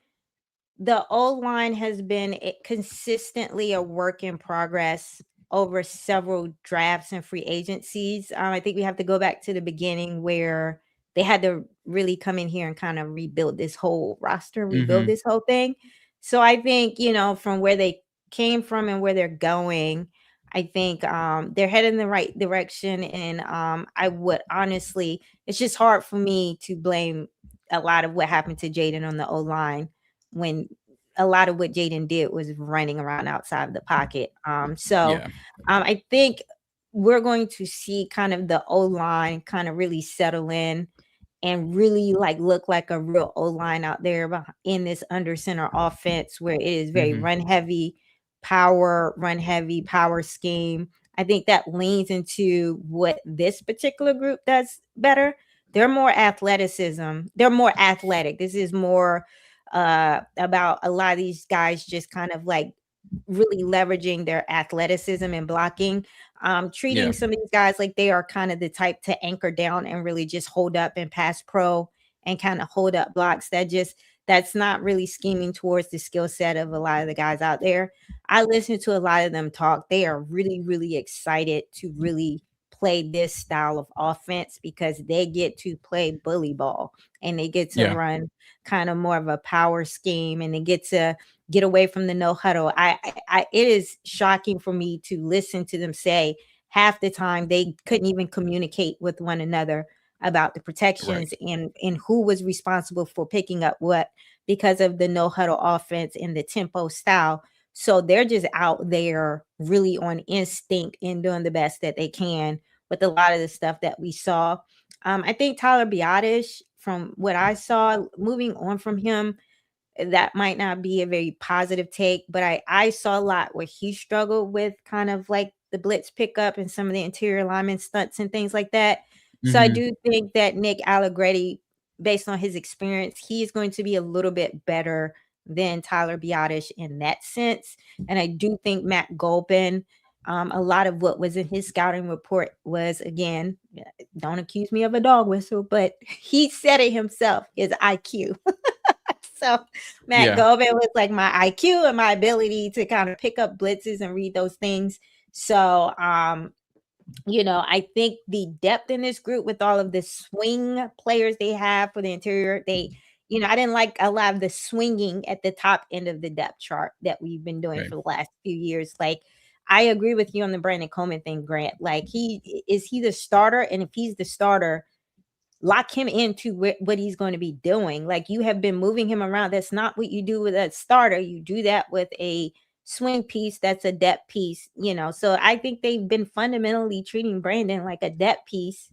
the O-line has been consistently a work in progress over several drafts and free agencies. I think we have to go back to the beginning where they had to really come in here and kind of rebuild this whole roster, rebuild this whole thing. So I think, from where they came from and where they're going, I think they're heading in the right direction. And I would honestly, it's just hard for me to blame a lot of what happened to Jayden on the O-line when a lot of what Jayden did was running around outside of the pocket. I think we're going to see kind of the O-line kind of really settle in and really look like a real O-line out there in this under center offense where it is very run heavy power scheme. I think that leans into what this particular group does better. They're more athleticism. They're more athletic. This is more about a lot of these guys just kind of really leveraging their athleticism and blocking, treating some of these guys like they are kind of the type to anchor down and really just hold up and pass pro and kind of hold up blocks. That's not really scheming towards the skill set of a lot of the guys out there. I listen to a lot of them talk. They are really, really excited to really play this style of offense because they get to play bully ball and they get to run kind of more of a power scheme and they get to get away from the no huddle. It is shocking for me to listen to them say half the time they couldn't even communicate with one another about the protections and who was responsible for picking up what because of the no huddle offense and the tempo style. So they're just out there really on instinct and doing the best that they can with a lot of the stuff that we saw. I think Tyler Biadasz, from what I saw, moving on from him, that might not be a very positive take, but I saw a lot where he struggled with kind of the blitz pickup and some of the interior lineman stunts and things like that. So I do think that Nick Allegretti, based on his experience, he is going to be a little bit better than Tyler Biadasz in that sense. And I do think Matt Golpin, a lot of what was in his scouting report was, again, don't accuse me of a dog whistle, but he said it himself, his IQ. So Matt Golpin was my IQ and my ability to kind of pick up blitzes and read those things. So, I think the depth in this group with all of the swing players they have for the interior, I didn't like a lot of the swinging at the top end of the depth chart that we've been doing for the last few years. I agree with you on the Brandon Coleman thing, Grant. Is he the starter? And if he's the starter, lock him into what he's going to be doing. You have been moving him around. That's not what you do with a starter. You do that with a swing piece. That's a depth piece, So I think they've been fundamentally treating Brandon like a depth piece,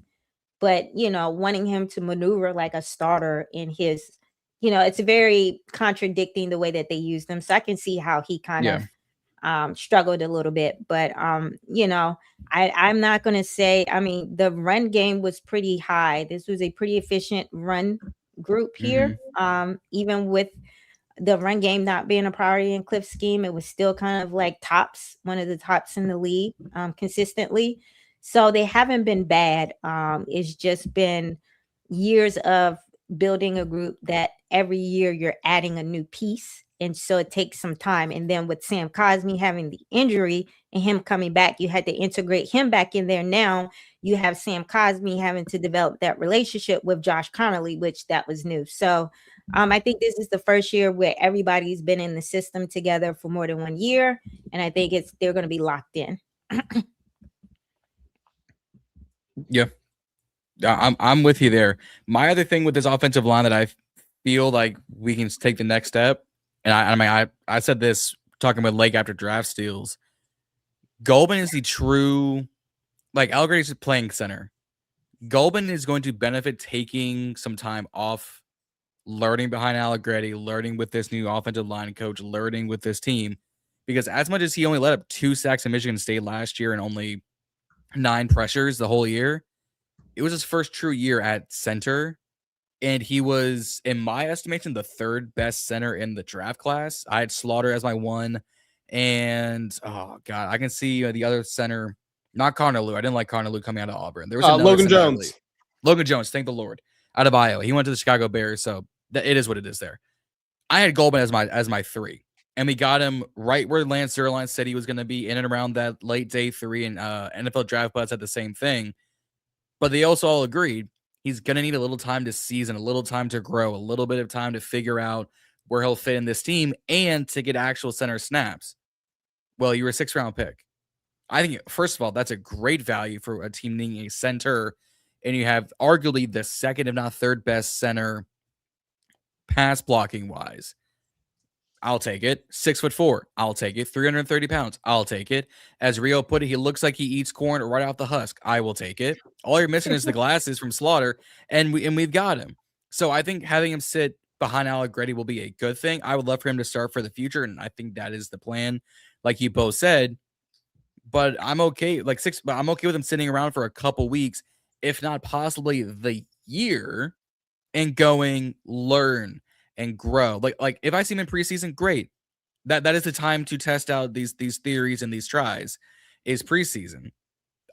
but, wanting him to maneuver like a starter in his, it's very contradicting the way that they use them. So I can see how he kind of struggled a little bit, but I'm not going to say, the run game was pretty high. This was a pretty efficient run group here. Even with the run game not being a priority in Cliff's scheme, it was still kind of one of the tops in the league consistently. So they haven't been bad. It's just been years of building a group that every year you're adding a new piece. And so it takes some time. And then with Sam Cosmi having the injury and him coming back, you had to integrate him back in there. Now you have Sam Cosmi having to develop that relationship with Josh Connolly, which that was new. So I think this is the first year where everybody's been in the system together for more than 1 year. And I think they're going to be locked in. I'm with you there. My other thing with this offensive line that I feel like we can take the next step, and I said this talking with Lake after draft steals. Golpin is the true, Allegretti is playing center. Golpin is going to benefit taking some time off, learning behind Allegretti, learning with this new offensive line coach, learning with this team, because as much as he only let up 2 sacks in Michigan State last year and only 9 pressures the whole year, it was his first true year at center. And he was, in my estimation, the 3rd best center in the draft class. I had Slaughter as my 1. And, oh, God, I can see the other center Not Connor I didn't like Connor coming out of Auburn. There was Logan Jones. Logan Jones, thank the Lord, out of Iowa. He went to the Chicago Bears, so it is what it is there. I had Goldman as my 3, and we got him right where Lance Zierlein said he was going to be, in and around that late day 3, and NFL Draft Buzz said the same thing. But they also all agreed he's going to need a little time to season, a little time to grow, a little bit of time to figure out where he'll fit in this team and to get actual center snaps. Well, you were a 6th-round pick. I think, first of all, that's a great value for a team needing a center, and you have arguably the 2nd, if not 3rd best center pass blocking wise. I'll take it. 6'4", I'll take it. 330 pounds, I'll take it. As Rio put it, he looks like he eats corn right off the husk. I will take it. All you're missing is the glasses from Slaughter, and we've got him. So I think having him sit behind Allegretti will be a good thing. I would love for him to start for the future, and I think that is the plan, like you both said. But I'm okay, but I'm okay with him sitting around for a couple weeks, if not possibly the year, and going learn and grow. Like if I see him in preseason, great. That is the time to test out these theories and these tries, is preseason.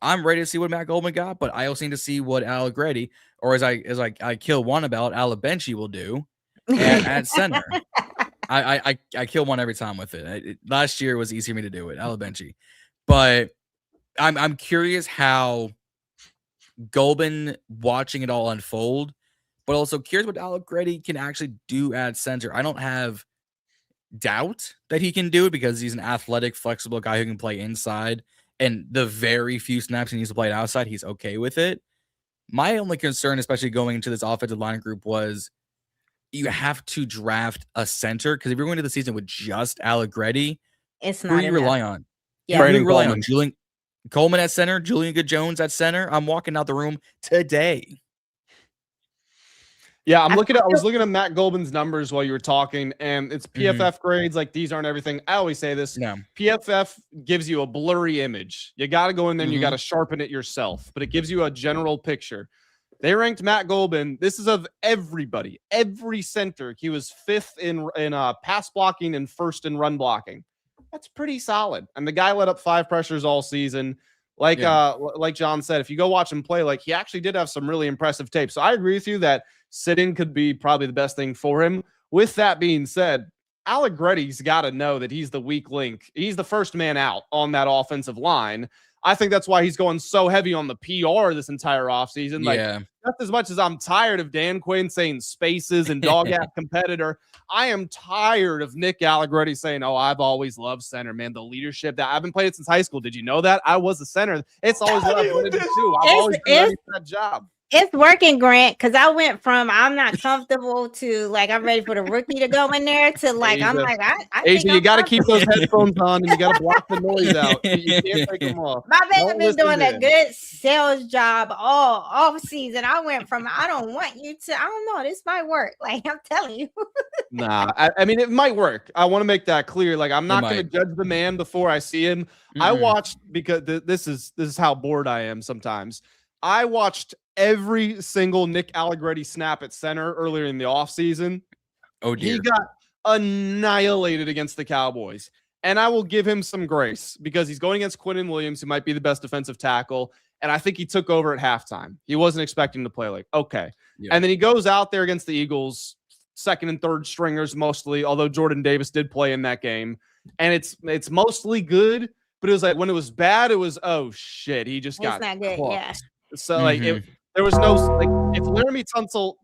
I'm ready to see what Matt Goldman got, but I also need to see what Allegretti, or as I kill one about, Alabenchi will do at center. I kill one every time with it. Last year it was easy for me to do it, Alabenchi. But I'm curious how Goldman, watching it all unfold, but also curious what Allegretti can actually do at center. I don't have doubt that he can do it because he's an athletic, flexible guy who can play inside, and the very few snaps he needs to play outside, he's okay with it. My only concern, especially going into this offensive line group, was you have to draft a center, because if you're going to the season with just Allegretti, it's who not are you relying on? Yeah. Who are you relying on? Julian Coleman at center, Julian Good-Jones at center. I'm walking out the room today. Yeah, I was looking at Matt Goldman's numbers while you were talking, and it's PFF grades. Like, these aren't everything. I always say this. No. PFF gives you a blurry image. You got to go in there and you got to sharpen it yourself, but it gives you a general picture. They ranked Matt Goldman. This is of everybody, every center. He was 5th in pass blocking and 1st in run blocking. That's pretty solid. And the guy let up 5 pressures all season. Like John said, if you go watch him play, like, he actually did have some really impressive tape. So I agree with you that sitting could be probably the best thing for him. With that being said, Allegretti's got to know that he's the weak link. He's the first man out on that offensive line. I think that's why he's going so heavy on the PR this entire offseason. Like, just as much as I'm tired of Dan Quinn saying spaces and dog ass competitor, I am tired of Nick Allegretti saying, "Oh, I've always loved center, man. The leadership that I've been playing since high school. Did you know that? I was a center. It's always what I've wanted to do. I've always been ready for that job." It's working, Grant, because I went from I'm not comfortable to like I'm ready for the rookie to go in there to like I'm like I think you got to keep those headphones on and you got to block the noise out. You can't take them off. My baby been doing a good sales job all off season. I went from I don't want you to I don't know, this might work. Like I'm telling you. Nah, I mean it might work. I want to make that clear. Like I'm not going to judge the man before I see him. I watched because this is how bored I am sometimes. I watched every single Nick Allegretti snap at center earlier in the offseason. Oh, dear. He got annihilated against the Cowboys. And I will give him some grace because he's going against Quinn Williams, who might be the best defensive tackle. And I think he took over at halftime. He wasn't expecting to play like, okay. Yeah. And then he goes out there against the Eagles, 2nd and 3rd stringers mostly, although Jordan Davis did play in that game. And it's mostly good, but it was like when it was bad, it was, oh, shit, he just got not good. Yeah. So, like, there was no, like, if Laramie Tunsil,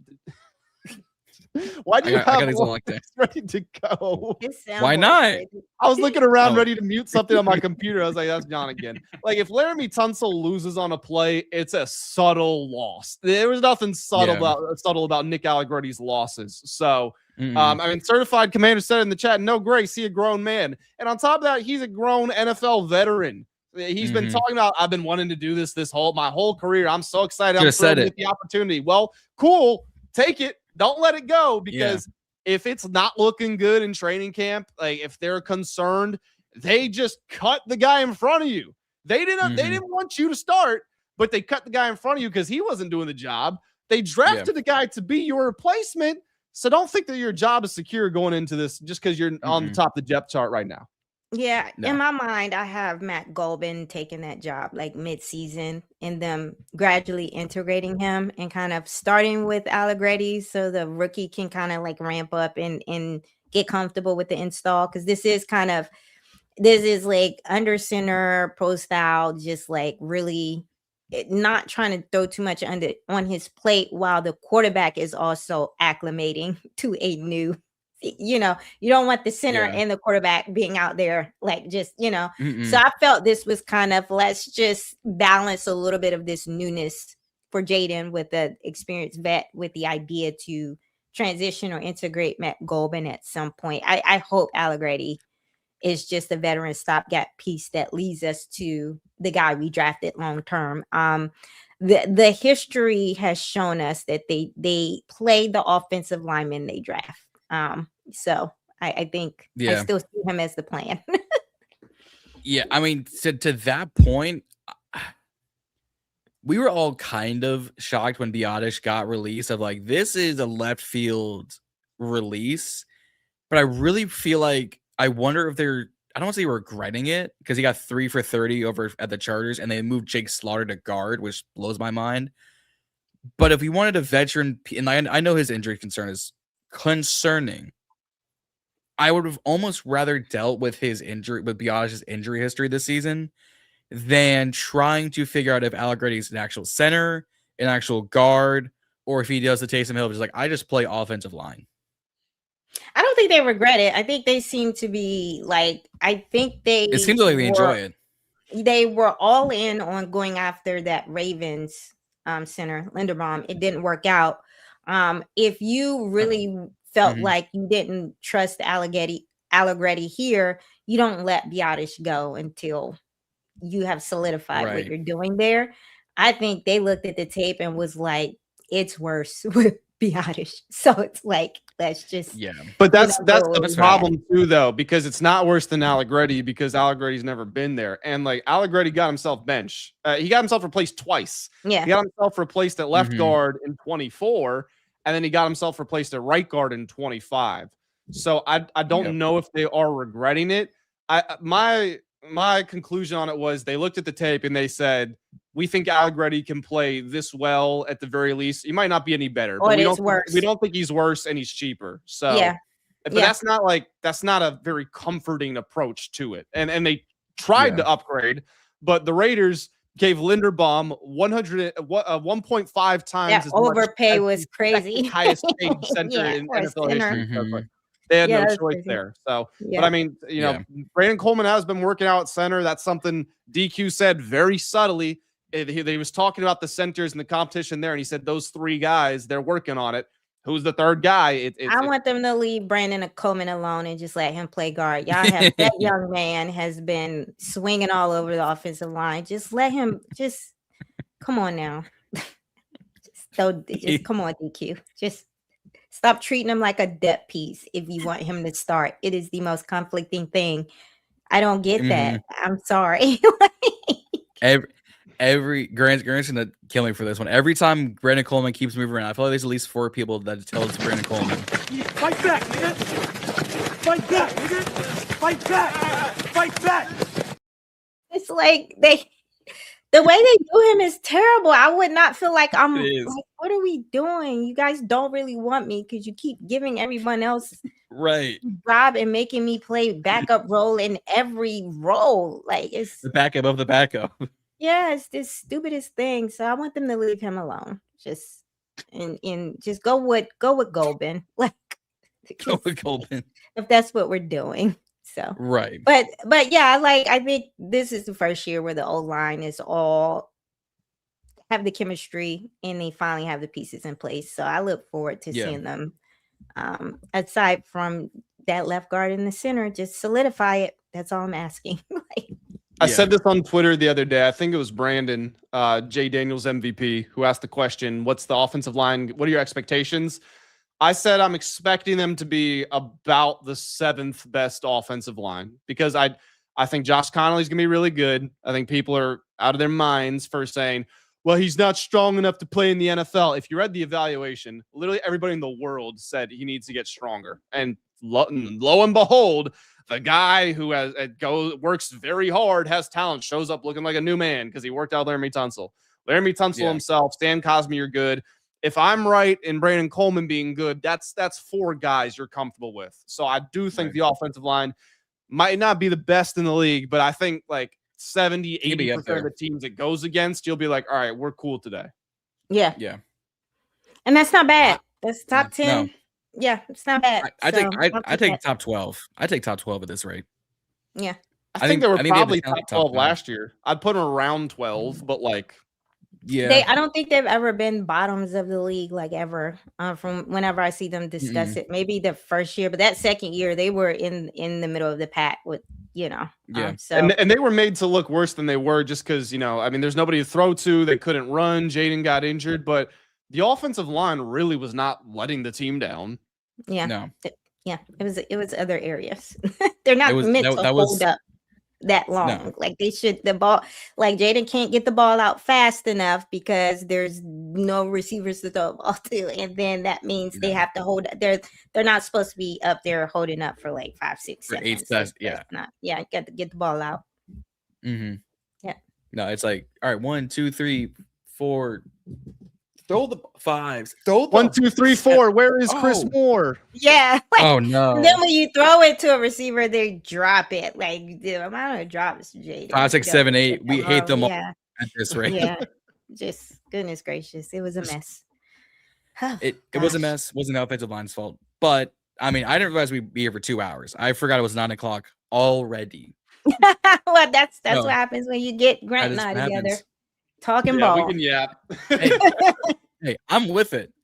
why do you have like this ready to go? Why not? I was looking around ready to mute something on my computer. I was like, that's John again. Like, if Laramie Tunsil loses on a play, it's a subtle loss. There was nothing subtle about Nick Allegretti's losses. So, I mean, Certified Commander said in the chat, no grace, he a grown man. And on top of that, he's a grown NFL veteran. He's been talking about, I've been wanting to do this my whole career. I'm so excited. I'm thrilled to get the opportunity. Well, cool. Take it. Don't let it go, because if it's not looking good in training camp, like if they're concerned, they just cut the guy in front of you. They didn't want you to start, but they cut the guy in front of you because he wasn't doing the job. They drafted the guy to be your replacement. So don't think that your job is secure going into this just because you're on the top of the depth chart right now. Yeah, No. in my mind, I have Matt Golbin taking that job like mid-season and them gradually integrating him and kind of starting with Allegretti so the rookie can kind of like ramp up and get comfortable with the install because this is like under center pro style, just like really not trying to throw too much on his plate while the quarterback is also acclimating to a new. You don't want the center Yeah. and the quarterback being out there like just, So Mm-mm. I felt this was kind of let's just balance a little bit of this newness for Jayden with the experienced vet with the idea to transition or integrate Matt Golbin at some point. I hope Allegretti is just a veteran stopgap piece that leads us to the guy we drafted long term. The history has shown us that they play the offensive lineman they draft. So I think I still see him as the plan. Yeah, I mean, to that point, we were all kind of shocked when Biotish got released of like, this is a left field release. But I really feel like, I wonder if I don't want to say regretting it because he got 3 for 30 over at the Chargers and they moved Jake Slaughter to guard, which blows my mind. But if we wanted a veteran, and I know his injury concern is concerning, I would have almost rather dealt with Biotish's injury history this season than trying to figure out if Allegretti's an actual center, an actual guard, or if he does the Taysom Hill, just like, I just play offensive line. I don't think they regret it. I think they seem to be like, it seems like they enjoy it. They were all in on going after that Ravens center, Linderbaum. It didn't work out. If you really felt like you didn't trust Allegretti here, you don't let Biotish go until you have solidified what you're doing there. I think they looked at the tape and was like, it's worse with Biotish. So it's like, let's just But that's the problem too, though, because it's not worse than Allegretti because Allegretti's never been there, and like Allegretti got himself benched. He got himself replaced twice. Yeah, he got himself replaced at left guard in 24, and then he got himself replaced at right guard in 25. So I don't know if they are regretting it. My conclusion on it was they looked at the tape and they said, we think Allegretti can play this well at the very least. He might not be any better, but we don't think he's worse and he's cheaper. So but that's not a very comforting approach to it. And they tried to upgrade, but the Raiders gave Linderbaum 1.5 times as overpay much was crazy. Highest paid center in NFL history. They had no choice there. So, but I mean, Brandon Coleman has been working out at center. That's something DQ said very subtly. He was talking about the centers and the competition there, and he said those 3 guys, they're working on it. Who's the third guy? I want them to leave Brandon Coleman alone and just let him play guard. Y'all have that young man has been swinging all over the offensive line. Just let him. Just come on now. Just come on, DQ. Just stop treating him like a depth piece if you want him to start. It is the most conflicting thing. I don't get that. I'm sorry. Every Grant's gonna kill me for this one. Every time Brandon Coleman keeps moving around, I feel like there's at least 4 people that tell it's Brandon Coleman. Fight back, nigga! Fight back, nigga! Fight back! Fight back! It's like the way they do him is terrible. I would not feel like I'm like, what are we doing? You guys don't really want me because you keep giving everyone else job and making me play backup role in every role. Like it's the backup of the backup. Yeah, it's the stupidest thing. So I want them to leave him alone. Just and just go with Golbin. Like go with Golbin. If that's what we're doing. So right. But yeah, like I think this is the first year where the O-line is all have the chemistry and they finally have the pieces in place. So I look forward to seeing them. Aside from that left guard in the center, just solidify it. That's all I'm asking. I said this on Twitter the other day. I think it was Brandon, Jayden Daniels MVP, who asked the question, what's the offensive line? What are your expectations? I said I'm expecting them to be about the 7th best offensive line because I think Josh Connolly's going to be really good. I think people are out of their minds for saying, well, he's not strong enough to play in the NFL. If you read the evaluation, literally everybody in the world said he needs to get stronger. And lo and behold, the guy who works very hard, has talent, shows up looking like a new man because he worked out Laramie Tunsil. Laramie Tunsil himself, Stan Cosme, you're good. If I'm right in Brandon Coleman being good, that's 4 guys you're comfortable with. So I do think the offensive line might not be the best in the league, but I think like 70-80% of the teams it goes against, you'll be like, all right, we're cool today. Yeah. Yeah. And that's not bad. That's top 10. No. Yeah, it's not bad. I take top 12. I take top 12 at this rate. Yeah. I think they were probably top 12 last year. I'd put them around 12, but like, yeah, I don't think they've ever been bottoms of the league, like ever. From whenever I see them discuss it, maybe the first year, but that second year they were in the middle of the pack with, so and they were made to look worse than they were just because I mean, there's nobody to throw to. They couldn't run. Jayden got injured, but the offensive line really was not letting the team down. Yeah, no, it was other areas. They're not meant to hold up that long. No. Like the ball, like Jayden can't get the ball out fast enough because there's no receivers to throw the ball to, and then that means they have to hold. They're not supposed to be up there holding up for like 5, 6, 7 seconds. You got to get the ball out. Mm-hmm. Yeah. No, it's like, all right, 1, 2, 3, 4. Throw the 5s. Throw the 1, 2, 3, 4. Where is Chris Moore? Yeah. Like, oh no. And then when you throw it to a receiver, they drop it. Like the amount of drops, Jayden. 5, 6, 7, 8. We hate them all at this rate. Yeah. Just goodness gracious. It was a mess. It was a mess. Wasn't the offensive line's fault. But I mean, I didn't realize we'd be here for 2 hours. I forgot it was 9 o'clock already. Well, that's what happens when you get Grant and I together. Talking ball. We can yap. Hey, I'm with it.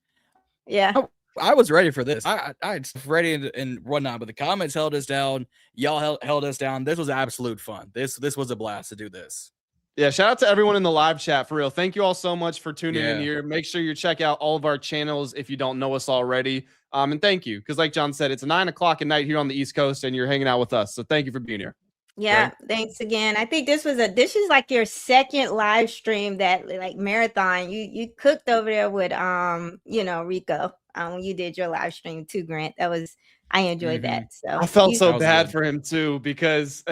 Yeah. I was ready for this. I'd ready and whatnot, but the comments held us down. Y'all held us down. This was absolute fun. This was a blast to do this. Yeah, shout out to everyone in the live chat, for real. Thank you all so much for tuning in here. Make sure you check out all of our channels if you don't know us already. And thank you, because like John said, it's 9 o'clock at night here on the East Coast, and you're hanging out with us. So thank you for being here. Yeah, right? Thanks again. I think this is like your second live stream that like marathon. You cooked over there with Rico. You did your live stream too, Grant. I enjoyed that. So I felt so bad for him too, because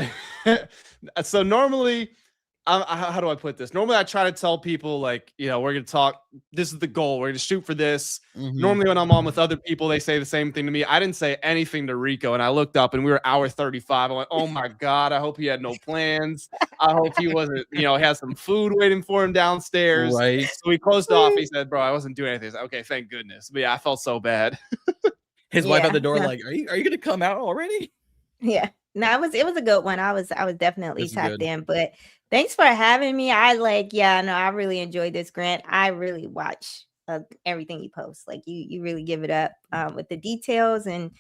so normally how do I put this? Normally I try to tell people like, we're going to talk. This is the goal. We're going to shoot for this. Normally when I'm on with other people, they say the same thing to me. I didn't say anything to Rico, and I looked up and we were hour 35. I went, oh my God, I hope he had no plans. I hope he wasn't, has some food waiting for him downstairs. Right. So we closed off. He said, bro, I wasn't doing anything. I said, okay, thank goodness. But yeah, I felt so bad. His wife at the door, like, are you going to come out already? Yeah. No, it was a good one. I was definitely tapped in, but thanks for having me. I really enjoyed this, Grant. I really watch everything you post. Like you really give it up with the details and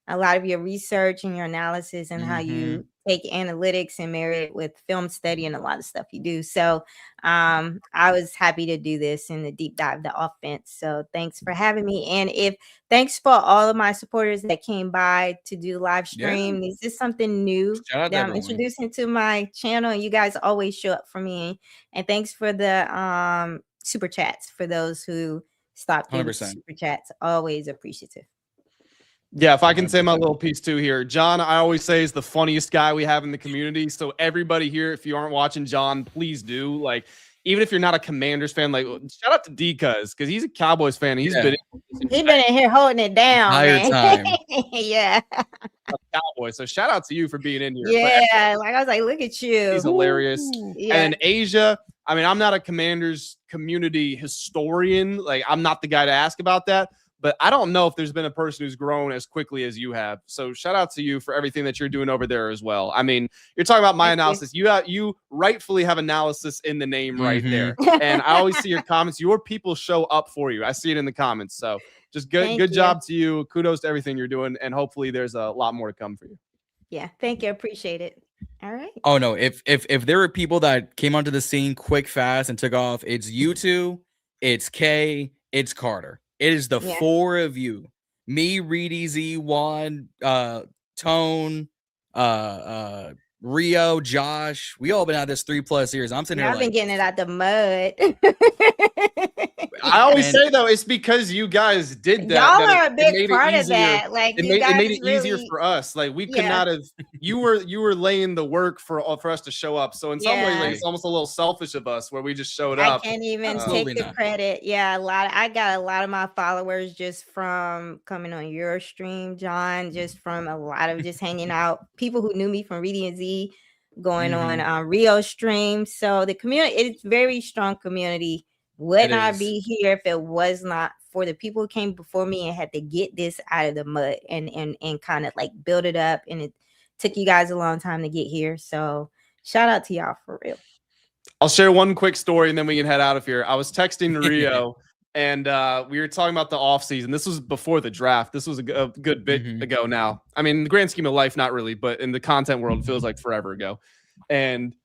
a lot of your research and your analysis and how you take analytics and marry it with film study and a lot of stuff you do. So I was happy to do this in the deep dive, the offense. So thanks for having me. And thanks for all of my supporters that came by to do the live stream. This is something new that I'm introducing to my channel, and you guys always show up for me. And thanks for the super chats for those who stopped doing super chats. Always appreciative. Yeah, if I can say my little piece too here. John, I always say, is the funniest guy we have in the community. So everybody here, if you aren't watching John, please do. Like, even if you're not a Commanders fan, like shout out to D-Cuz, because he's a Cowboys fan. He's been in here holding it down. Time. Yeah. Cowboy. So shout out to you for being in here. Yeah, like I was like, look at you. He's hilarious. Yeah. And Asia, I mean, I'm not a Commanders community historian. Like, I'm not the guy to ask about that. But I don't know if there's been a person who's grown as quickly as you have. So shout out to you for everything that you're doing over there as well. I mean, you're talking about my analysis. You rightfully have analysis in the name right there. And I always see your comments. Your people show up for you. I see it in the comments. So just good job to you. Kudos to everything you're doing. And hopefully there's a lot more to come for you. Yeah, thank you. Appreciate it. All right. Oh no, if there were people that came onto the scene quick, fast, and took off, it's you two, it's Kay, it's Carter. It is the 4 of you. Me, Reedy, Z, Juan, Tone, Rio, Josh, we all been at this 3+ years. I'm sitting here I've been getting it out the mud. I always say though, it's because you guys did that. Y'all are a big part of that. Like it made it easier for us. Like we could not have. You were laying the work for us to show up. So in some ways, like, it's almost a little selfish of us where we just showed up. I can't even take the credit. Yeah, I got a lot of my followers just from coming on your stream, John. Just from a lot of just hanging out. People who knew me from Reedy and Z going on Rio stream. So the community, it's very strong community. Would not be here if it was not for the people who came before me and had to get this out of the mud and kind of like build it up. And it took you guys a long time to get here. So shout out to y'all for real. I'll share one quick story and then we can head out of here. I was texting Rio and we were talking about the offseason. This was before the draft. This was a good bit ago now. I mean, in the grand scheme of life, not really, but in the content world, it feels like forever ago. And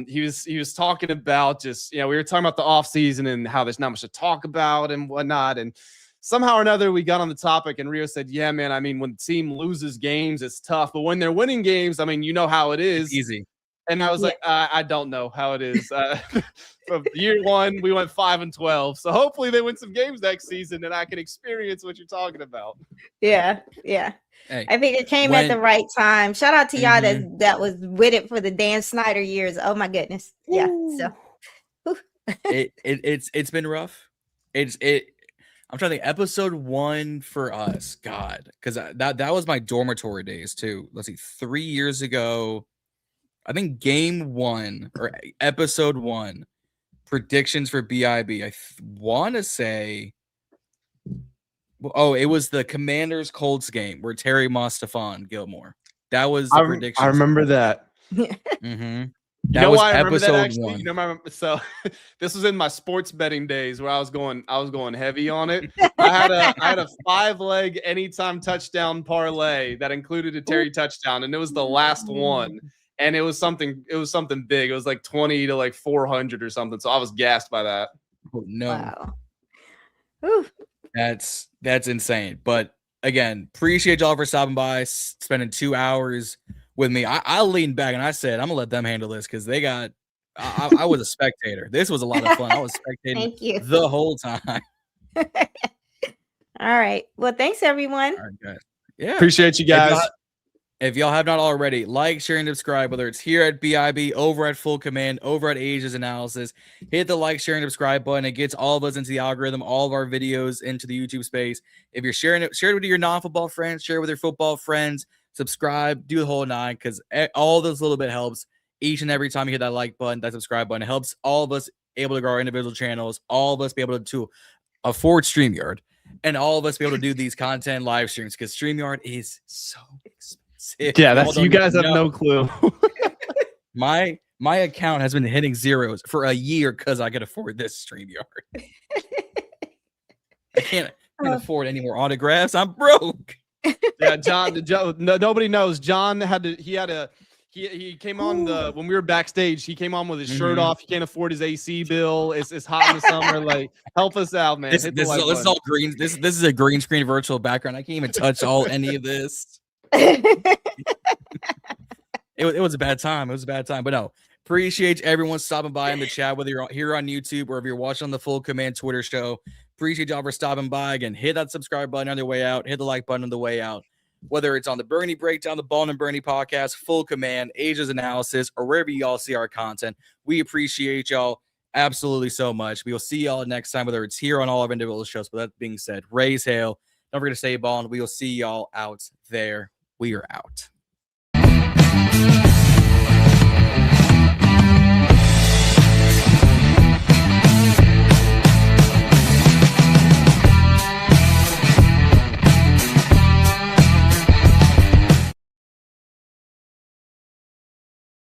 he was talking about just, we were talking about the offseason and how there's not much to talk about and whatnot. And somehow or another, we got on the topic and Rio said, yeah, man, I mean, when the team loses games, it's tough. But when they're winning games, I mean, you know how it is. Easy. And I was like, I don't know how it is. From year one, we went 5-12. So hopefully they win some games next season and I can experience what you're talking about. Yeah. Hey, I think it came at the right time. Shout out to y'all that was with it for the Dan Snyder years. Oh my goodness. Yeah. So it's been rough. I'm trying to think. Episode 1 for us, God, because that was my dormitory days too. Let's see, 3 years ago. I think game 1 or episode 1 predictions for BIB. I want to say, it was the Commanders Colts game where Terry Mostafon Gilmore. That was the prediction. I remember that. That was why I remember episode that actually? 1. So this was in my sports betting days where I was going heavy on it. I had a 5-leg anytime touchdown parlay that included a Terry touchdown, and it was the last one. And it was something big. It was like 20 to like 400 or something. So I was gassed by that. Oh, no. Wow. That's insane. But again, appreciate y'all for stopping by, spending 2 hours with me. I leaned back and I said, I'm gonna let them handle this because they got I was a spectator. This was a lot of fun. I was spectating the whole time. All right. Well, thanks everyone. All right, guys. Yeah. Appreciate you guys. If y'all have not already, like, share, and subscribe, whether it's here at BIB, over at Full Command, over at Asia's Analysis. Hit the like, share, and subscribe button. It gets all of us into the algorithm, all of our videos into the YouTube space. If you're sharing it, share it with your non-football friends, share it with your football friends, subscribe, do the whole 9, because all those little bit helps each and every time you hit that like button, that subscribe button. It helps all of us able to grow our individual channels, all of us be able to afford StreamYard, and all of us be able to do these content live streams because StreamYard is so expensive. Yeah, that's you guys have no clue. My account has been hitting zeros for a year because I could afford this StreamYard. I can't afford any more autographs. I'm broke. Yeah, John. Nobody knows. John he came on when we were backstage. He came on with his shirt off. He can't afford his AC bill. It's hot in the summer. Like, help us out, man. This is all green. This is a green screen virtual background. I can't even touch any of this. It was a bad time. But no, appreciate everyone stopping by in the chat, whether you're here on YouTube or if you're watching on the Full Command Twitter show. Appreciate y'all for stopping by. Again, hit that subscribe button on the way out, hit the like button on the way out, whether it's on the Burgundy Breakdown, the Ballin and Burgundy podcast, Full Command, Asia's Analysis, or wherever y'all see our content. We appreciate y'all absolutely so much. We will see y'all next time, whether it's here on all of our individual shows. But that being said, raise hail. Don't forget to stay ballin'. We will see y'all out there. We are out.